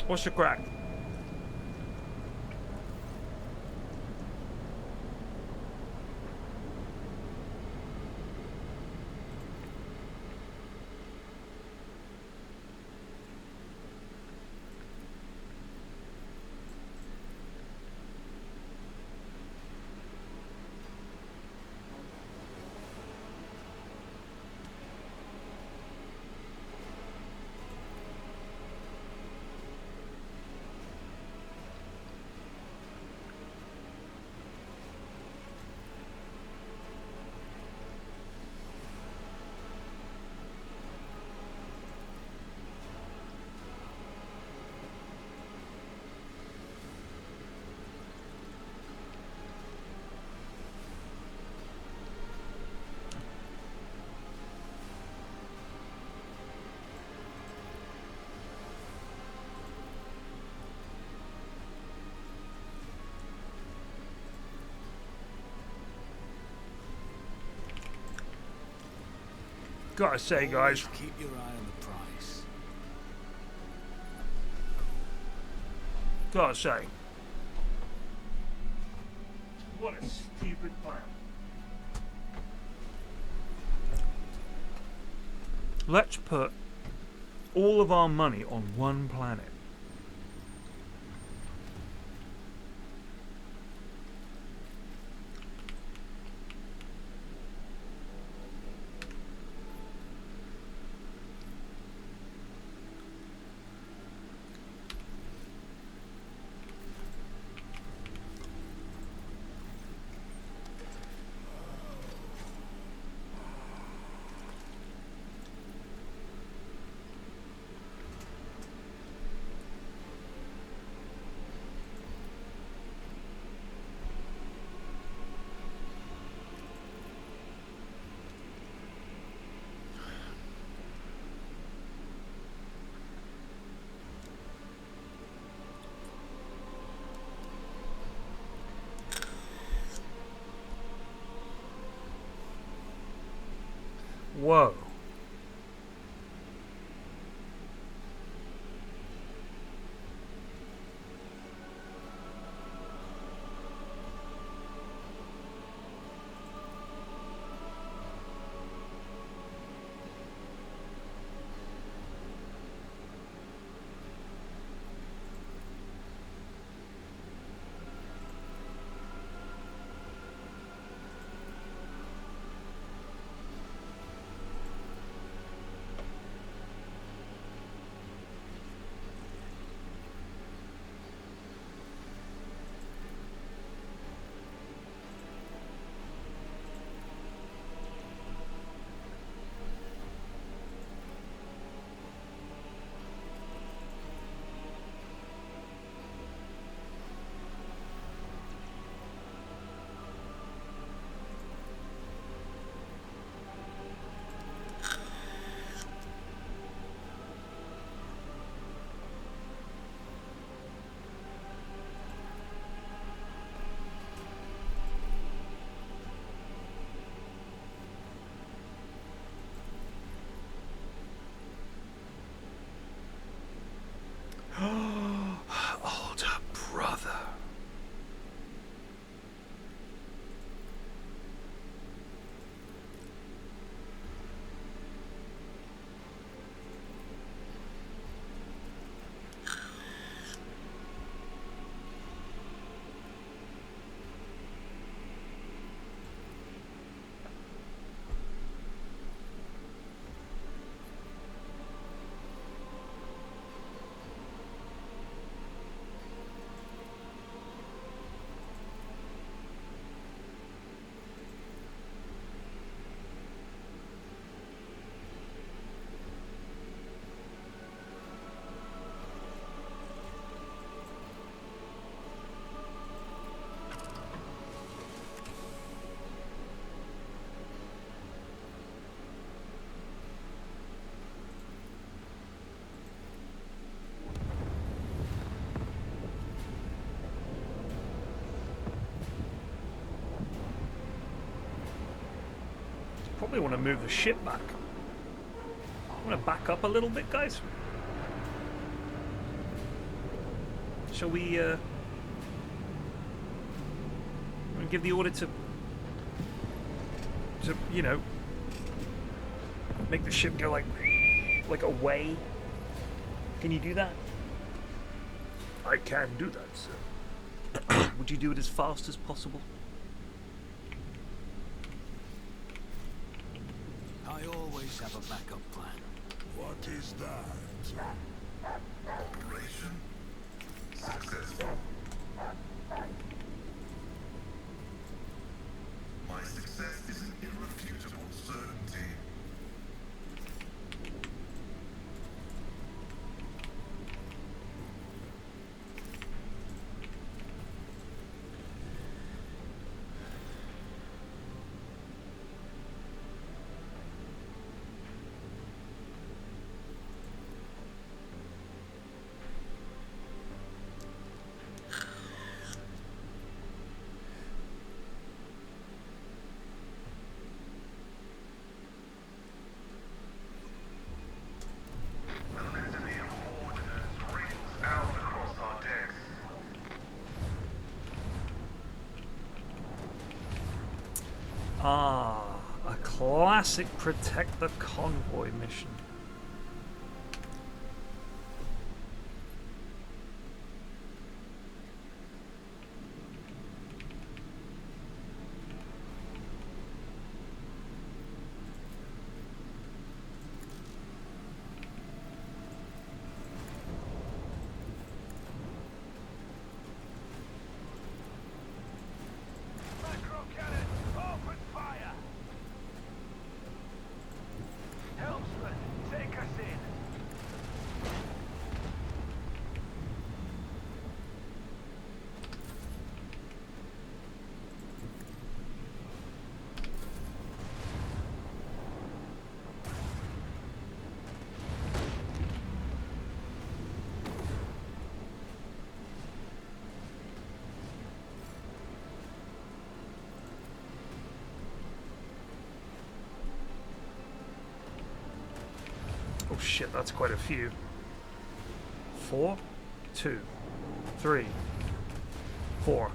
What's the crack? Gotta say, guys. Always keep your eye on the price. Gotta say. What a stupid plan. Let's put all of our money on one planet. Whoa. Older brother. Probably want to move the ship back. I want to back up a little bit, guys. Shall we give the order to you know, make the ship go like away? Can you do that? I can do that, sir. Would you do it as fast as possible? I always have a backup plan. What is that? Operation successful. My success is an irrefutable certainty. The litany of ordnance rings out across our decks. Ah, a classic protect the convoy mission. Oh shit, that's quite a few. 4, 2, 3, 4.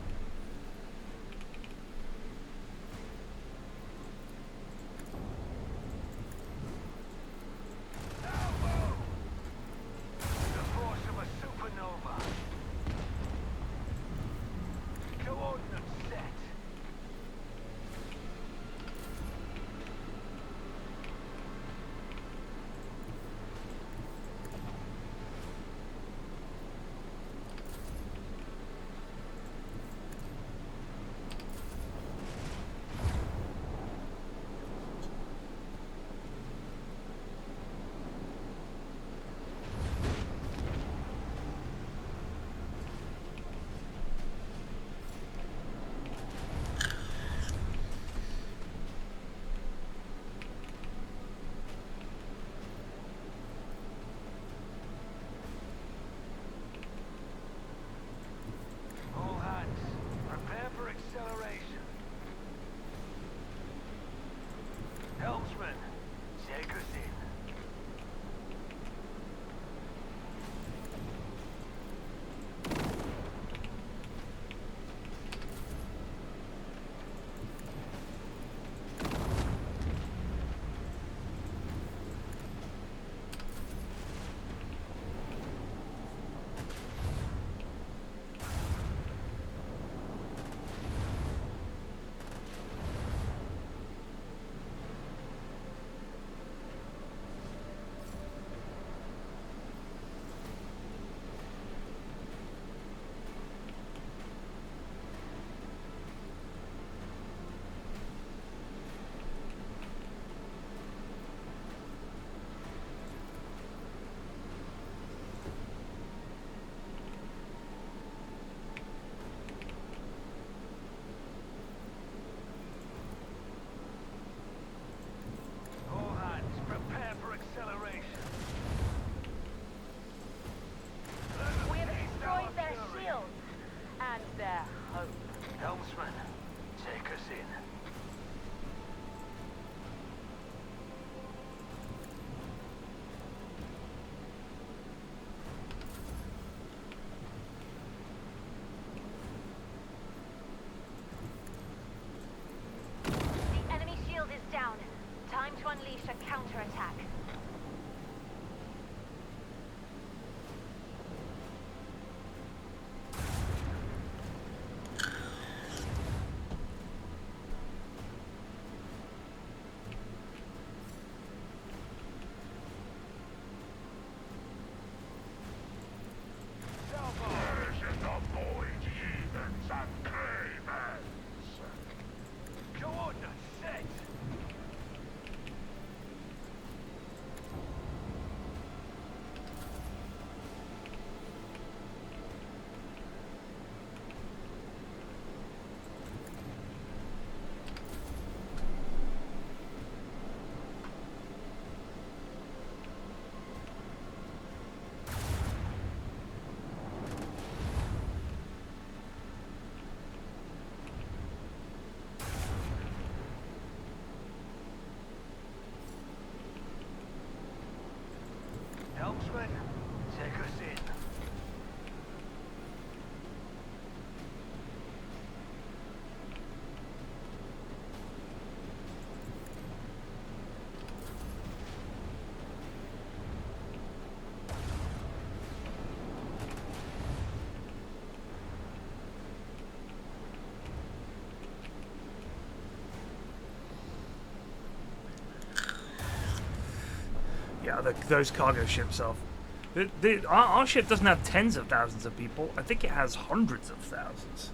unleash a counterattack. Helmsman, take us in. Yeah, those cargo ships are. Our ship doesn't have tens of thousands of people. I think it has hundreds of thousands.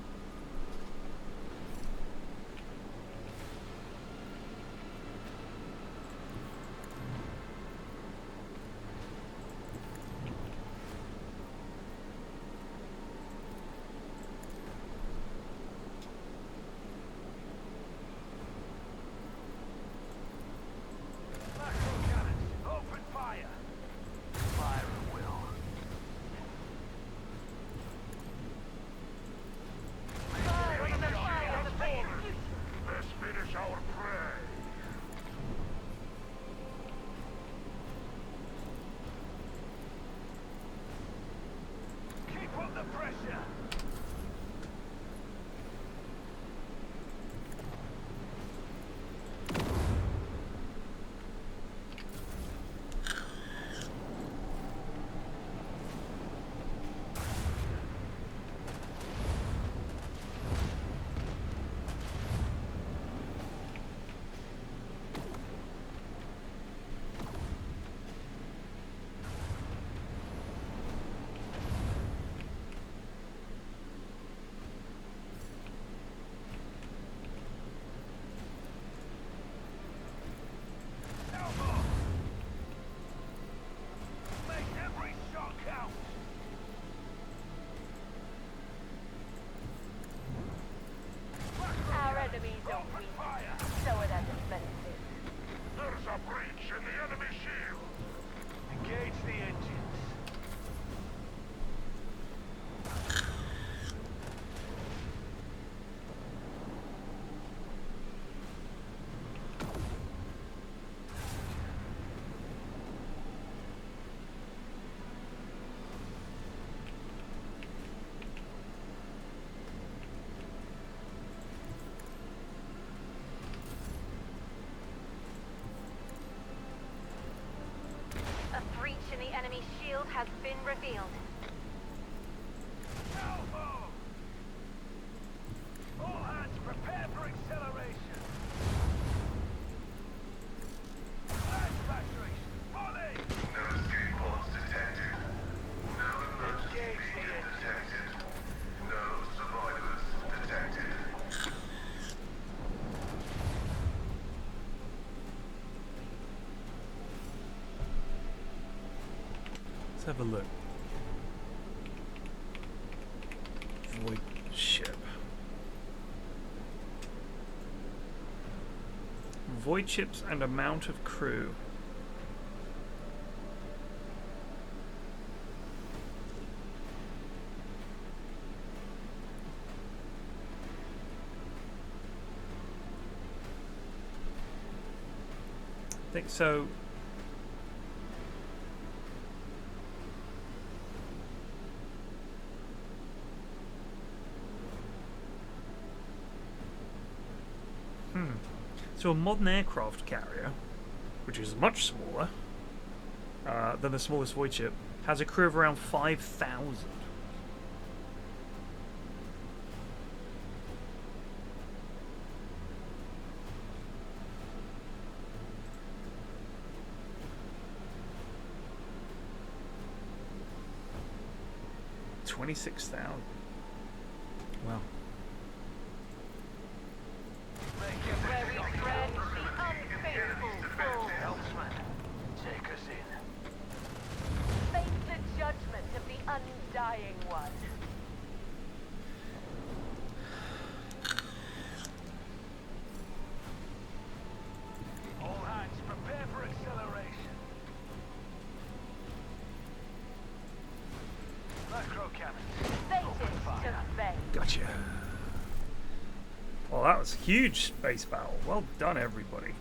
Enemy shield has been revealed. All hands prepare for acceleration. Flash batteries, volley! No escape pods detected. No emergency beacon detected. No survivors detected. Let's have a look. Void ship. Void ships and amount of crew. I think so. So a modern aircraft carrier which is much smaller than the smallest void ship, has a crew of around 5,000. $26,000. Wow. Helmsman, take us in. Face the judgment of the undying one. All hands, prepare for acceleration. Macro cannons. Fated to fade. Gotcha. Well, that was a huge space battle. Well done, everybody.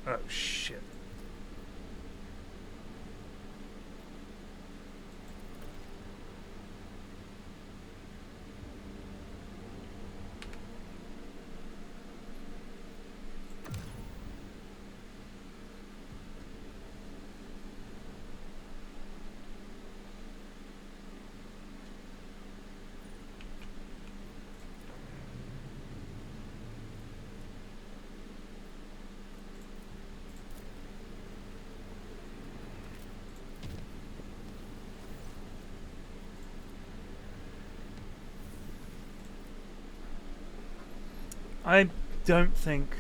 Oh, shit. I don't think,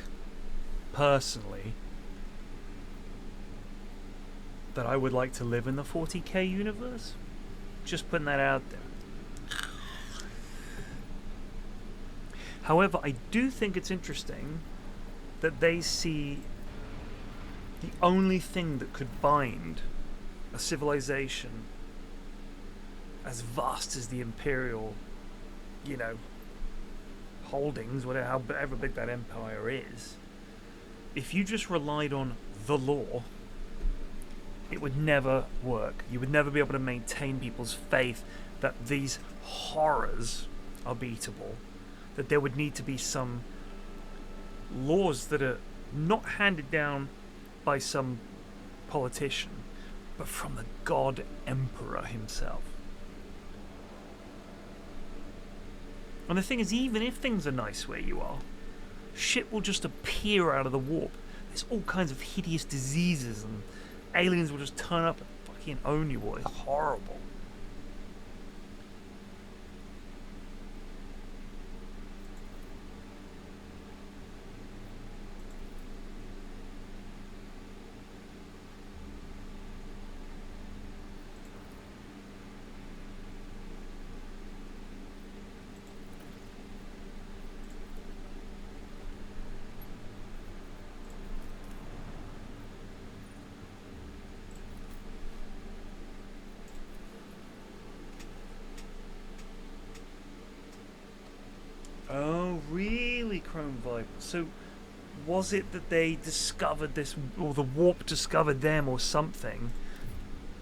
personally, that I would like to live in the 40k universe. Just putting that out there. However, I do think it's interesting that they see the only thing that could bind a civilization as vast as the Imperial, you know, holdings, whatever, however big that empire is, if you just relied on the law, it would never work. You would never be able to maintain people's faith that these horrors are beatable, that there would need to be some laws that are not handed down by some politician, but from the God Emperor himself. And the thing is, even if things are nice where you are, shit will just appear out of the warp. There's all kinds of hideous diseases, and aliens will just turn up and fucking own you all. It's horrible. Oh, really, Chrome Viper? So, was it that they discovered this, or the warp discovered them, or something?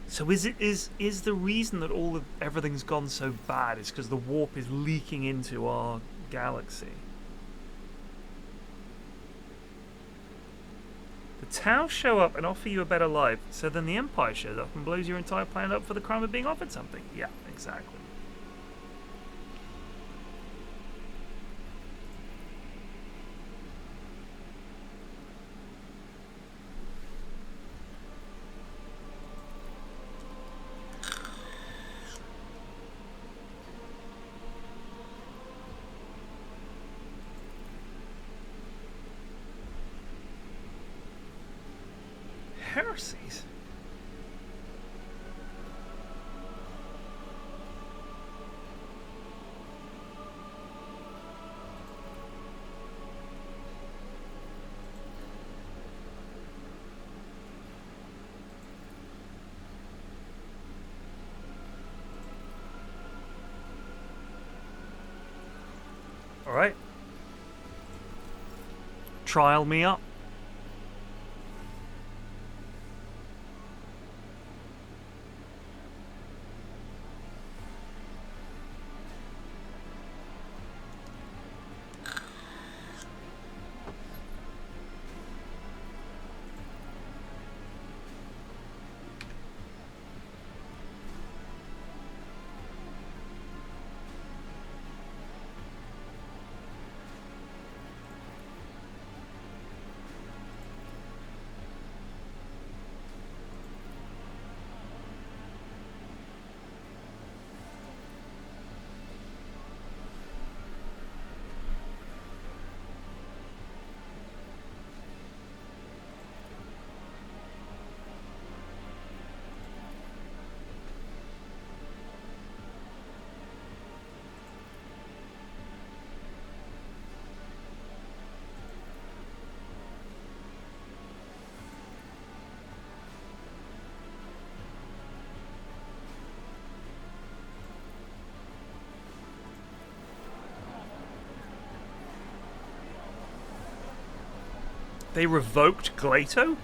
So, is the reason that everything's gone so bad is because the warp is leaking into our galaxy? The Tau show up and offer you a better life, so then the Empire shows up and blows your entire planet up for the crime of being offered something. Yeah, exactly. Heresies? Alright. Trial me up. They revoked Glato?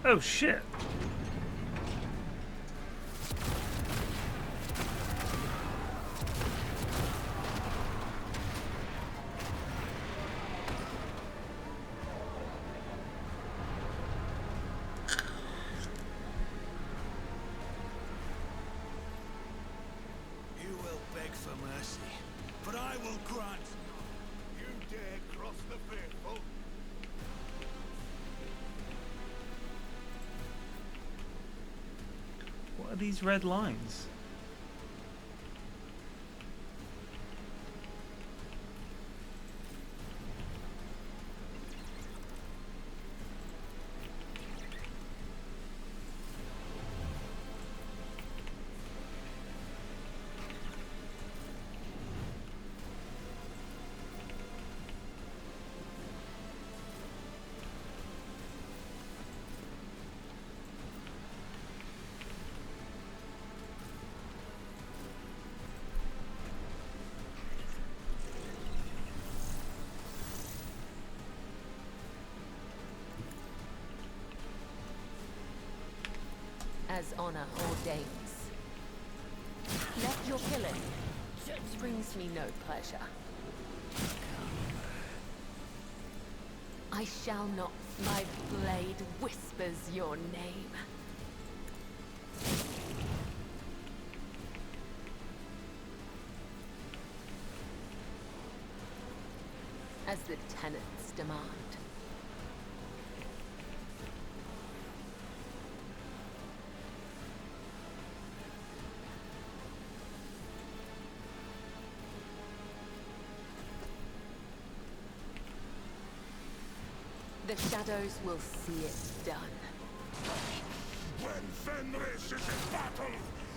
Oh shit. mercy, but I will grant. You dare cross the faithful? What are these red lines? As honor ordains. Let your killing brings me no pleasure. I shall not. My blade whispers your name. As the tenants demand. The shadows will see it done. When Fenris is in battle,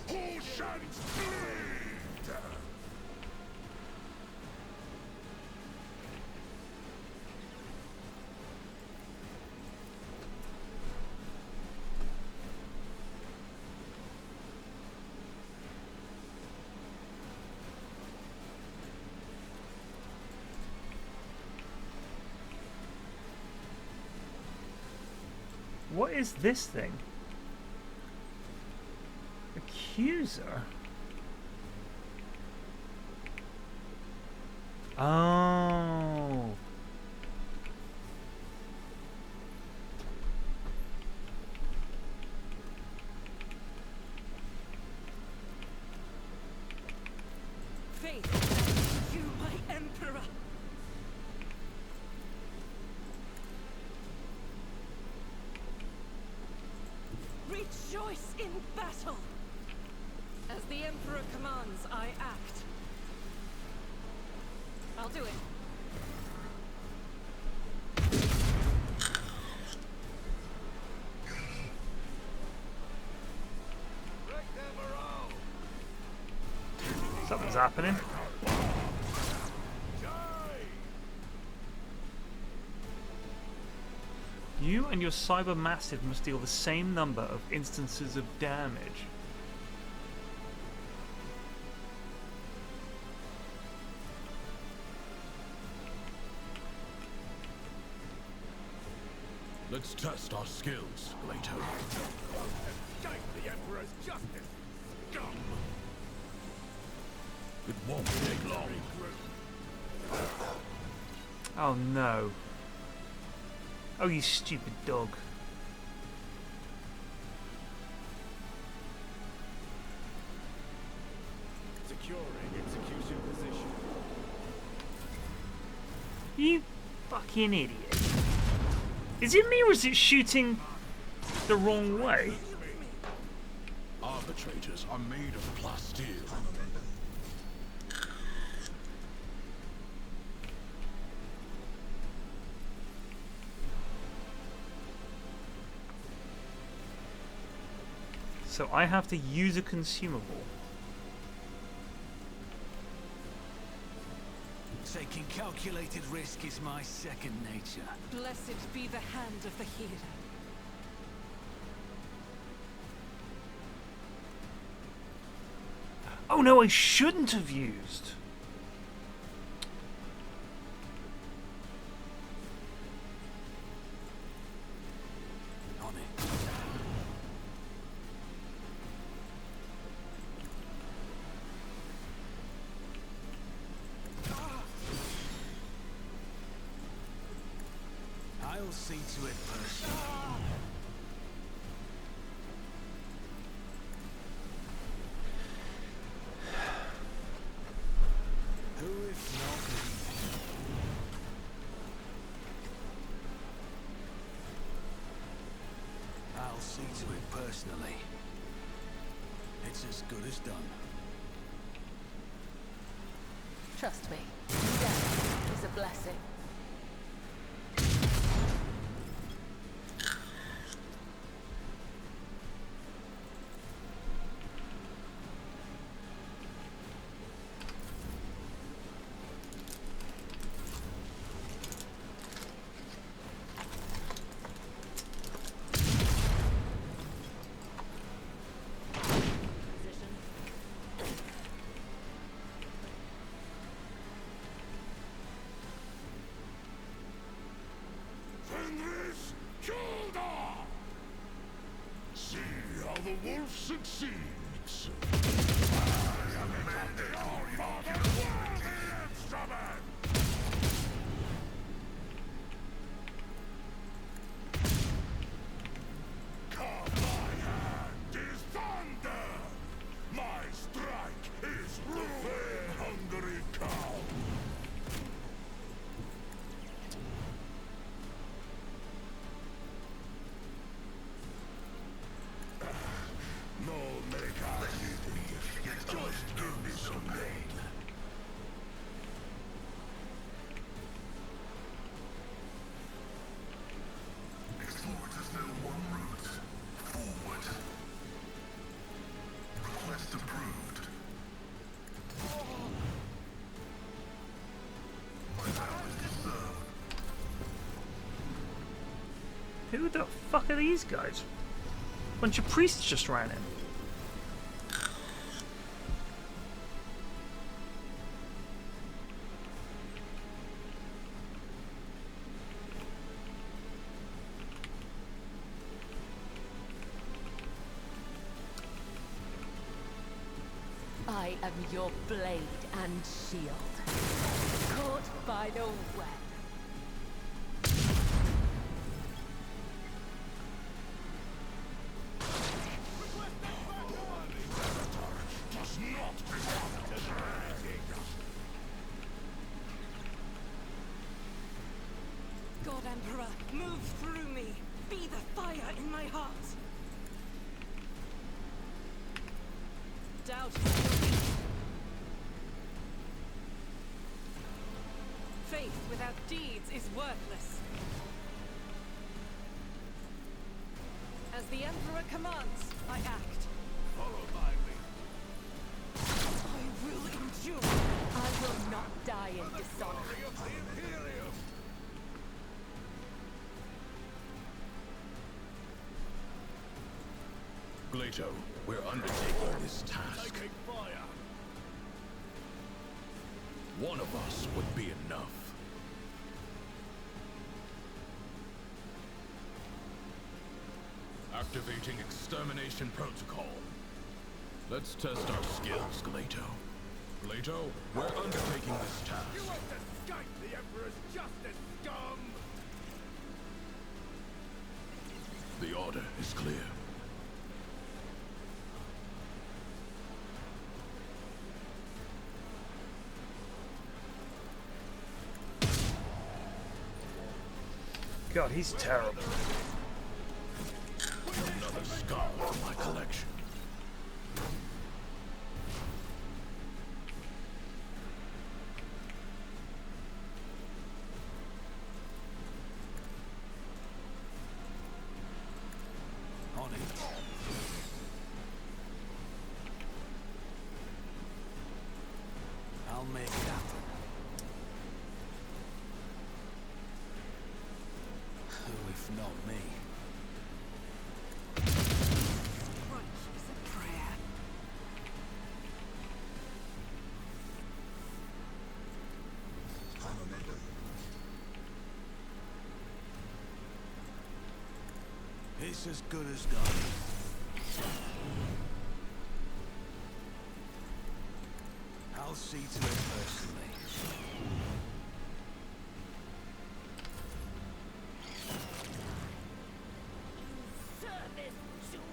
who shan't bleed? What is this thing? Accuser? Oh. Faith, you, my emperor. Rejoice in battle! As the Emperor commands, I act. I'll do it. Something's happening. You and your cyber massive must deal the same number of instances of damage. Let's test our skills, Glato. Escape the Emperor's justice, scum! It won't take long. Oh no. Oh, you stupid dog. Securing execution position. You fucking idiot. Is it me or is it shooting the wrong way? Arbitrators are made of plasteel. So I have to use a consumable. Taking calculated risk is my second nature. Blessed be the hand of the healer. Oh no, I shouldn't have used. On it. I'll see to it personally. It's as good as done. Trust me, death is a blessing. Fenris Kildar! See how the wolf succeeds. I am mandatory instrument! Come, my hand is thunder! My strike is ruin, hungry cow! No make I just give me some pain. Explorers know one route. Forward. Request approved. My powers deserve. Who the fuck are these guys? Bunch of priests just ran in. I am your blade and shield, caught by the web. Does not belong to dragging. God Emperor, move through me. Be the fire in my heart. Doubt is your weak. Faith without deeds is worthless. As the Emperor commands, I act. Follow by me. I will endure. I will not die in dishonor. Glory of the Imperium. Glato, we're undertaking this task. Taking fire. One of us would be enough. Activating extermination protocol. Let's test our skills, Glato. Glato, we're undertaking this You task. won't escape the Emperor's justice, scum! The order is clear. God, he's terrible. Another skull from my collection. On it. I'll make it happen. Who if not me? Crunch is a prayer. It's as good as done. I'll see to it personally.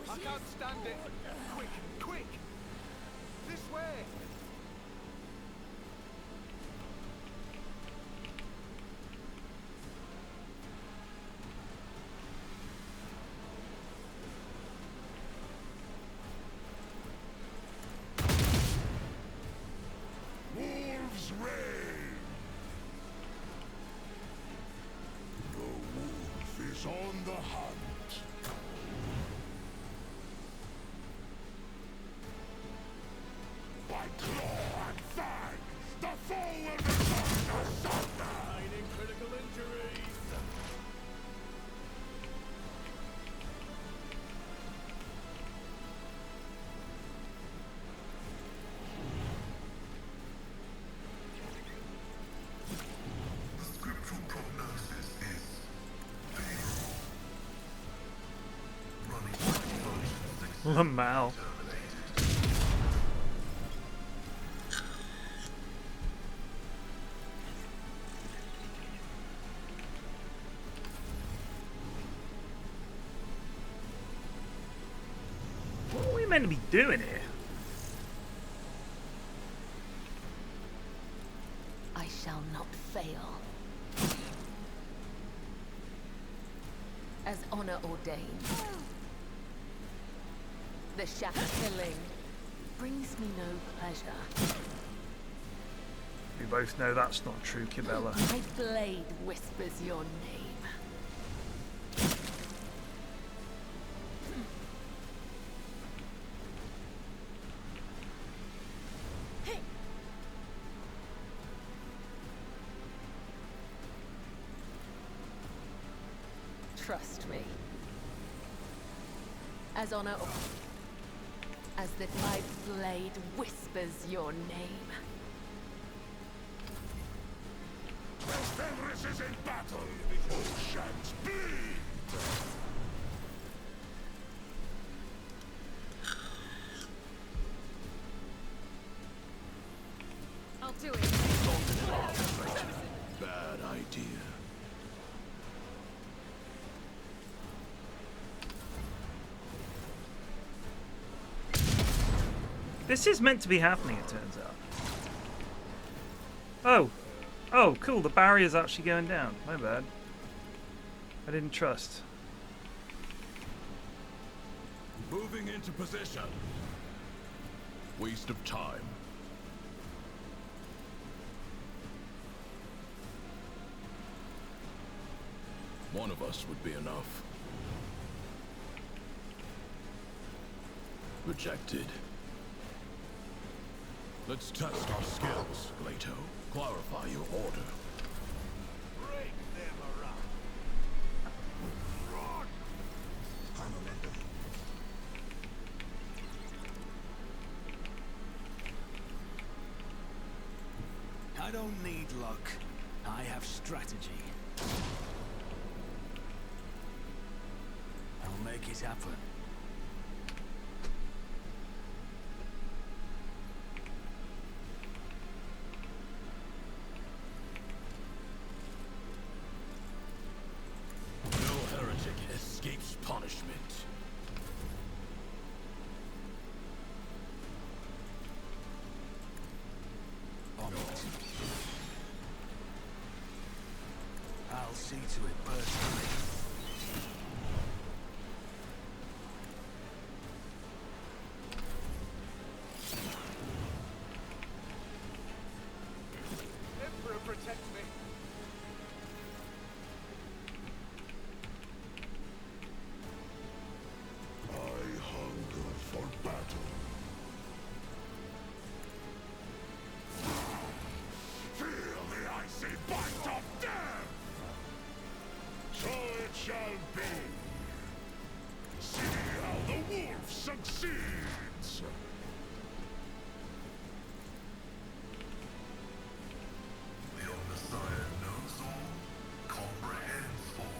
I can't stand it. Quick, quick! This way! by claw and fang, the foe will return asunder! Hiding critical injuries! The scriptural prognosis is favorable. Running functions Lamau. What are we meant to be doing here? I shall not fail. As honor ordains. The shadow killing brings me no pleasure. We both know that's not true, Kibella. My blade whispers your name. Trust me. As honor, as that my blade whispers your name. Fenris is in battle! Oceans bleed! I'll do it. Bad idea. This is meant to be happening, it turns out. Oh. Oh, cool. The barrier's actually going down. My bad. I didn't trust. Moving into position. Waste of time. One of us would be enough. Rejected. Let's test our skills, Glato. Clarify your order. Break them around! Run! I don't need luck. I have strategy. I'll make it happen. No heretic escapes punishment. On it. I'll see to it personally. Emperor, protect me! I hunger for battle. Feel the icy bite of death! So it shall be. See how the wolf succeeds! The Messiah knows all, comprehends all.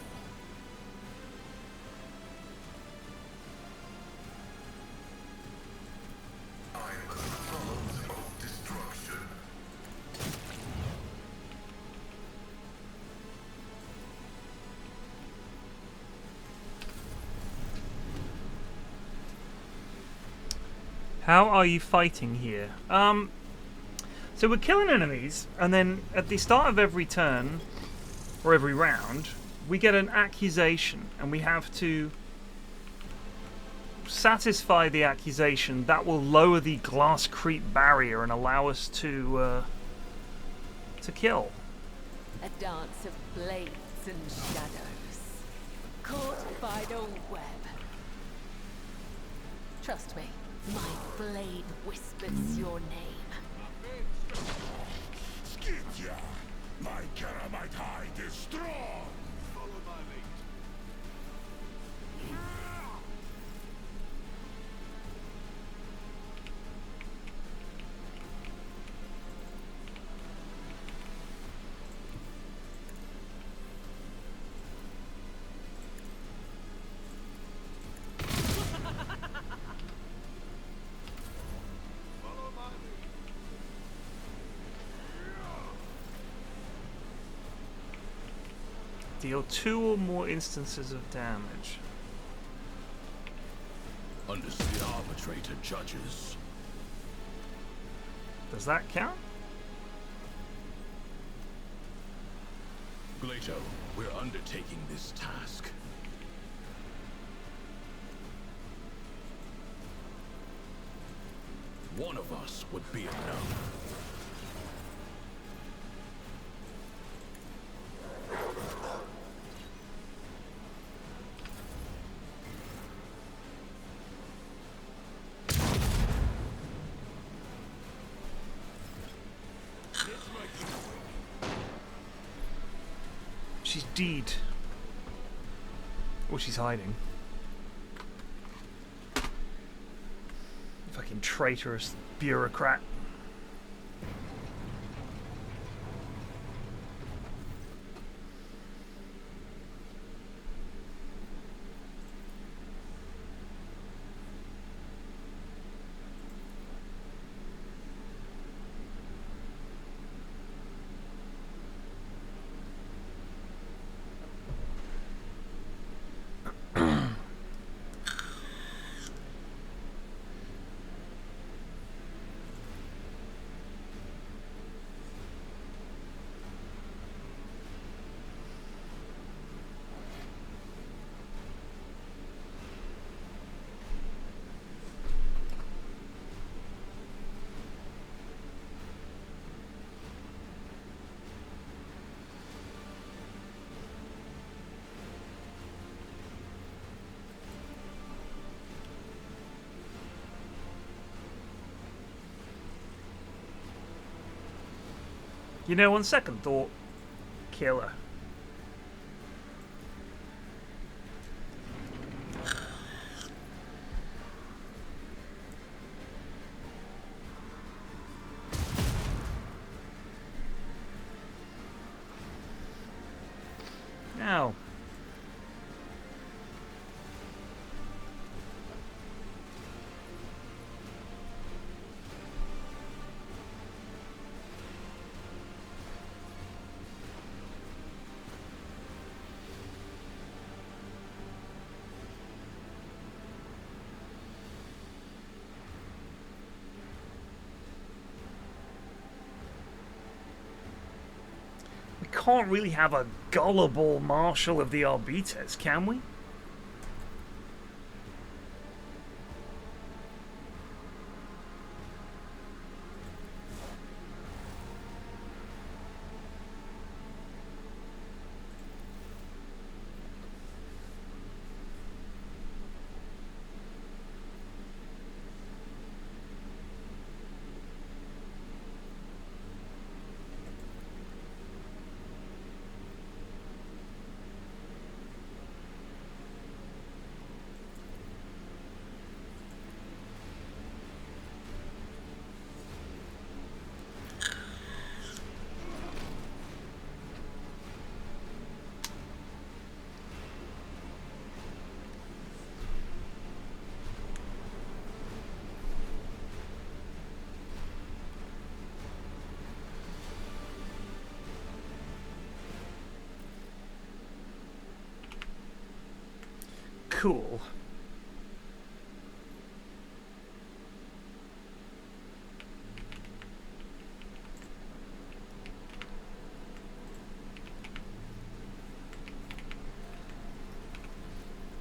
I am a son of destruction. How are you fighting here? So we're killing enemies, and then at the start of every turn, or every round, we get an accusation, and we have to satisfy the accusation. That will lower the glass creep barrier and allow us to kill. A dance of blades and shadows, caught by the web. Trust me, my blade whispers your name. Deal 2 or more instances of damage. Unless the arbitrator judges. Does that count? Glato, we're undertaking this task. One of us would be enough. She's deed. Or she's hiding. Fucking traitorous bureaucrat. You know, on second thought, kill her. Now. Can't really have a gullible Marshal of the Arbites, can we? Cool.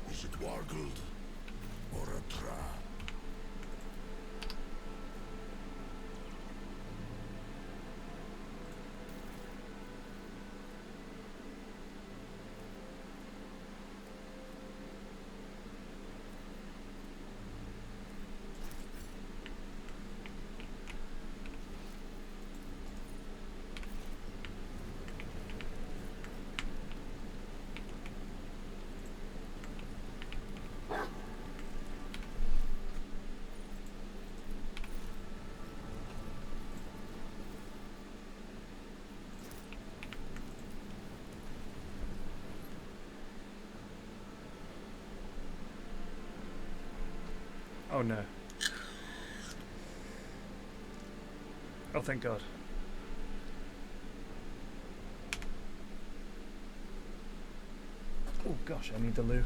Is it wargled or a trap? Oh no. Oh, thank God. gosh, I need the loo.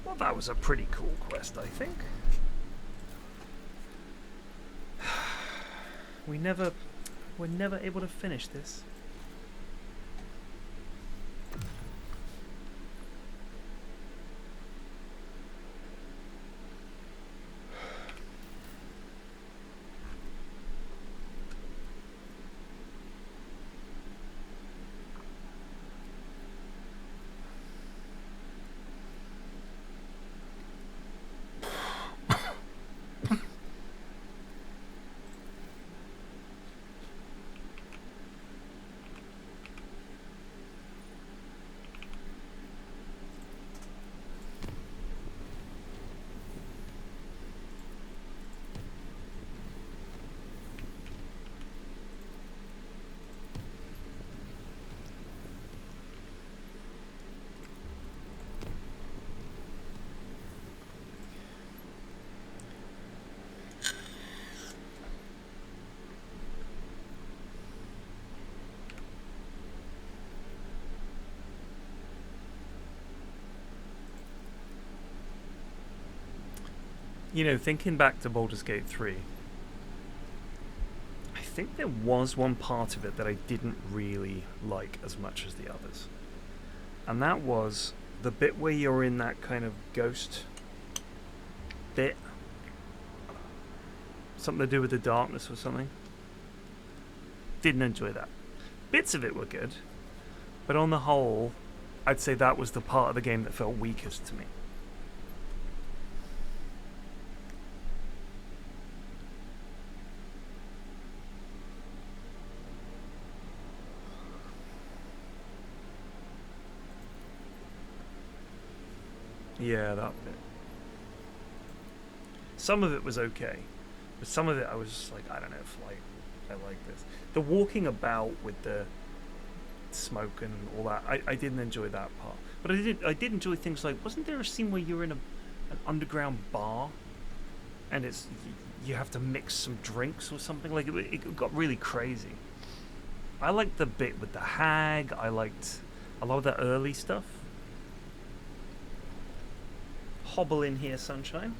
Well, that was a pretty cool quest, I think. We're never able to finish this. You know, thinking back to Baldur's Gate 3, I think there was one part of it that I didn't really like as much as the others. And that was the bit where you're in that kind of ghost bit. Something to do with the darkness or something. Didn't enjoy that. Bits of it were good, but on the whole, I'd say that was the part of the game that felt weakest to me. Yeah, that bit. Some of it was okay, but some of it I was just like, I don't know if I like this. The walking about with the smoke and all that. I didn't enjoy that part, but I did enjoy things like, wasn't there a scene where you're in an underground bar and you have to mix some drinks or something? Like it got really crazy. I liked the bit with the hag. I love that early stuff. Hobble in here, sunshine.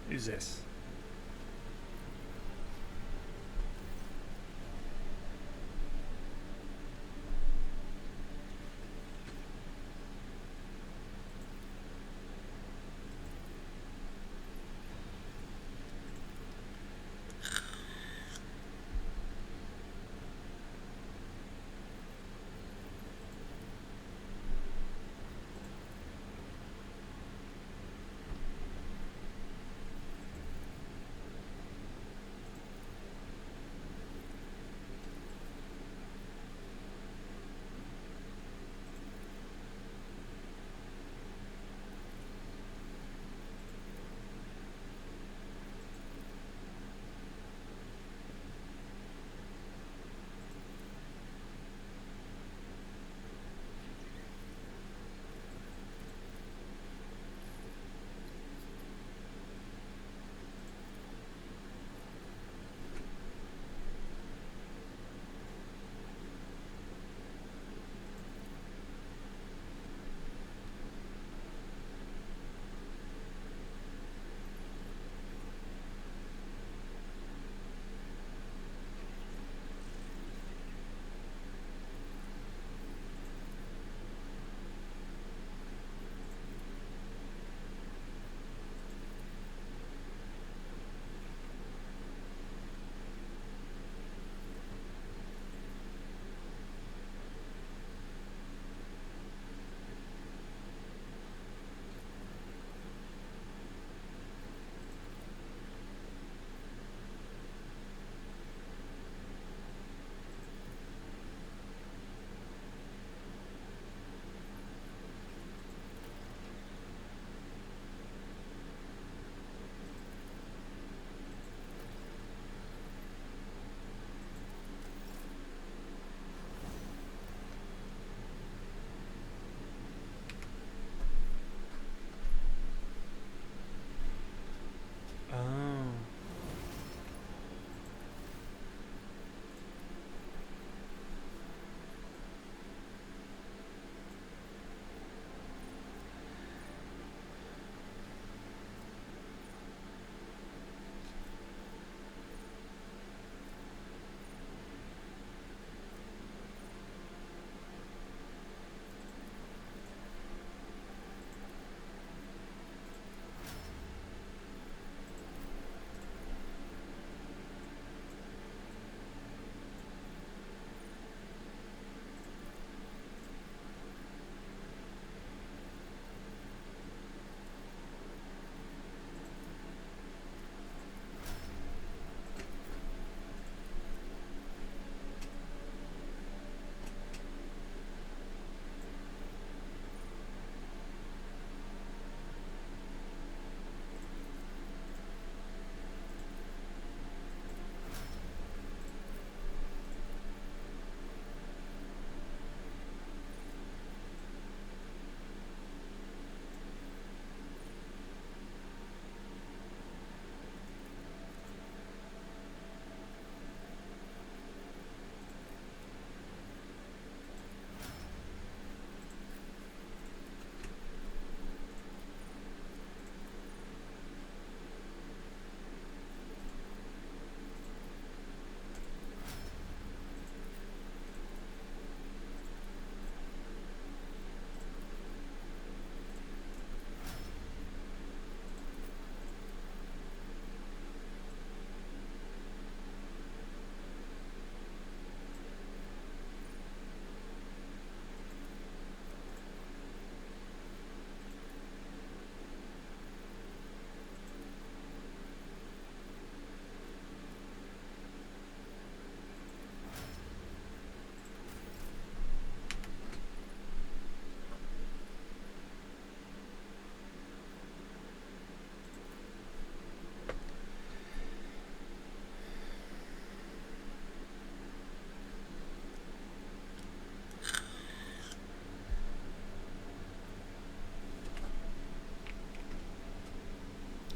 Who's this?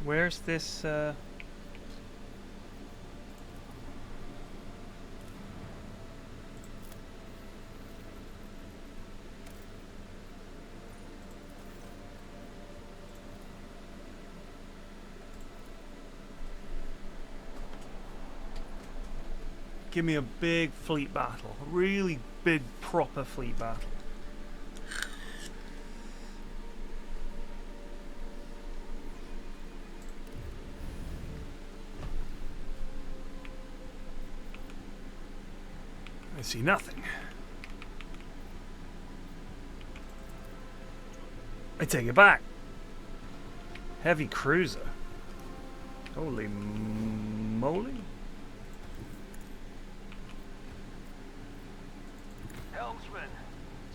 Where's this? Give me a big fleet battle. A really big, proper fleet battle. I see nothing. I take it back. Heavy cruiser. Holy moly. Helmsman,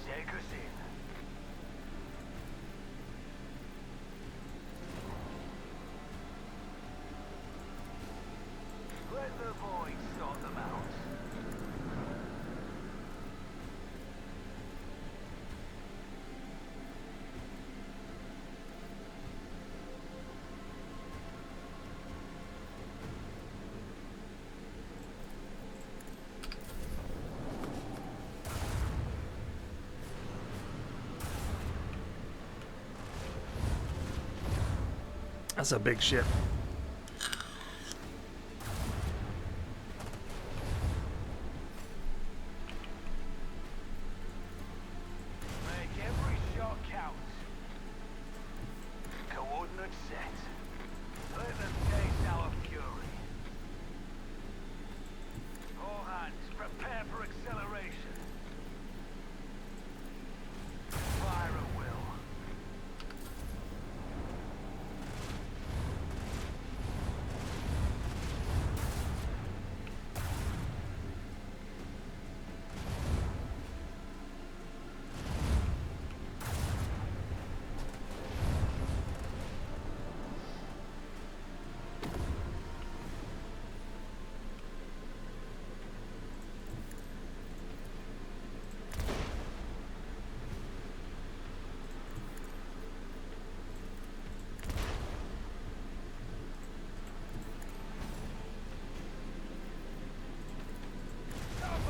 take us in. Let the boys sort them out. That's a big ship. Make every shot count. Coordinates set. Let them taste our fury. All hands, prepare for acceleration. Fire at will.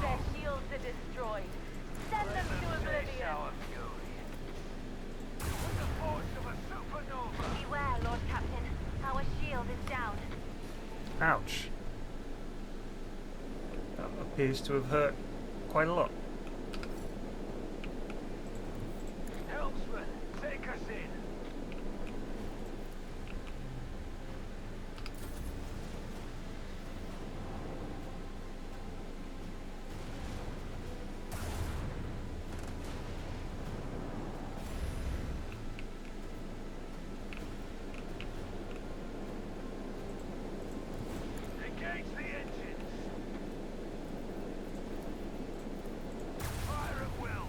Their shields are destroyed. Send them to oblivion. Our fury. With the force of a supernova. Beware, Lord Captain. Our shield is down. Ouch. That appears to have hurt quite a lot. Helmsman, take us in. Engage the engines. Fire at will.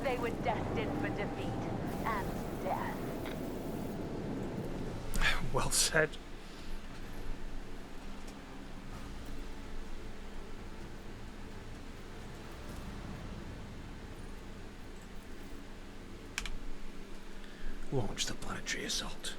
They were destined for defeat and death. Well said. Launch the planetary assault.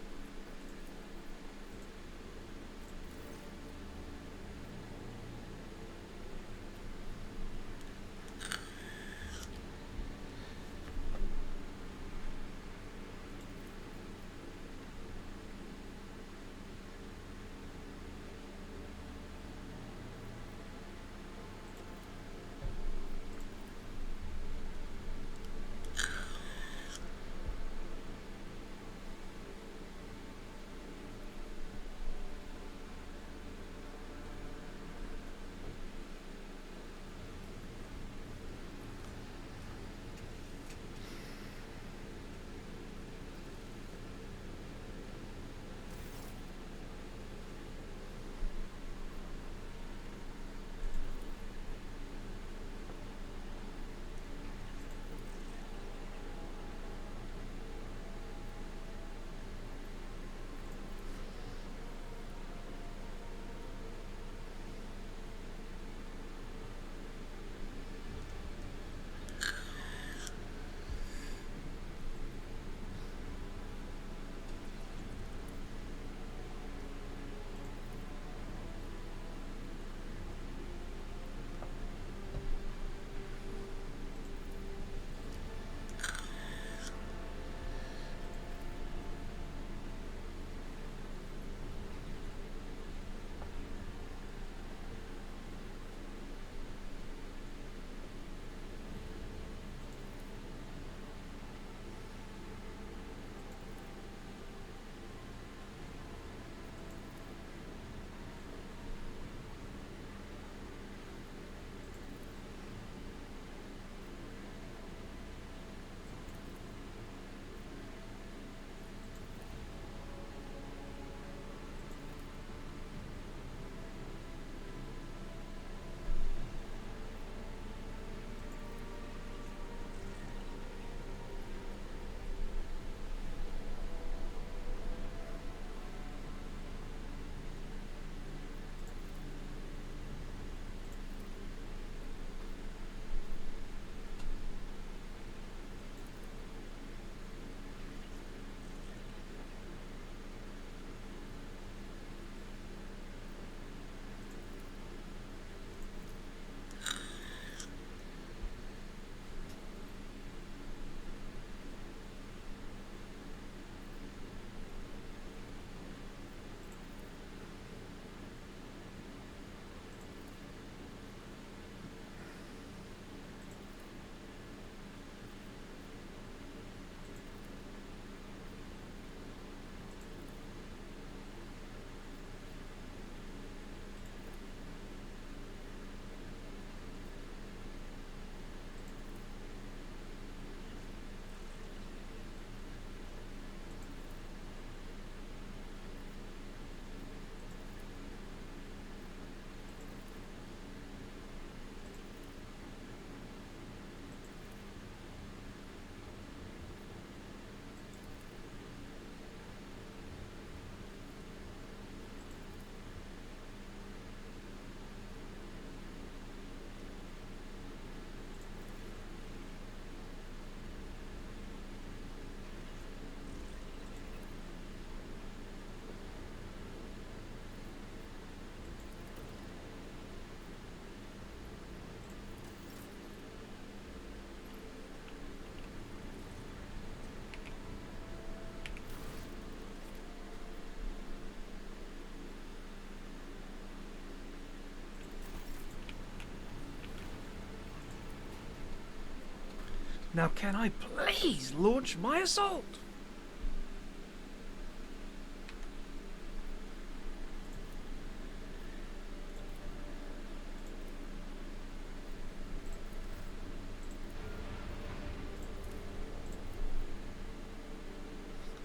Now can I please launch my assault?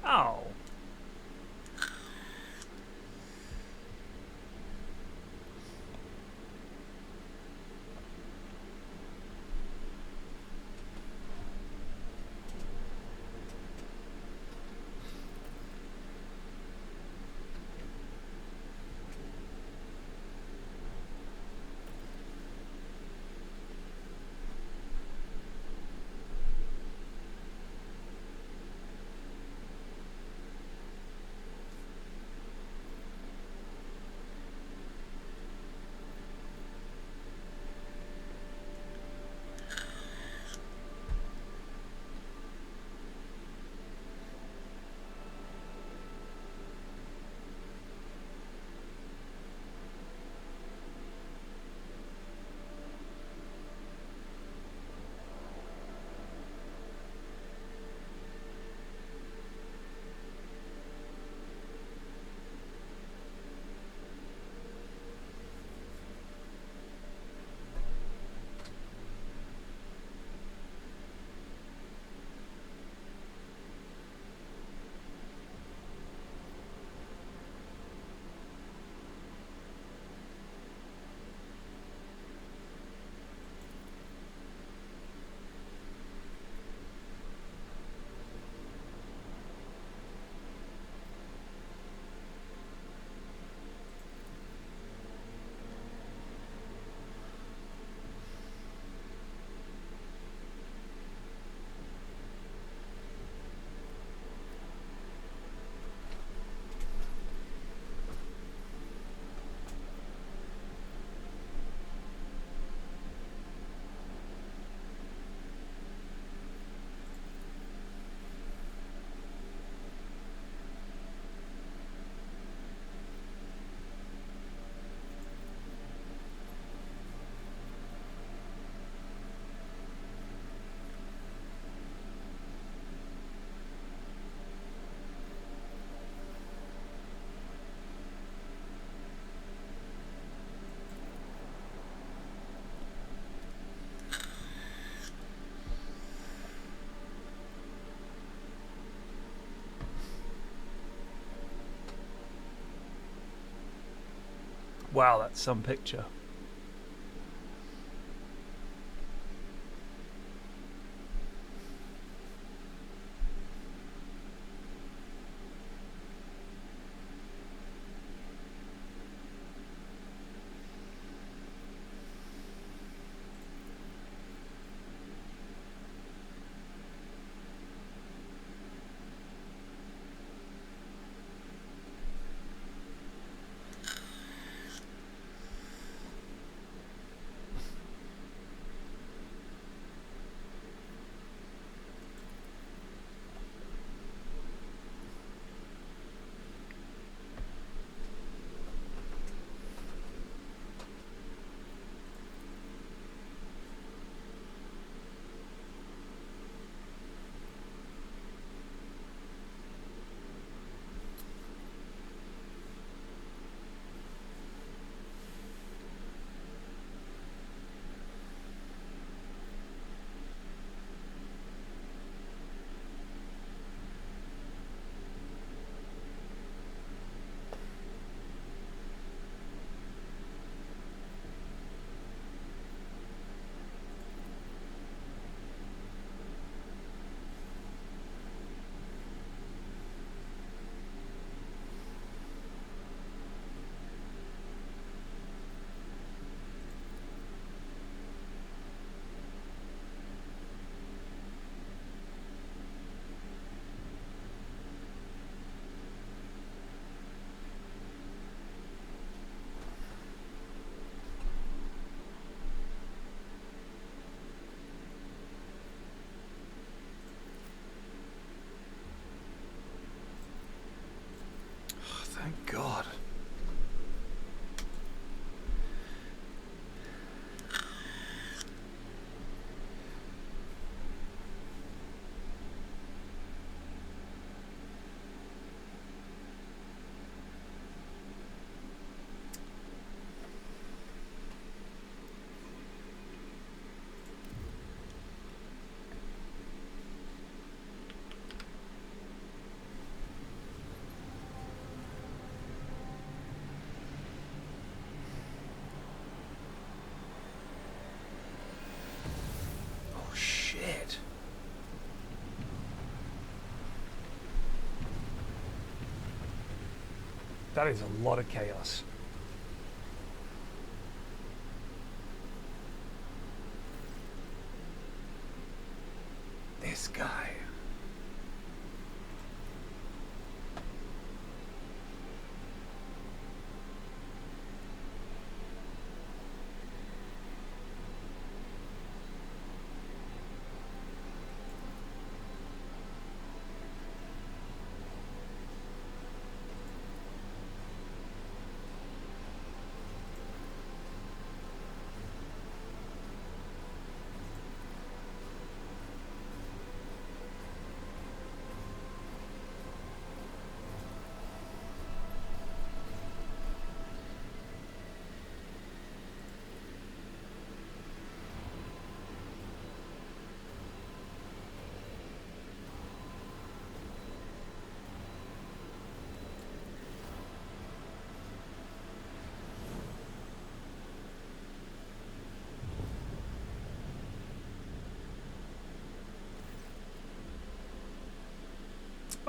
Oh. Wow, that's some picture. That is a lot of chaos. This guy.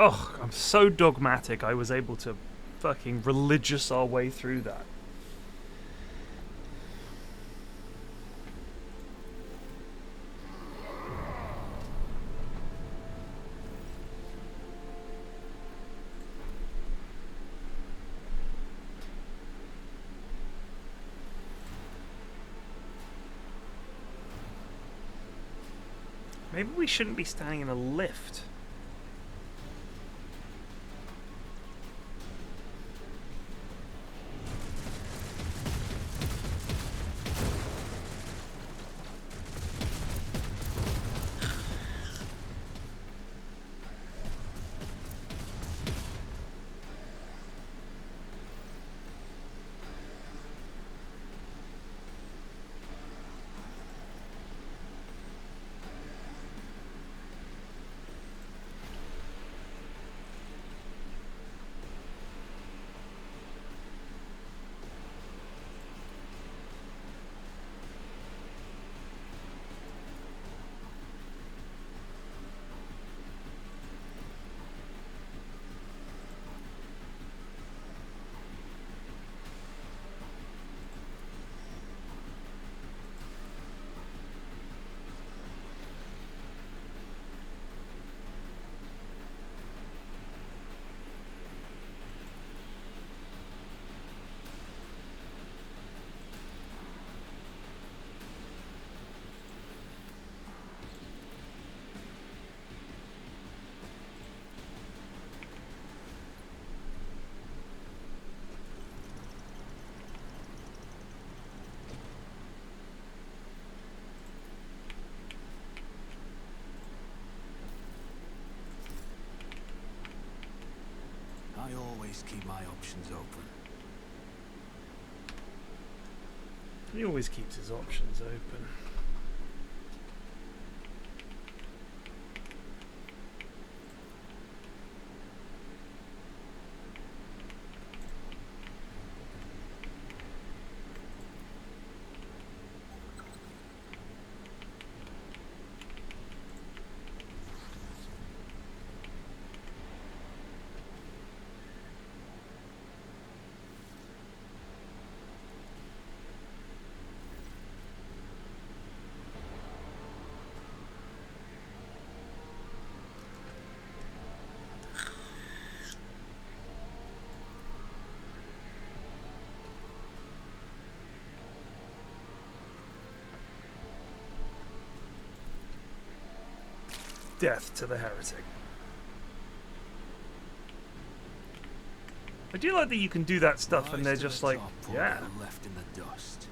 Oh, I'm so dogmatic I was able to fucking religious our way through that. Maybe we shouldn't be standing in a lift. I always keep my options open. He always keeps his options open. Death to the heretic. I do like that you can do that stuff and they're just like, yeah. Left in the dust.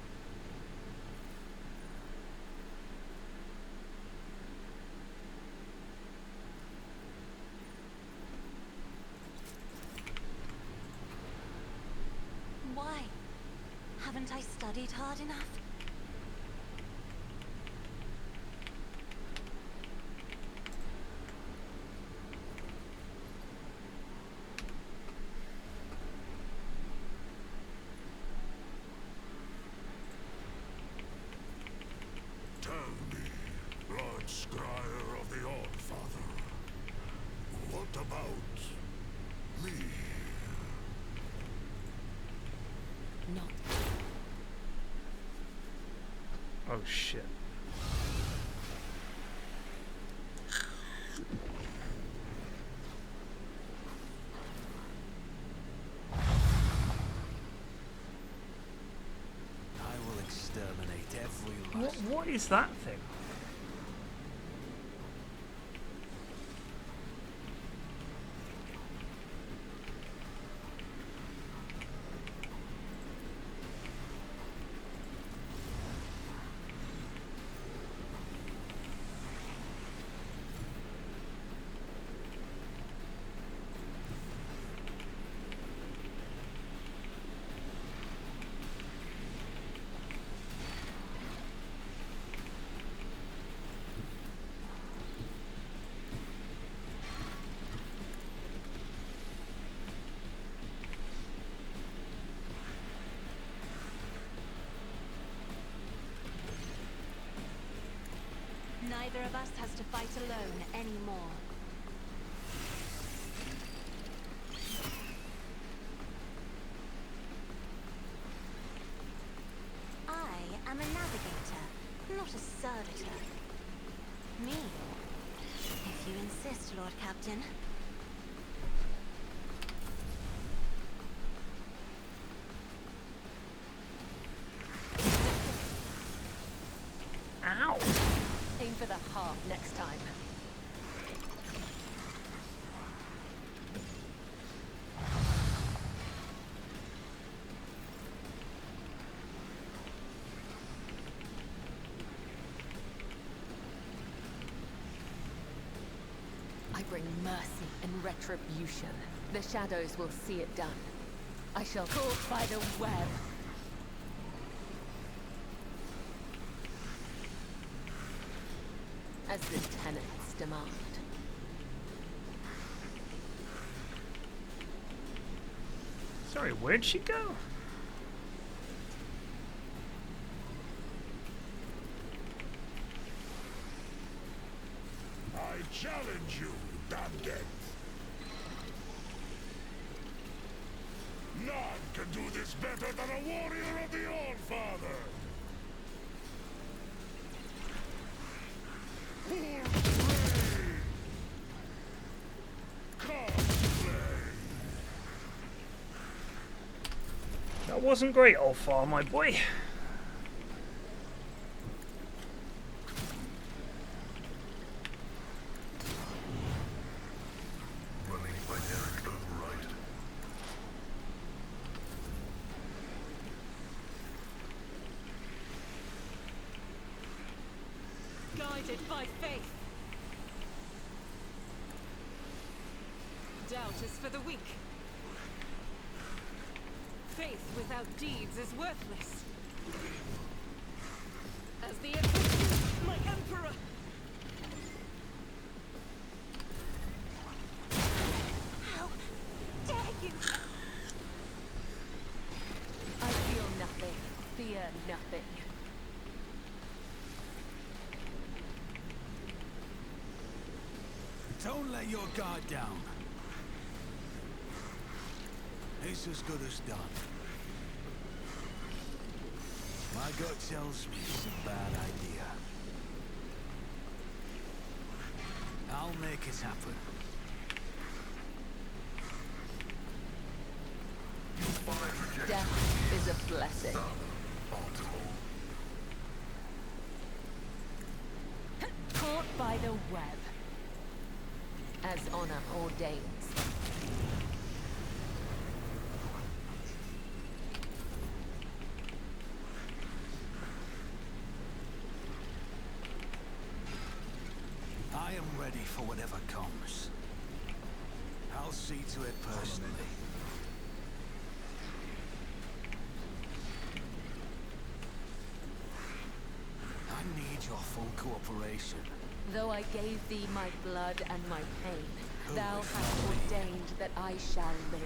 Why? Haven't I studied hard enough? Tell me, Lord Scryer of the Allfather, what about me? Not. Oh shit. I will exterminate every last. What is that thing? Neither of us has to fight alone anymore. I am a navigator, not a servitor. Me, if you insist, Lord Captain. Ow! Aim for the heart next time. I bring mercy and retribution. The shadows will see it done. I shall caught by the web. As the tenants demand. Sorry, where'd she go? I challenge you, damned it! None can do this better than a warrior of the All-Father! That wasn't great, Ulfar, my boy. Running binary override. Guided by faith. Doubt is for the weak. Faith without deeds is worthless. As the my emperor. How dare you! I feel nothing, fear nothing. Don't let your guard down. It's as good as done. My gut tells me it's a bad idea. I'll make it happen. Death is a blessing. Caught by the web. As honor ordains. I am ready for whatever comes. I'll see to it personally. I need your full cooperation. Though I gave thee my blood and my pain, thou hast ordained that I shall live.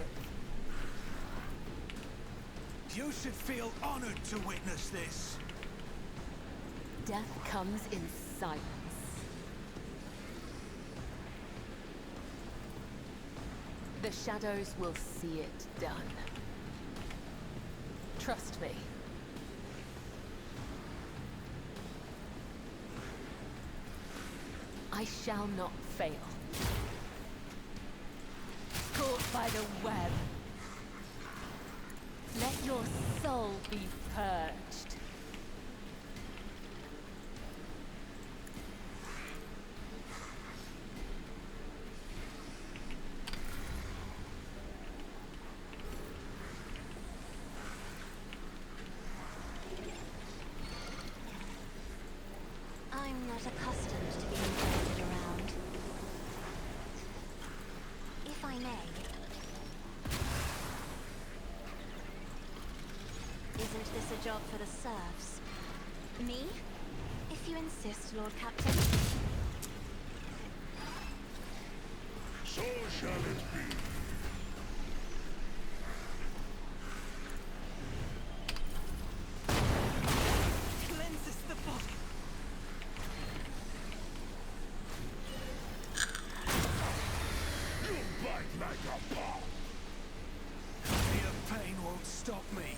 You should feel honored to witness this. Death comes in silence. The shadows will see it done. Trust me. I shall not fail. Caught by the web. Let your soul be purged. I'm not accustomed to being ordered around. If I may. Isn't this a job for the serfs? Me? If you insist, Lord Captain. So shall it be. Cleanses the body. You bite like a bomb. Mere pain won't stop me.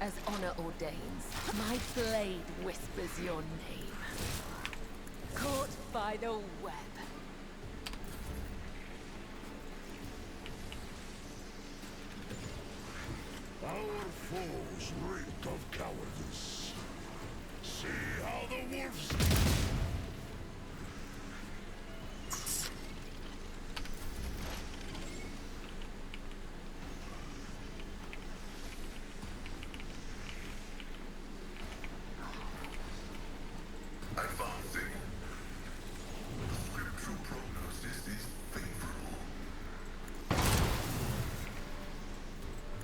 As honor ordains, my blade whispers your name. Caught by the web. Our foes reek of cowardice. See how the wolves... Advancing. The scriptural prognosis is favorable.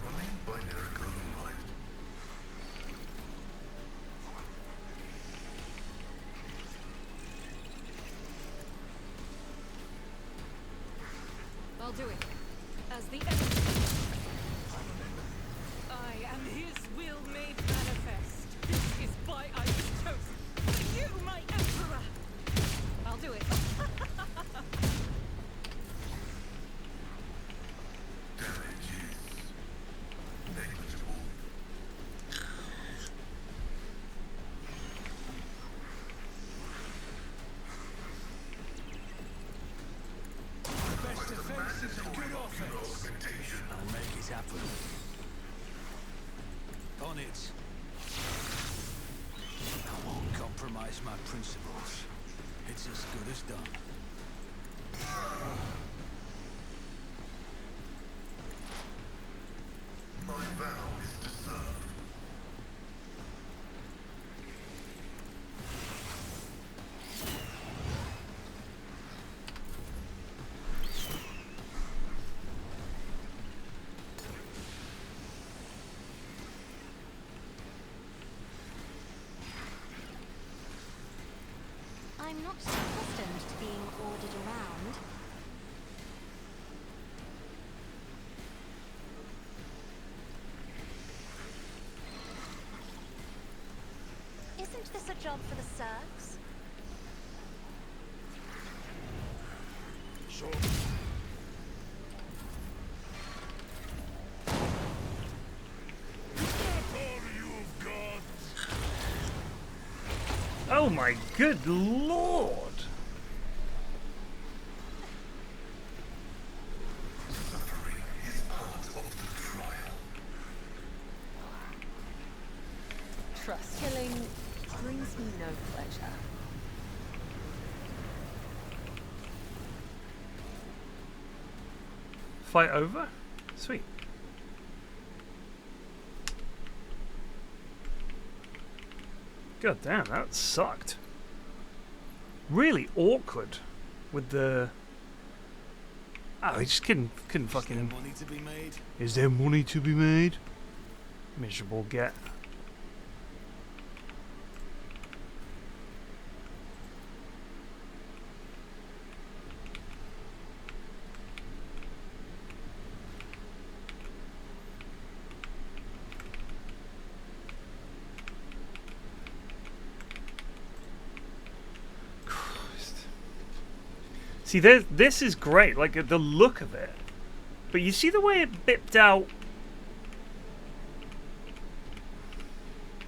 Running binary code online. I'll do it. As the enemy. I am his will made manifest. This is why I was chosen. For you, my emperor! I'll do it. Damage is negligible. Best defense is a good offense. I'll make it happen. On it. I won't compromise my principles. It's as good as done. My vow is to serve. I'm not accustomed to being ordered around. Isn't this a job for the serfs? So... Oh my good lord! Suffering is part of the trial. Trust. Killing brings me no pleasure. Fight over? Sweet. God damn, that sucked. Really awkward with the... Oh, he just couldn't fucking... Money to be made? Is there money to be made? Miserable get. See, this is great, like the look of it. But you see the way it bipped out?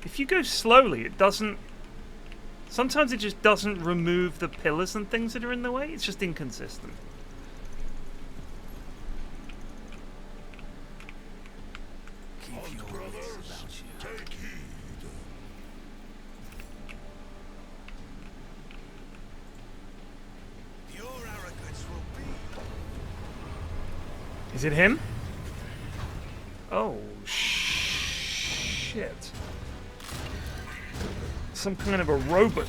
If you go slowly, it doesn't... Sometimes it just doesn't remove the pillars and things that are in the way. It's just inconsistent. Keep your wits about you. Take heed. Your arrogance will be... Is it him? Oh, shit. Some kind of a robot.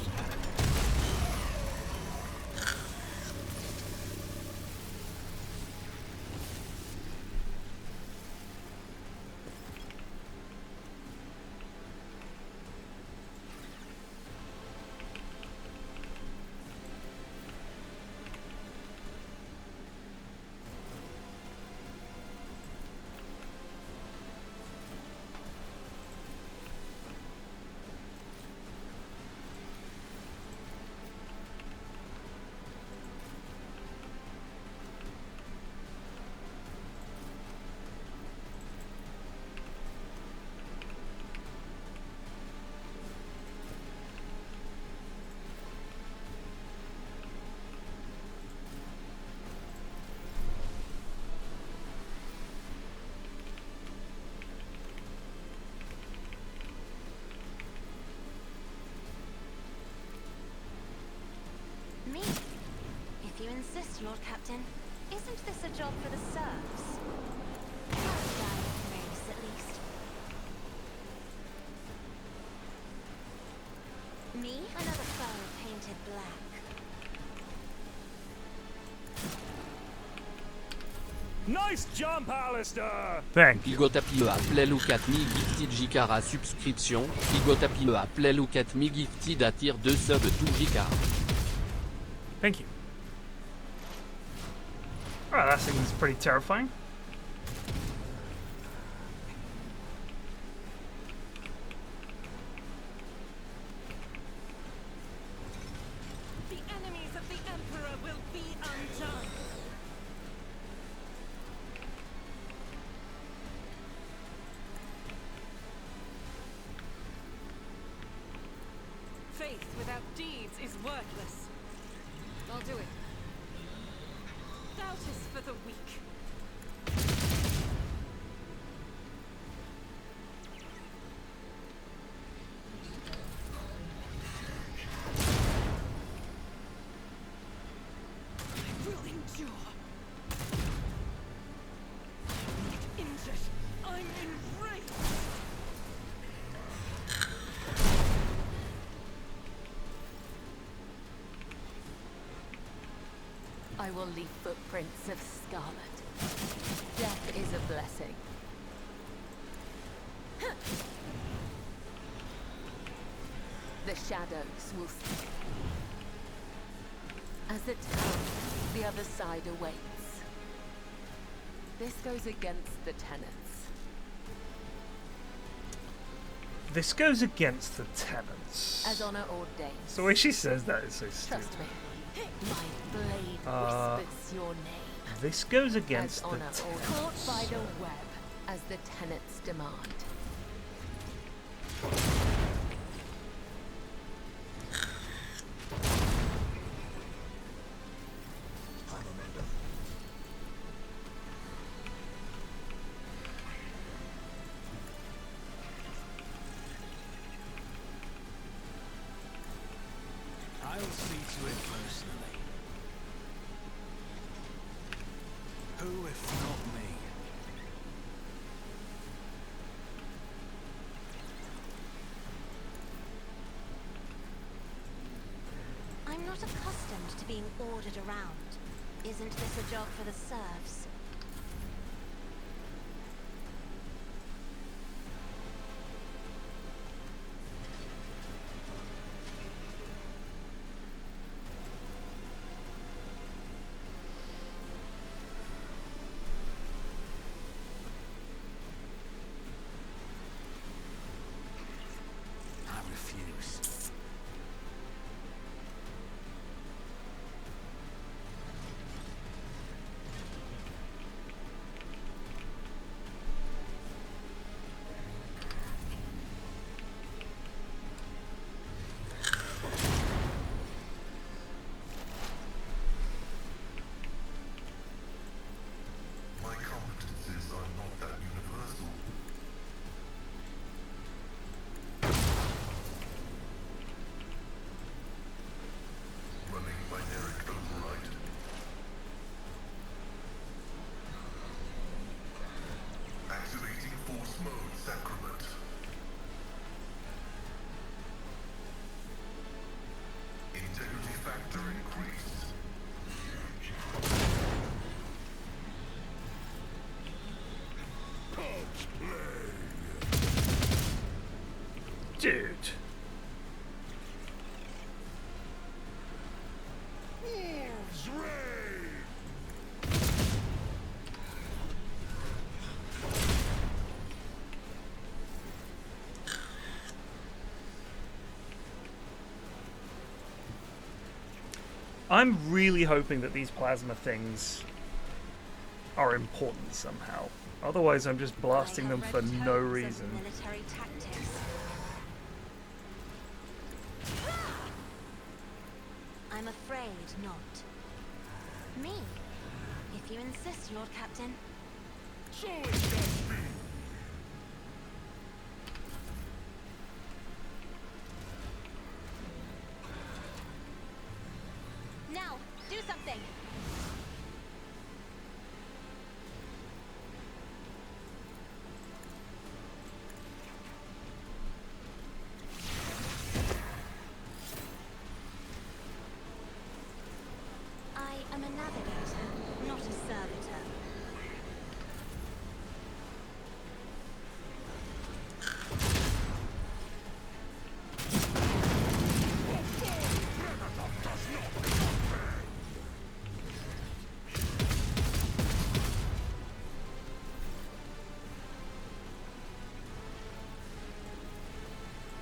Me? If you insist, Lord Captain. Isn't this a job for the serfs? Race, at least. Me? Another foe painted black. Nice jump, Alistair! Thank you. Igotapie appelé Owlcat me gifted Jikara subscription. Igotapie appelé Owlcat me gifted attire 2 subs to Jikara. Thank you. Alright, that seems pretty terrifying. The enemies of the Emperor will be undone. Faith without deeds is worthless. I'll do it. Doubt is for the weak. I will endure. Injured. I'm enraged. I will leave footprints of scarlet. Death is a blessing. The shadows will speak. As it comes, the other side awaits. This goes against the tenets. This goes against the tenets. As honor ordains. The way she says that is so stupid. Trust me. My blade whispers your name. This goes against as the honor tenets. caught by the web, as the tenets demand. I'll see to it personally. Who if not me? I'm not accustomed to being ordered around. Isn't this a job for the serfs? I refuse. Dude. Wolves reign! I'm really hoping that these plasma things are important somehow. Otherwise, I'm just blasting them for no reason. Military tactics. I'm afraid not. Me? If you insist, Lord Captain. So it shall be. Now, do something! I am a navigator, not a servitor.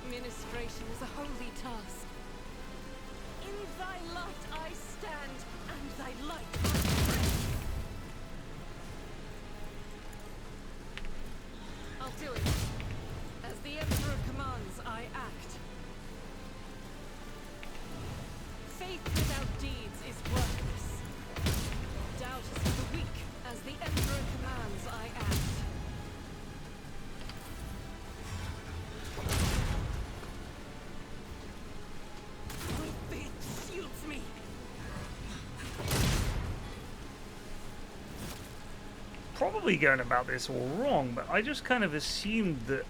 Ministration is a holy task. In thy light I stand, and thy light I pray. I'll do it. As the Emperor commands, I act. Faith without deeds is worthless. Doubt is for the weak. As the Emperor commands, I act. My faith shields me. Probably going about this all wrong, but I just kind of assumed that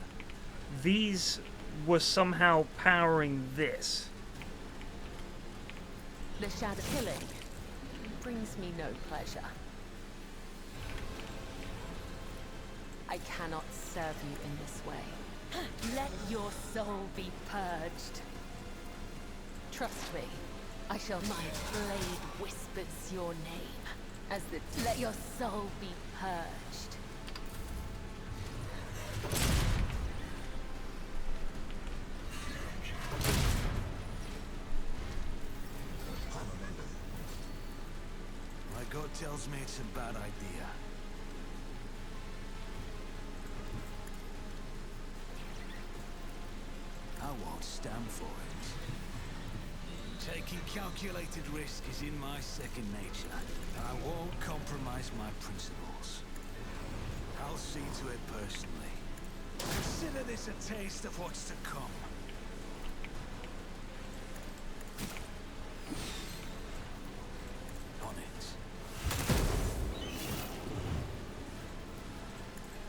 these were somehow powering this. The shadow killing brings me no pleasure. I cannot serve you in this way. Let your soul be purged. Trust me, I shall. My blade whispers your name. As the let your soul be purged. My gut tells me it's a bad idea. I won't stand for it. Taking calculated risk is in my second nature, and I won't compromise my principles. I'll see to it personally. Consider this a taste of what's to come. On it.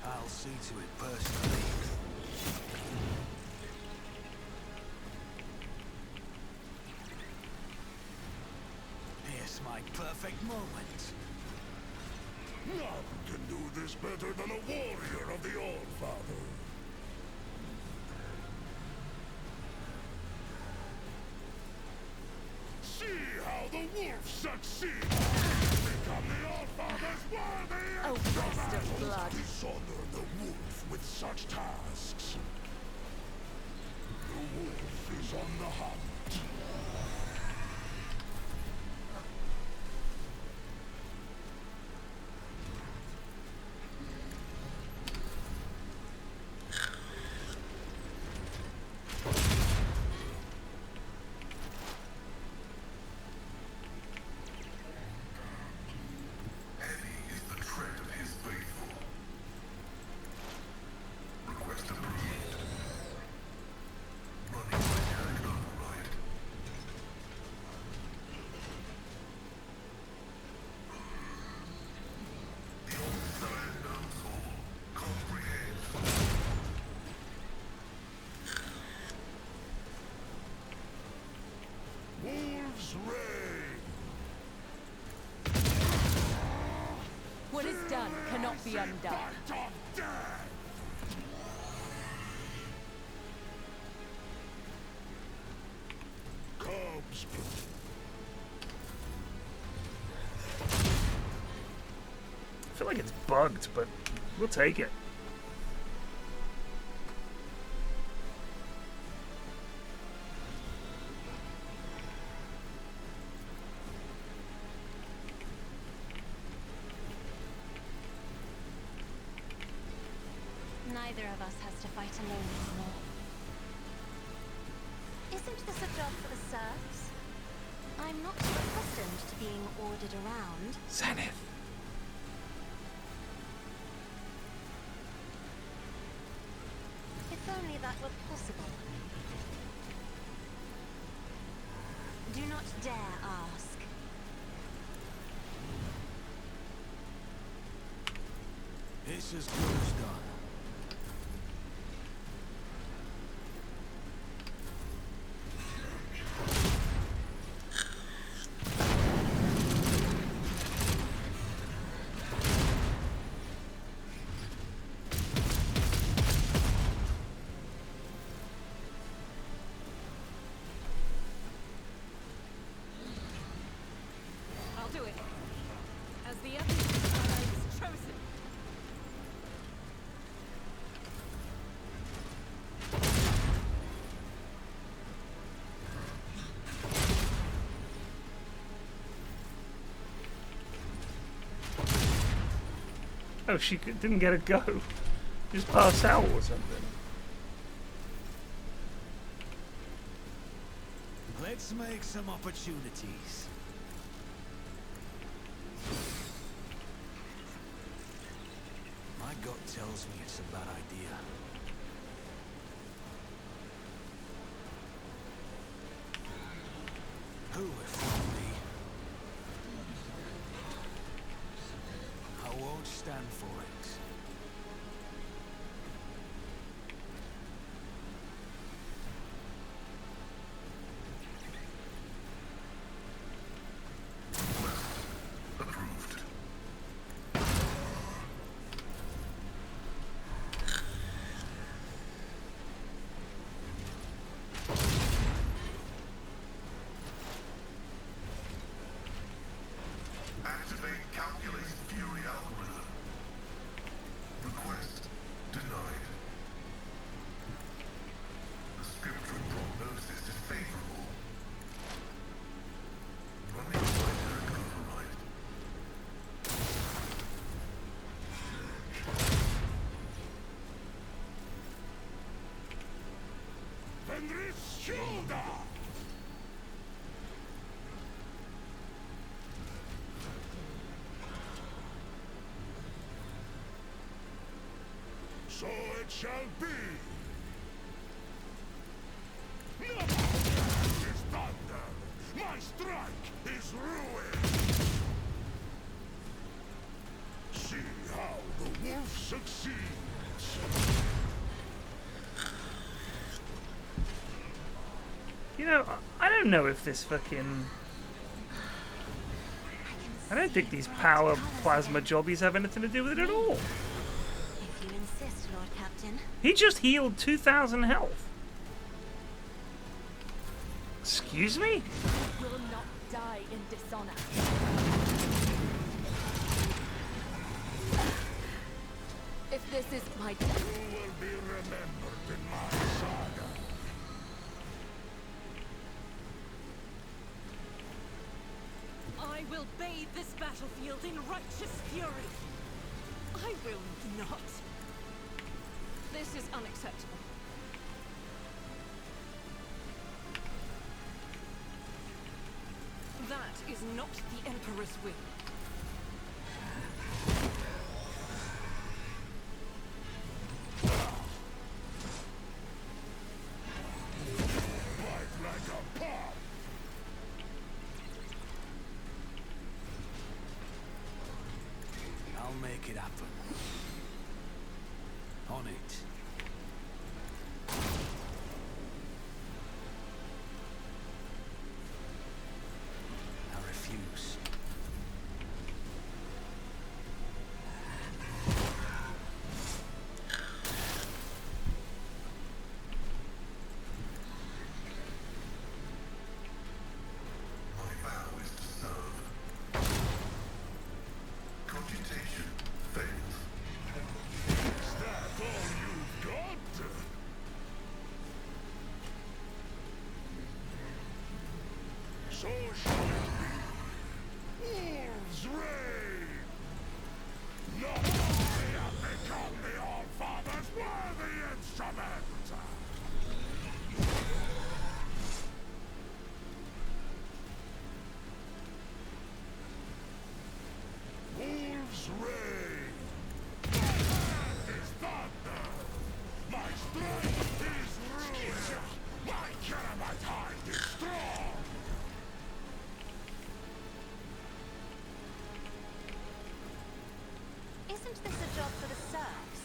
I'll see to it personally. Here's my perfect moment. None can do this better than a warrior of the All-Father. See how the wolf succeeds! Become the All-Father's worthy Oh, waste of blood. Dishonor the wolf with such tasks. The wolf is on the hunt. Heavy is the tread of his faithful. Request approved. Running mechanic override. The outside knows all. Comprehend. Wolves reign! What is done cannot be undone. Bite of death! like it's bugged, but we'll take it. Neither of us has to fight alone anymore. Isn't this a job for the serfs? I'm not too accustomed to being ordered around. Zenith. If only that were possible. Do not dare ask. It's as good as done. I'll do it. As the evidence chosen. Oh, she didn't get a go. Just passed out or something. Let's make some opportunities. My gut tells me it's a bad idea. Who if not me? I won't stand for it. Approved. Activate calculated fury algorithm. Request denied. The scriptural prognosis is favorable. Running binary override. Fenris shoulder! So it shall be. No more is thunder. My strike is ruin. See how the wolf succeeds. You know, I don't know if this fucking... I don't think these power plasma jobbies have anything to do with it at all. If you insist, Lord Captain. He just healed 2,000 health. Excuse me? You will not die in dishonor. If this is my death, You will be remembered in my saga. I will bathe this battlefield in righteous fury. I will not. This is unacceptable. That is not the Emperor's will. Fight like a pop. I'll make it happen. On it. I refuse. My vow is to serve. Computation So shall it be. Wolves reign! Not I have become the All-Father's worthy instrument! Wolves reign! My hand is thunder! My strength is ruin! My Keramat hide is strong! Isn't this a job for the serfs?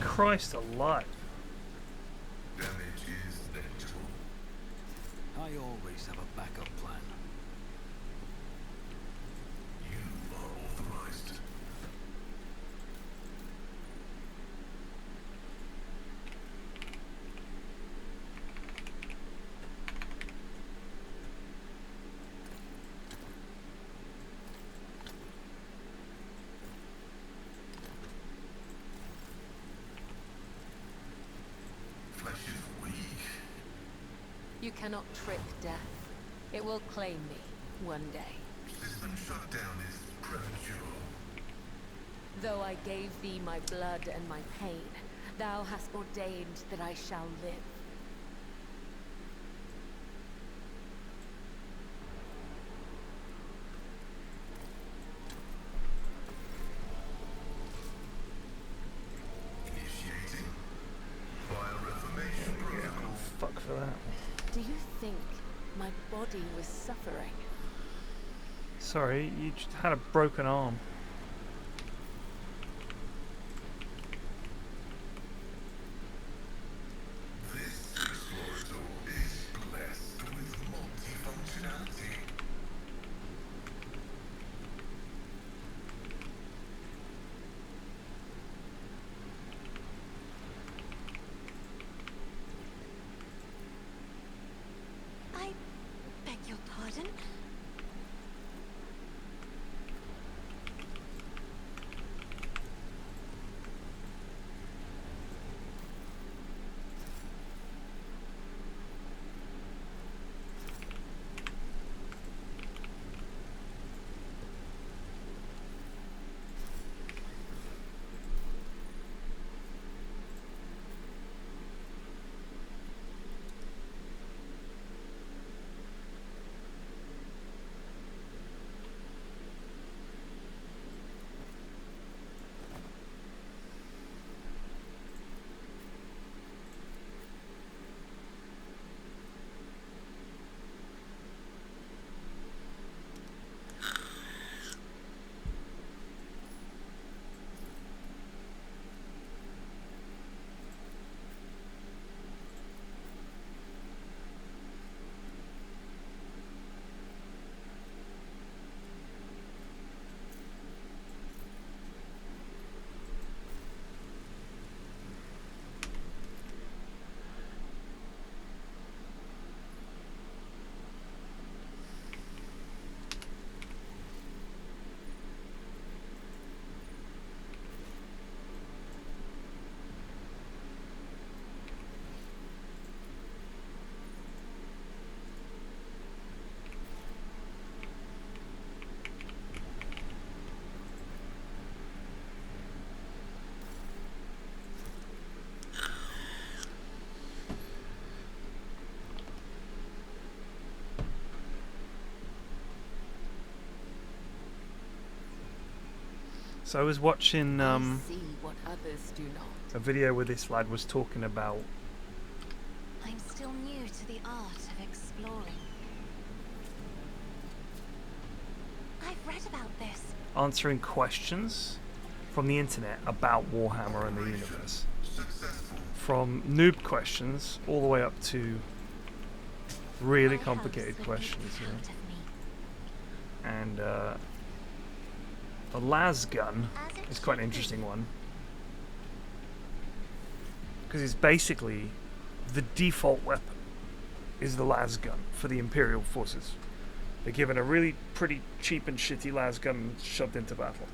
Christ alive. Damage is negligible. I always have a backup plan. You are authorized. Flesh is weak. You cannot trick death. It will claim me one day. System shutdown is premature. Though I gave thee my blood and my pain, thou hast ordained that I shall live. Initiating bioreformation protocol. Fuck for that. Do you think my body was suffering? Sorry, you just had a broken arm. This explorator is blessed with multifunctionality. I beg your pardon? So I was watching See what others do not. a video where this lad was talking about I'm still new to the art of exploring. I've read about this. answering questions from the internet about Warhammer and the universe. From noob questions all the way up to really complicated questions, you know. And The las gun is quite an interesting one. Because it's basically the default weapon is the las gun for the Imperial forces. They're given a really pretty cheap and shitty las gun shoved into battle.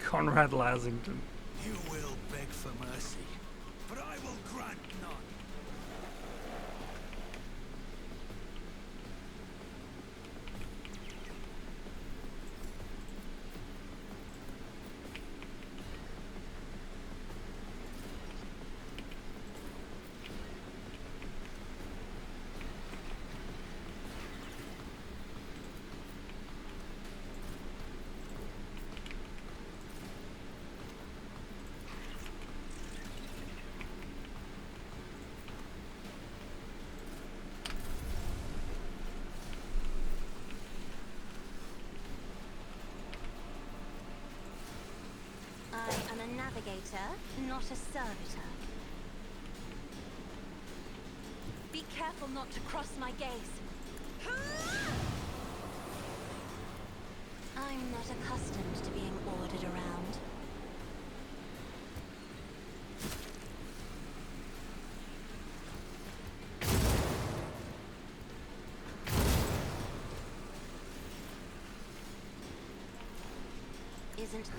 Conrad Lasington. You will beg for mercy, but I will grant none. I am a navigator, not a servitor. Be careful not to cross my gaze. I'm not accustomed to being ordered around. Isn't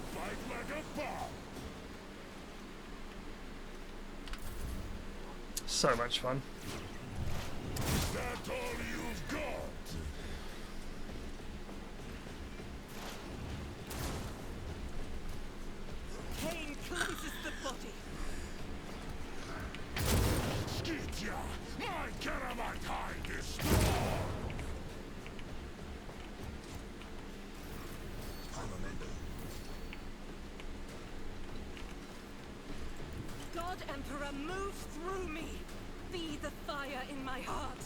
Fight like a bomb. So much fun. That's all you've got. Pain cleanses the body. Skitya, my Keramite hide is strong. God Emperor, move through me. Be the fire in my heart.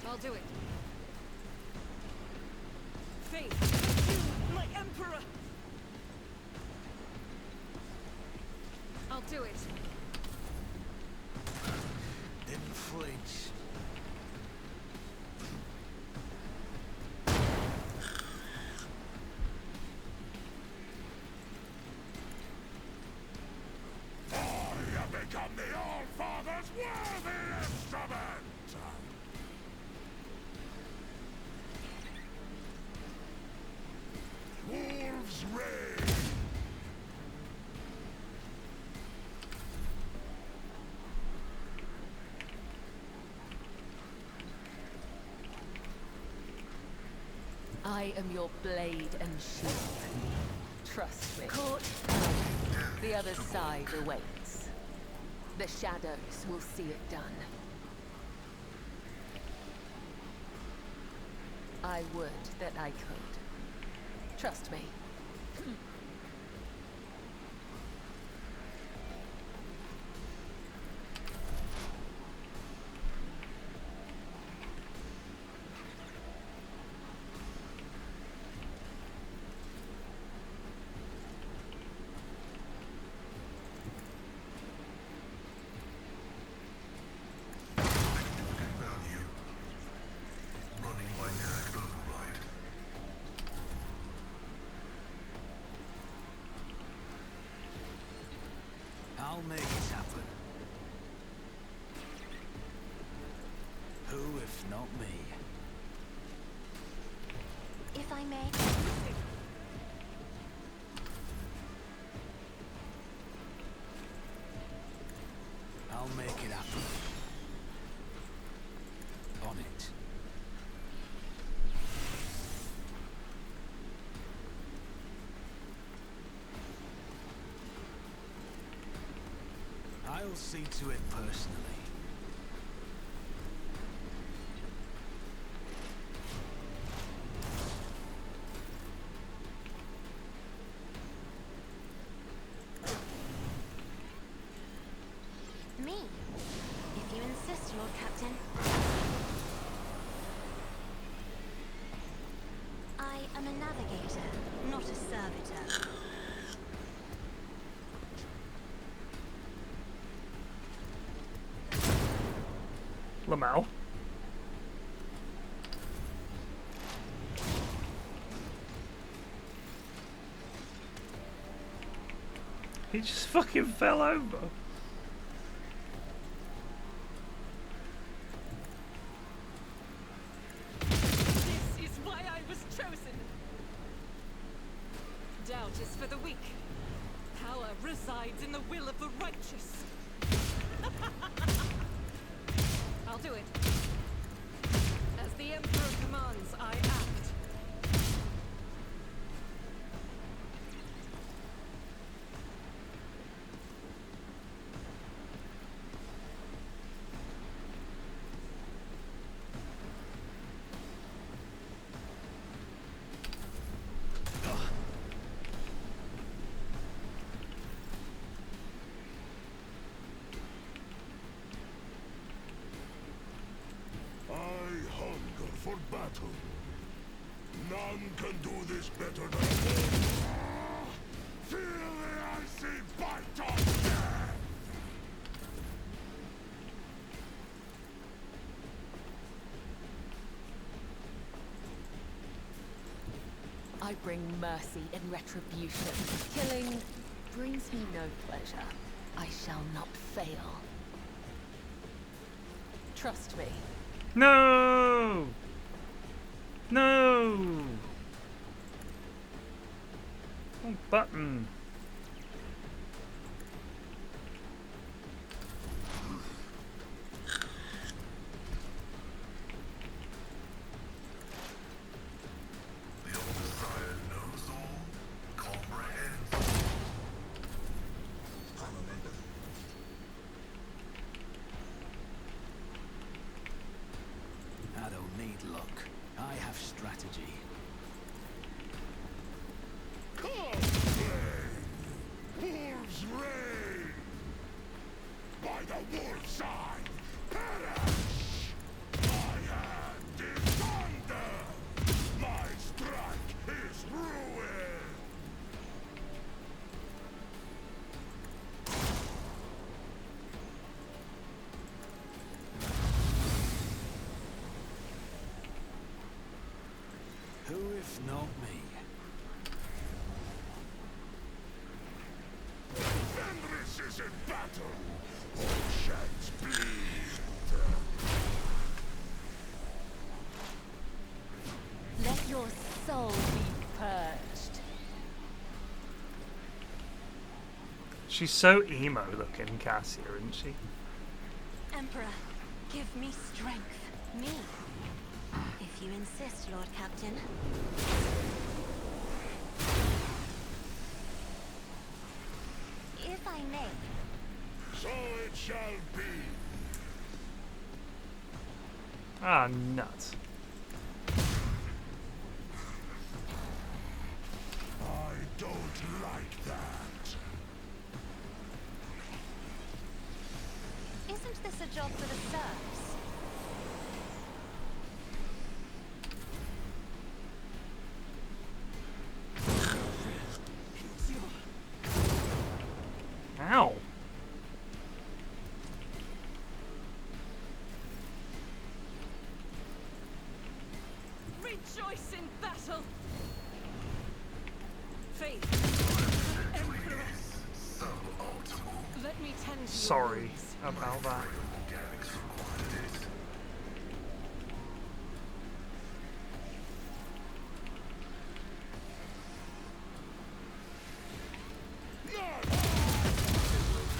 I'll do it. Faith, you, my Emperor. I'll do it. Didn't flinch. I have become the All-Father's worthy instrument. Wolves rage. I am your blade and shield. Trust me. Court. The other side awaits. The shadows will see it done. I would that I could. Trust me. Running my next override. I'll make it happen. Who if not me? If I may. I'll make it happen. On it. I'll see to it personally. Me? If you insist, Lord Captain. I am a navigator, not a servitor. Lamau. He just fucking fell over. This is why I was chosen. Doubt is for the weak. Power resides in the will of the righteous. I'll do it. As the Emperor commands, I act. For battle. None can do this better than me. Feel the icy bite of death! I bring mercy and retribution. Killing brings me no pleasure. I shall not fail. Trust me. No! No! Wrong button. The old Messiah knows all, comprehends all. I don't need luck. I have strategy. Come, reign! Wolves reign! By the wolf's eye, perish! My hand is thunder! My strike is ruin! Who if not me? Fenris is in battle! Oceans bleed! Let your soul be purged. She's so emo looking, Cassia, isn't she? Emperor, give me strength. Me? If you insist, Lord Captain. If I may. So it shall be. Ah, nuts. I don't like that. Isn't this a job for the serfs? Ow. Rejoice in battle. Faith. Emperor. So optimal. Let me tend to your Sorry wounds. about that. Organics required it.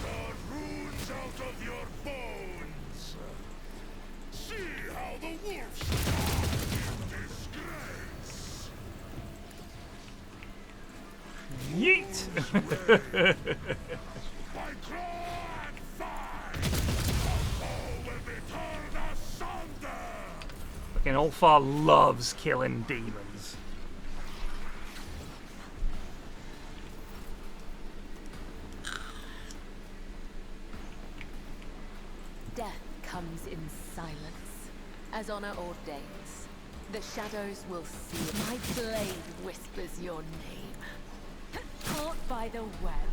God runes out of your bones. See how the wolves die in disgrace. Yeet! By claw and fire. Fucking Ulfar loves killing demons. Death comes in silence, as honor ordains. The shadows will see. My blade whispers your name. Caught by the web.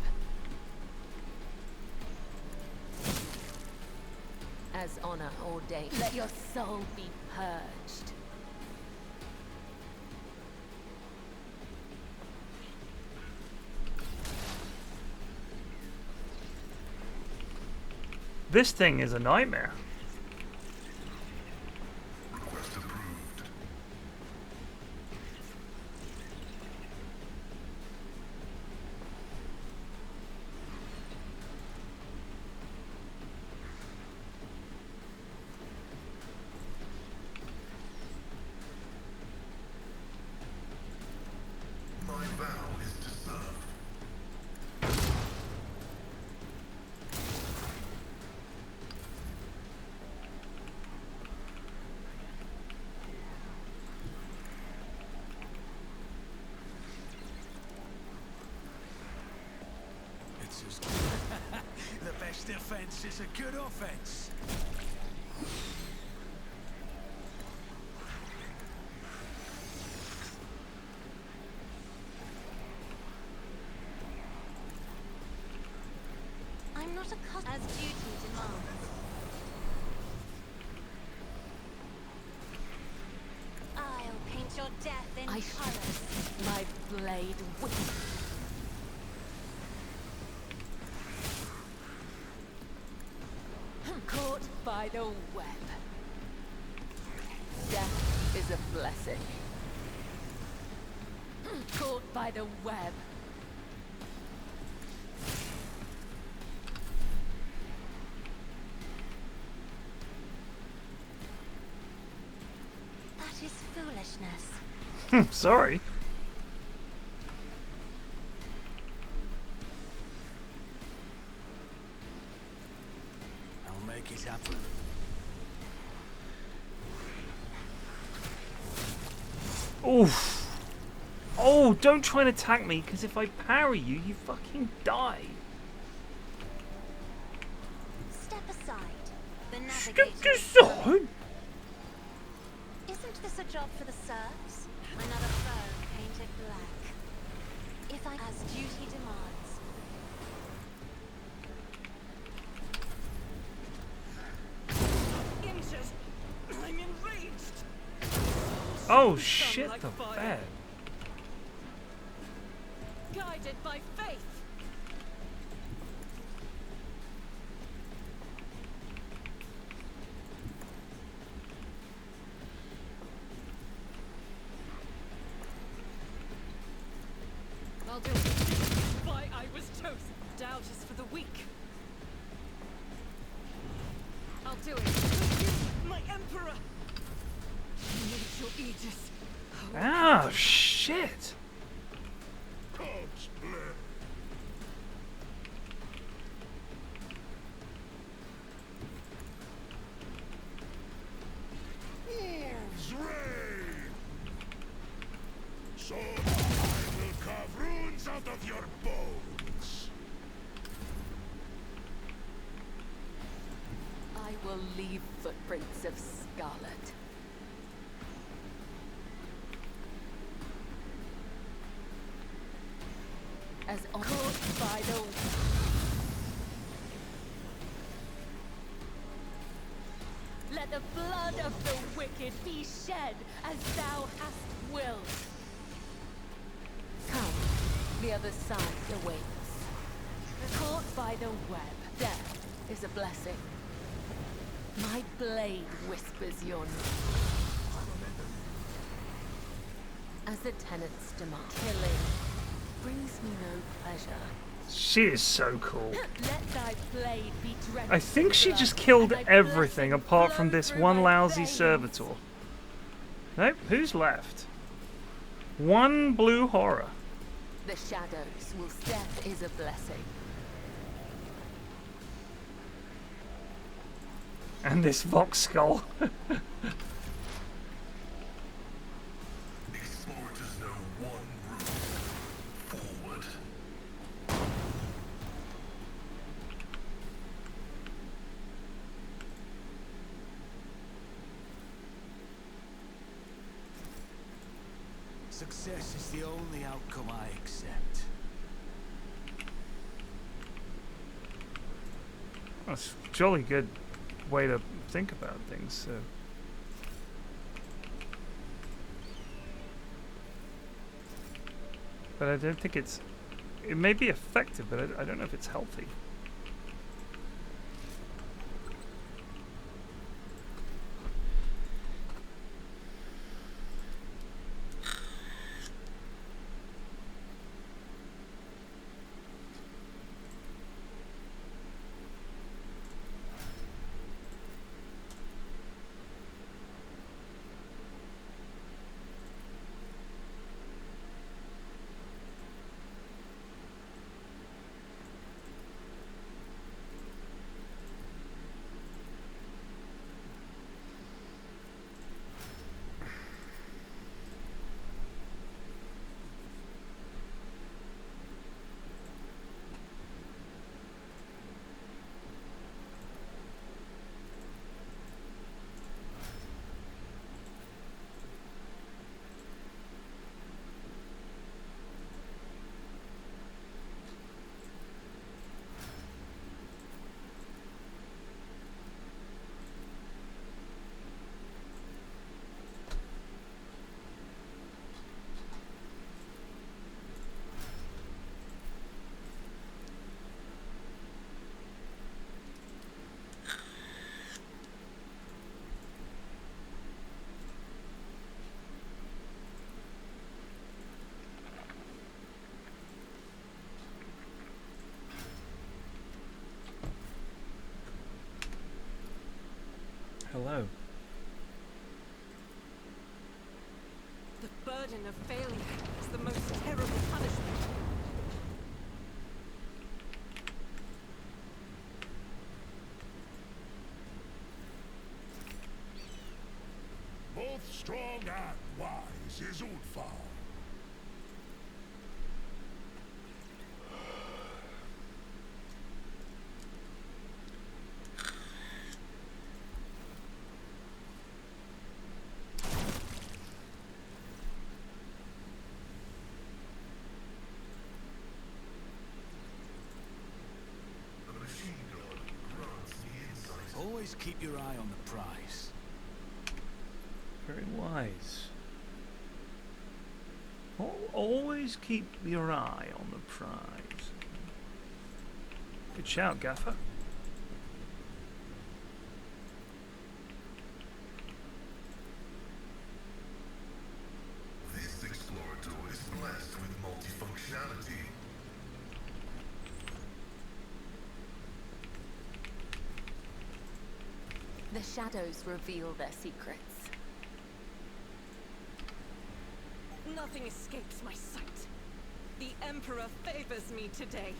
As honor ordains, let your soul be purged. This thing is a nightmare. Request approved. My vow is to serve. It's as the best defense is a good offense. I'm not accustomed as duty demands. I'll paint your death in colors. My blade whispers. Caught by the web. Death is a blessing. Caught by the web. That is foolishness. Sorry. I'll make it happen. Oof. Oh, don't try and attack me, because if I parry you, you fucking die. Step aside. The Step navigator. aside? Isn't this a job for the serfs? Another foe painted black. If I as duty demands. Inches. I'm enraged. Oh shit, like the fire. bed. Guided by faith. I'll do it. Why I was chosen. Doubt is for the weak. I'll do it. With you, my emperor. I need your aegis. Ah, shit. God's blood. Wolves reign! So I will carve runes out of your bones. I will leave footprints of scarlet. As caught by the let the blood of the wicked be shed as thou hast willed. Come, the other side awaits. Caught by the web, death is a blessing. My blade whispers your name. As the tenants demand, killing brings me no pleasure. She is so cool. Let thy blade be drenched I think in she blood, just killed and thy everything blessing apart flow from this through one my lousy veins. servitor. Nope, who's left? One blue horror. The shadows will death is a blessing. And this Vox skull. Explorers know one route forward. Success is the only outcome I accept. That's a jolly good way to think about things. So. But I don't think it's... It may be effective, but I don't know if it's healthy. Hello. The burden of failure is the most terrible punishment. Both strong and wise is Ulfar. Always keep your eye on the prize. Very wise. Always keep your eye on the prize. Good shout, Gaffer. This explorator is blessed with multifunctionality. The shadows reveal their secrets. Nothing escapes my sight. The Emperor favors me today.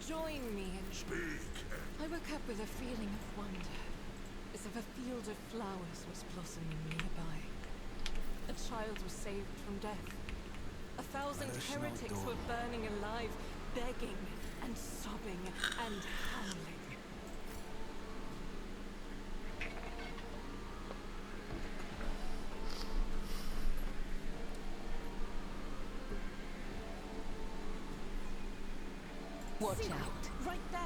Join me in... Speak. I woke up with a feeling of wonder, as if a field of flowers was blossoming nearby. A child was saved from death. 1,000 heretics were burning alive, begging and sobbing and howling. Watch out. Right there.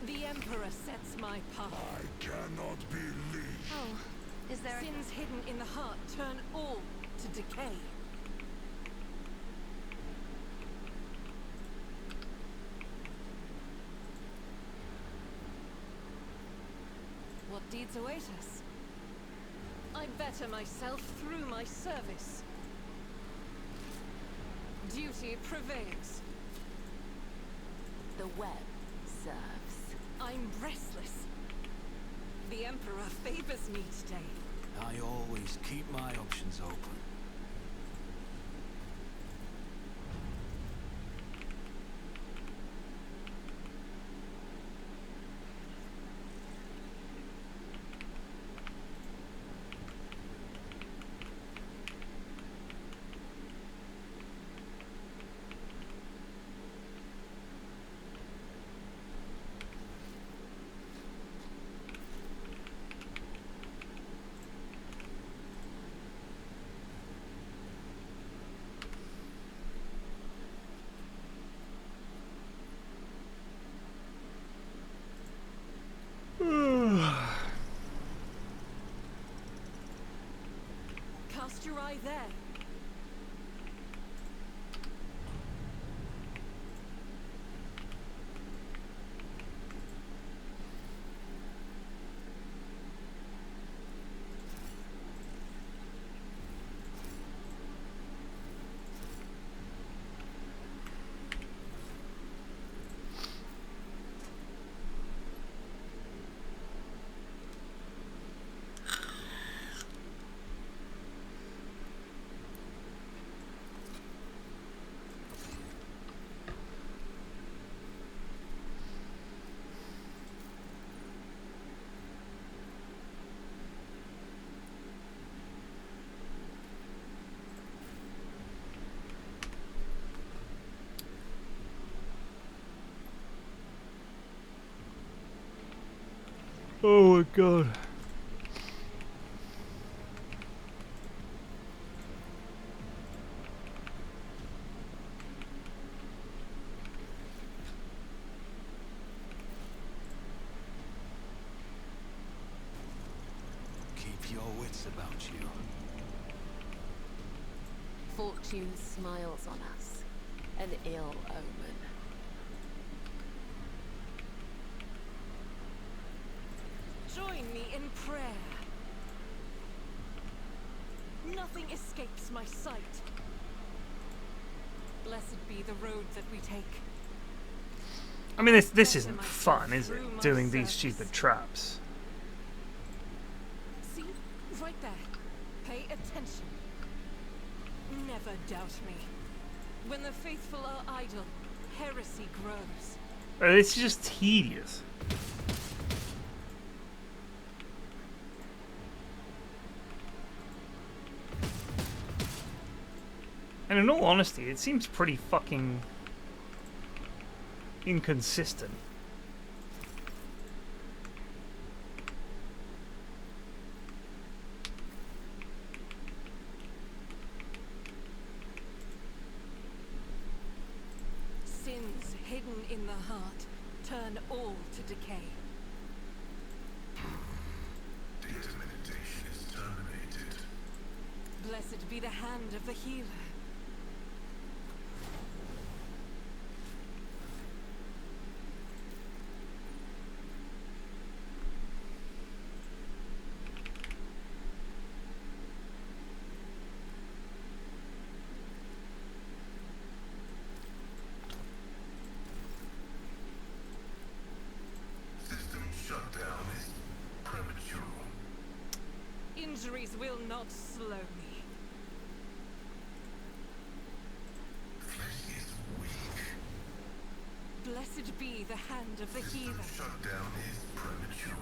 The Emperor sets my path. I cannot believe. Oh, is there Sins hidden in the heart turn all to decay. What deeds await us? I better myself through my service. Duty prevails. The web serves. I'm restless. The Emperor favors me today. I always keep my options open. Cast your eye there. Oh my god. Keep your wits about you. Fortune smiles on us. An ill omen. Join me in prayer. Nothing escapes my sight. Blessed be the road that we take. I mean, this isn't fun, is it? Doing these stupid traps. See? Right there. Pay attention. Never doubt me. When the faithful are idle, heresy grows. It's just tedious. And in all honesty, it seems pretty fucking inconsistent. Sins hidden in the heart turn all to decay. Data meditation is terminated. Blessed be the hand of the healer. System shutdown is premature. Injuries will not slow me. Flesh is weak. Blessed be the hand of the System healer. shutdown is premature.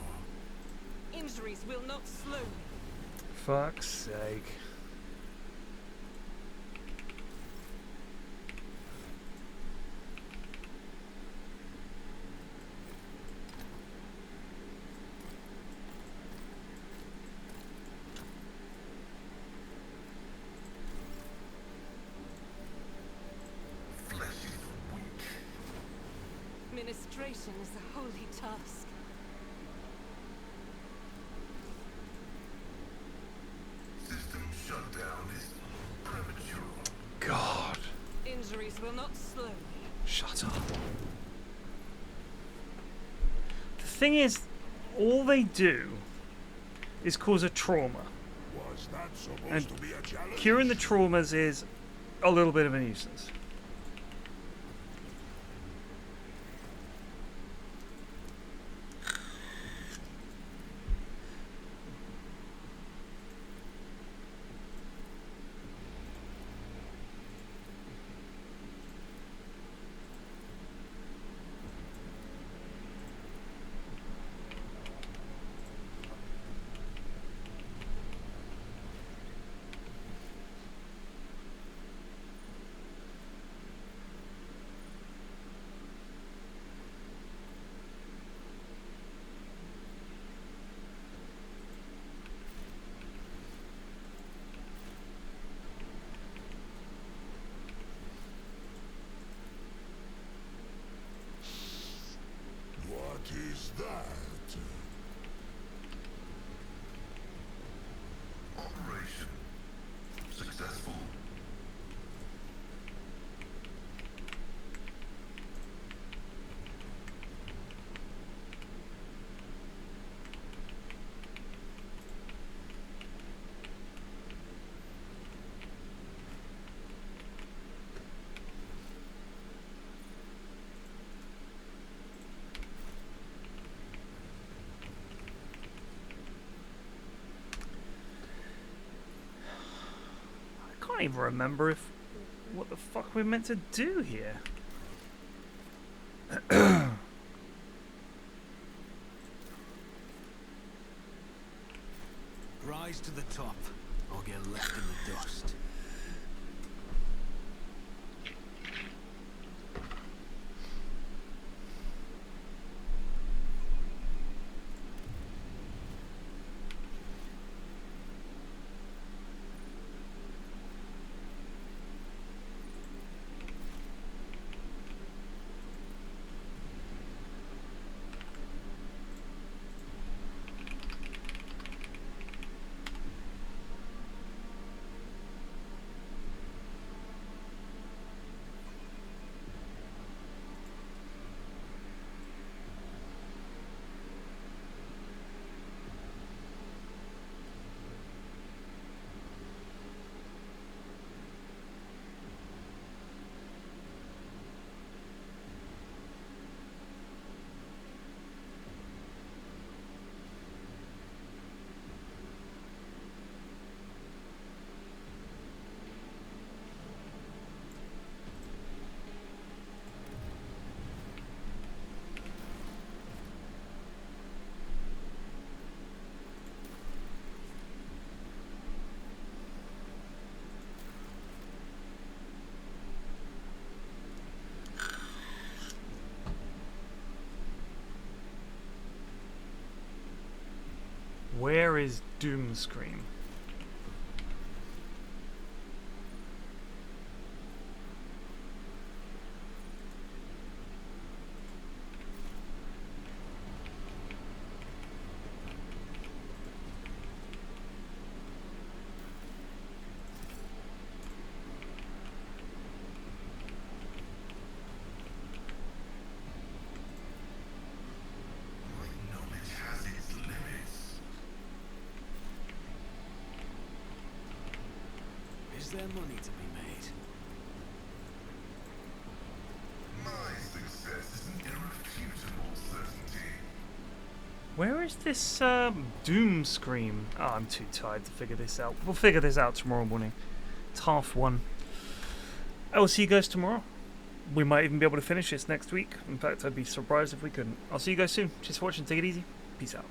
Injuries will not slow me. Fuck's sake. Flesh is weak. Ministration is a holy task. System shutdown is premature. God. Injuries will not slow me. Shut up. The thing is, all they do is cause a trauma. Was that supposed And to be a challenge? curing the traumas is a little bit of a nuisance. can't even remember what the fuck we're meant to do here. Rise to the top, or get left in the dust. Where is Doomscream? Is there money to be made? My success is an irrefutable certainty. Where is this Doomscream? Oh, I'm too tired to figure this out. We'll figure this out tomorrow morning. It's 1:30. I will see you guys tomorrow. We might even be able to finish this next week. In fact, I'd be surprised if we couldn't. I'll see you guys soon. Cheers for watching. Take it easy. Peace out.